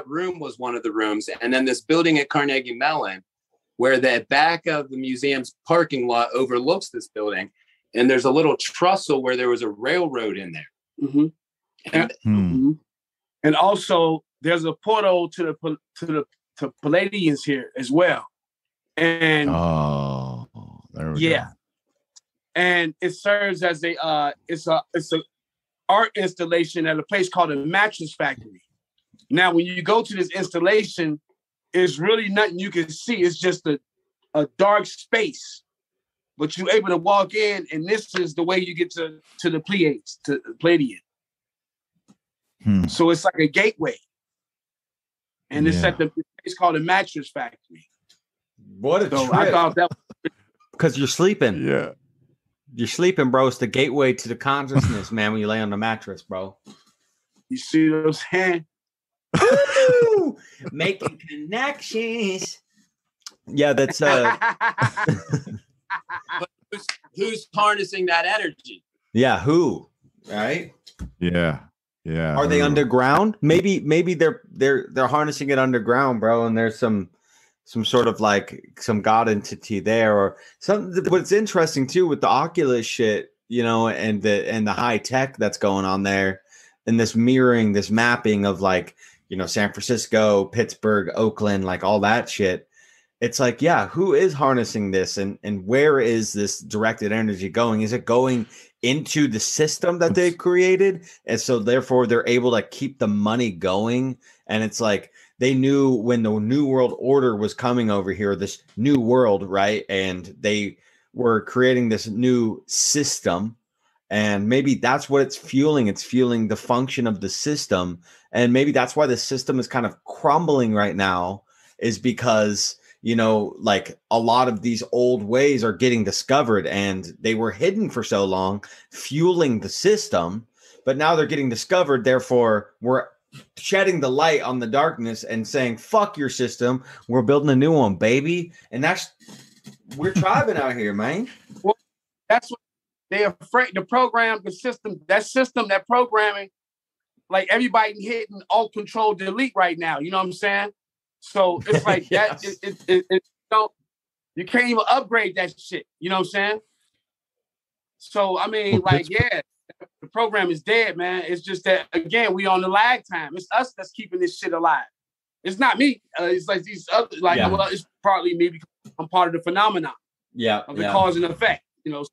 room was one of the rooms. And then this building at Carnegie Mellon, where the back of the museum's parking lot overlooks this building. And there's a little trestle where there was a railroad in there. And also there's a portal to the Palladians here as well. And there we go. And it serves as it's a art installation at a place called the Mattress Factory. Now, when you go to this installation, it's really nothing you can see. It's just a dark space, but you're able to walk in, and this is the way you get to the Pleiades, to Pleiadian. So it's like a gateway. And it's at the place called the Mattress Factory. What a trip. I thought that was, because you're sleeping. Yeah. You're sleeping, bro. It's the gateway to the consciousness, man, when you lay on the mattress, bro. you see what I'm saying? Woo! Making connections. Yeah, that's But who's harnessing that energy? yeah, who? Right? Yeah. Yeah. Are they underground? Maybe they're harnessing it underground, bro, and there's some sort of like some god entity there or something. What's interesting too with the Oculus shit, you know, and the high tech that's going on there, and this mirroring, this mapping of like, you know, San Francisco, Pittsburgh, Oakland, like all that shit. It's like, yeah, who is harnessing this, and where is this directed energy going? Is it going into the system that they've created, and so therefore they're able to keep the money going? And it's like they knew when the New World Order was coming over here, this new world, right? And they were creating this new system, and maybe that's what it's fueling. It's fueling the function of the system, and maybe that's why the system is kind of crumbling right now, is because, you know, like a lot of these old ways are getting discovered, and they were hidden for so long, fueling the system, but now they're getting discovered. Therefore, we're shedding the light on the darkness and saying, fuck your system. We're building a new one, baby. And we're tribing out here, man. Well, that's what they're afraid. The program, the system, that programming, like everybody hitting alt control delete right now. You know what I'm saying? So it's like yes. that. You can't even upgrade that shit. You know what I'm saying? So I mean, like, yeah, the program is dead, man. It's just that again, we on the lag time. It's us that's keeping this shit alive. It's not me. It's like these others. Like, well, it's partly me because I'm part of the phenomenon. Yeah, of the cause and effect. You know,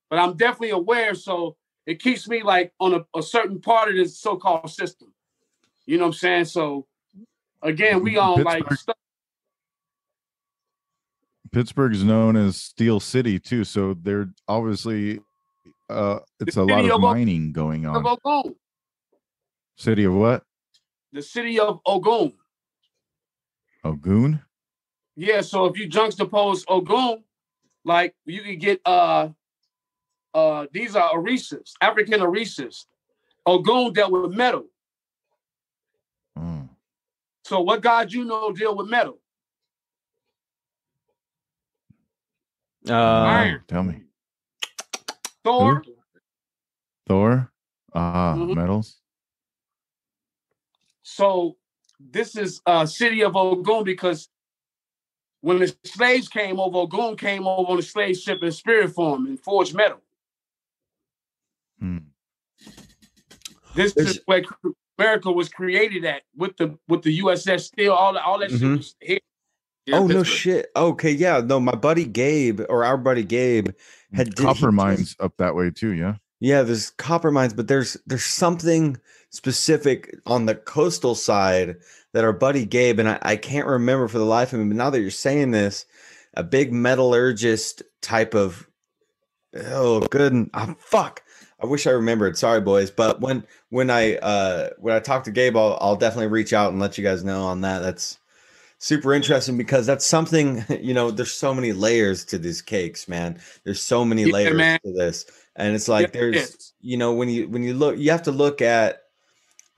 but I'm definitely aware. So it keeps me like on a certain part of this so-called system. You know what I'm saying? So. Again, we on like stuff. Pittsburgh is known as Steel City too, so they're obviously it's a lot of mining going on. Ogun. City of what? The city of Ogun. Ogun? Yeah, so if you juxtapose Ogun, like you could get these are Orisas, African Orisas. Ogun dealt with metal. So what god you know deal with metal? Iron. Tell me. Thor. Who? Thor. Metals. So this is city of Ogun because when the slaves came over, Ogun came over on a slave ship in spirit form and forged metal. This is where America was created at with the USS Steel, all that shit was here. Oh, no shit. Okay, yeah. No, my buddy Gabe, or our buddy Gabe, had copper mines up that way too, yeah? Yeah, there's copper mines, but there's something specific on the coastal side that our buddy Gabe, and I can't remember for the life of me, but now that you're saying this, a big metallurgist type of, fuck. I wish I remembered. Sorry, boys. But when I talk to Gabe, I'll definitely reach out and let you guys know on that. That's super interesting because that's something, you know, there's so many layers to these cakes, man. There's so many layers to this. And it's like there's, you know, when you look, you have to look at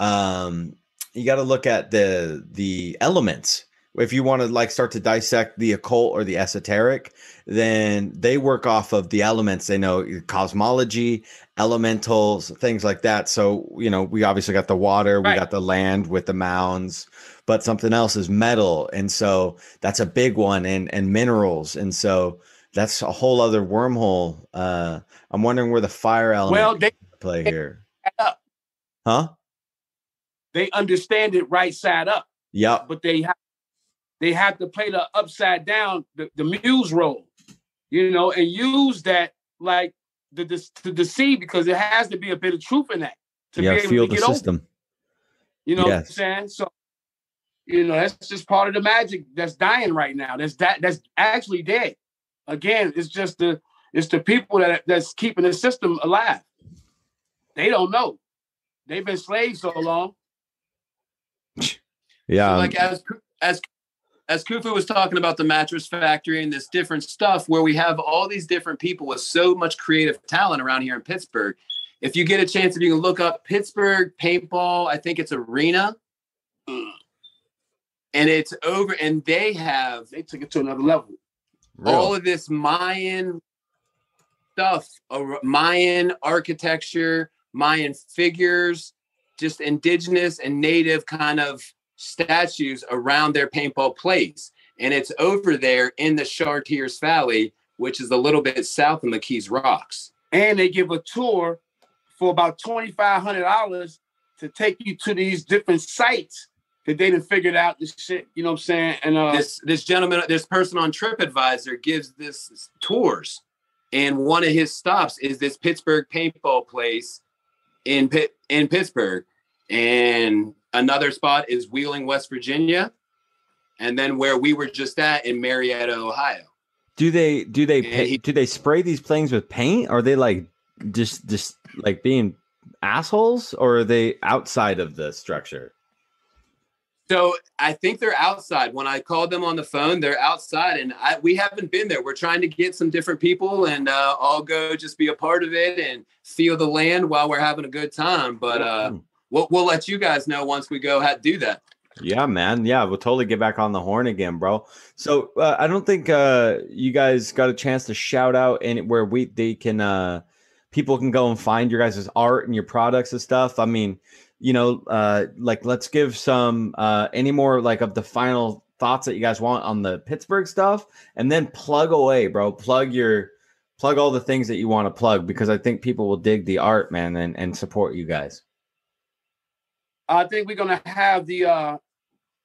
you got to look at the elements. If you want to like start to dissect the occult or the esoteric, then they work off of the elements. They know cosmology, elementals, things like that. So, you know, we obviously got the water, we got the land with the mounds, but something else is metal. And so that's a big one, and minerals. And so that's a whole other wormhole. I'm wondering where the fire element they play here. Huh? They understand it right side up. Yeah. But they have to play the upside down, the muse role, you know, and use that like to deceive, because there has to be a bit of truth in that to be able feel to the get system. over. You know what I'm saying? So You know, that's just part of the magic that's dying right now. That's actually dead. Again, it's the people that's keeping the system alive. They don't know. They've been slaves so long. Yeah. So like as Kufu was talking about the mattress factory and this different stuff where we have all these different people with so much creative talent around here in Pittsburgh. If you get a chance, if you can look up Pittsburgh paintball, I think it's arena. And it's over, and they took it to another level. All of this Mayan stuff, Mayan architecture, Mayan figures, just indigenous and native kind of statues around their paintball place. And it's over there in the Chartiers Valley, which is a little bit south of McKees Rocks. And they give a tour for about $2,500 to take you to these different sites that they done figured out this shit. You know what I'm saying? And this gentleman, this person on TripAdvisor gives this tours. And one of his stops is this Pittsburgh paintball place in Pittsburgh. And another spot is Wheeling, West Virginia. And then where we were just at in Marietta, Ohio. Do they spray these planes with paint? Are they like just like being assholes, or are they outside of the structure? So I think they're outside. When I called them on the phone, they're outside, and we haven't been there. We're trying to get some different people, and I'll go just be a part of it and feel the land while we're having a good time. But we'll let you guys know once we go how to do that. Yeah, man. Yeah, we'll totally get back on the horn again, bro. So I don't think you guys got a chance to shout out anywhere people can go and find your guys' art and your products and stuff. I mean, you know, like let's give some any more like of the final thoughts that you guys want on the Pittsburgh stuff, and then plug away, bro. Plug all the things that you want to plug, because I think people will dig the art, man, and support you guys. I think we're gonna have the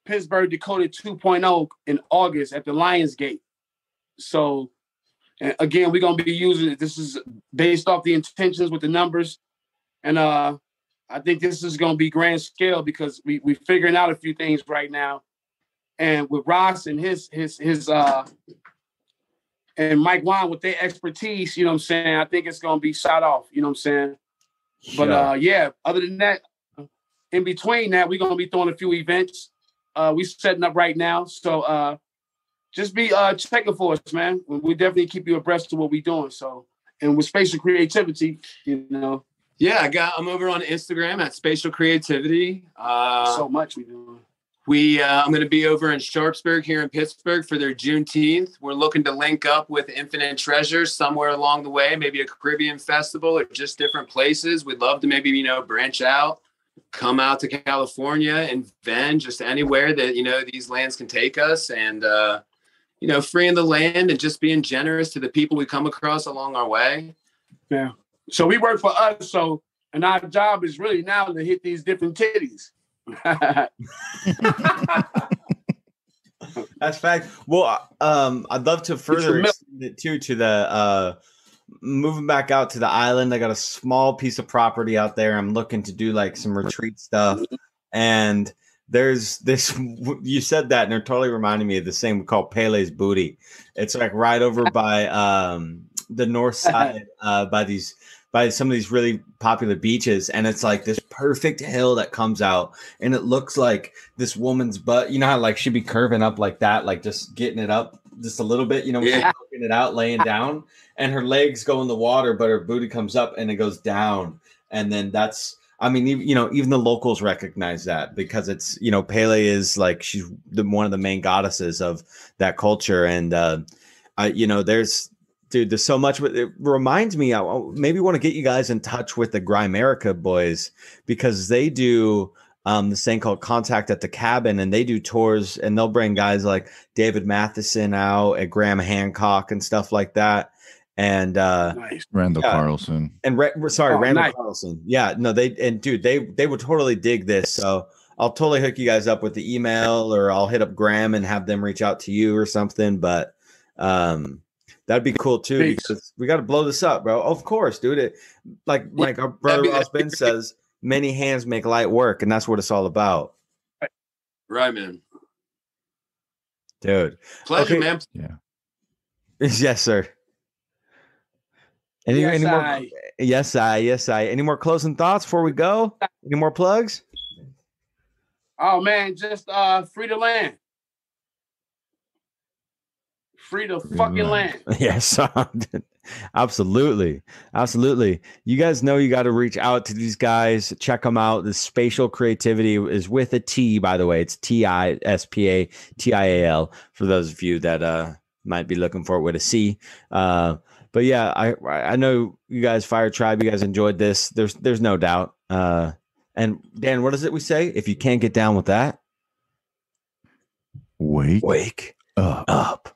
Pittsburgh Decoded 2.0 in August at the Lionsgate. So, again, we're gonna be using it. This is based off the intentions with the numbers, and I think this is going to be grand scale because we're figuring out a few things right now. And with Ras and his and Mike Wann with their expertise, you know what I'm saying? I think it's going to be shot off, you know what I'm saying? But other than that, in between that, we're going to be throwing a few events. We're setting up right now. So just be checking for us, man. We definitely keep you abreast of what we're doing. So, and with Spatial Creativity, you know. Yeah, I'm over on Instagram at Spatial Creativity. So much we do. I'm going to be over in Sharpsburg here in Pittsburgh for their Juneteenth. We're looking to link up with Infinite Treasures somewhere along the way, maybe a Caribbean festival or just different places. We'd love to maybe, branch out, come out to California and then just anywhere that, these lands can take us, and, freeing the land and just being generous to the people we come across along our way. Yeah. So we work for us. And our job is really now to hit these different titties. That's fact. Well, I'd love to further extend it too to the moving back out to the island. I got a small piece of property out there. I'm looking to do like some retreat stuff, and there's this. You said that, and it totally reminded me of this thing we call Pele's Booty. It's like right over by the north side, by some of these really popular beaches, and it's like this perfect hill that comes out, and it looks like this woman's butt. You know how like she'd be curving up like that, like just getting it up just a little bit, poking it out, laying down, and her legs go in the water, but her booty comes up and it goes down. And then even the locals recognize that because it's, Pele is like, she's one of the main goddesses of that culture. And, there's so much. It reminds me, I maybe want to get you guys in touch with the Grimerica boys, because they do this thing called Contact at the Cabin, and they do tours, and they'll bring guys like David Matheson out and Graham Hancock and stuff like that. And nice. Randall Carlson. And Randall Carlson. Yeah, no, they would totally dig this. So I'll totally hook you guys up with the email, or I'll hit up Graham and have them reach out to you or something. But that'd be cool too, because we got to blow this up, bro. Of course, dude. Like our brother Ras Ben says, many hands make light work, and that's what it's all about. Right, man. Dude. Pleasure, Okay. man. Yeah. Yes, sir. Any Yes, more? I. Yes, I. Any more closing thoughts before we go? Any more plugs? Oh man, just free the land. Free the fucking land. Yes, absolutely. Absolutely. You guys know you got to reach out to these guys. Check them out. The Spatial Creativity is with a T, by the way. It's TISPATIAL for those of you that might be looking for it with a C. But yeah, I know you guys, Fire Tribe, you guys enjoyed this. There's no doubt. And Dan, what is it we say? If you can't get down with that, wake up.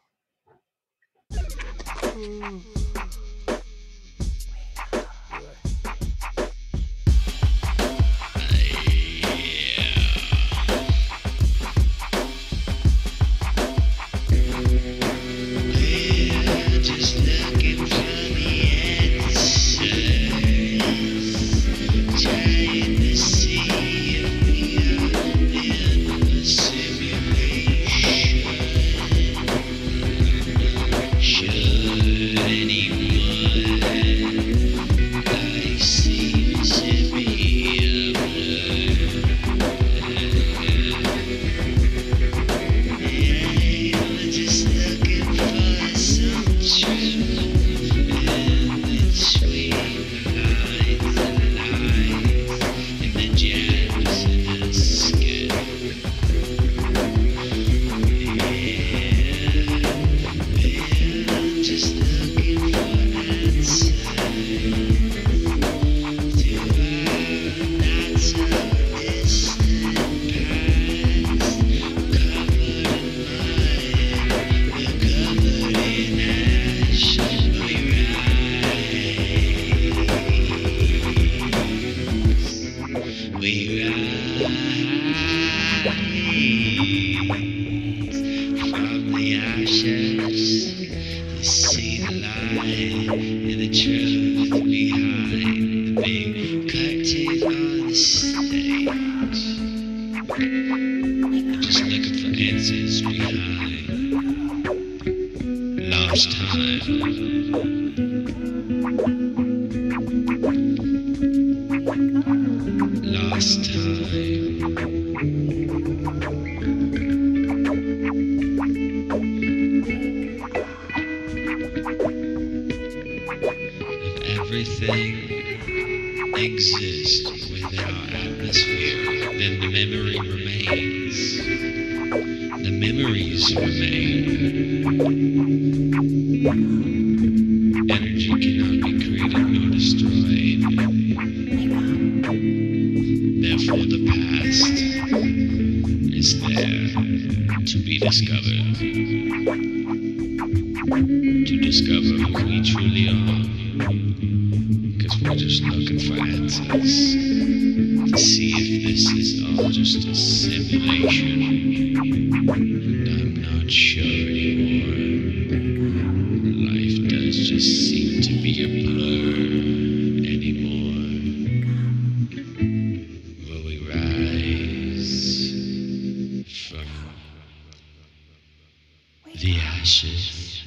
The ashes.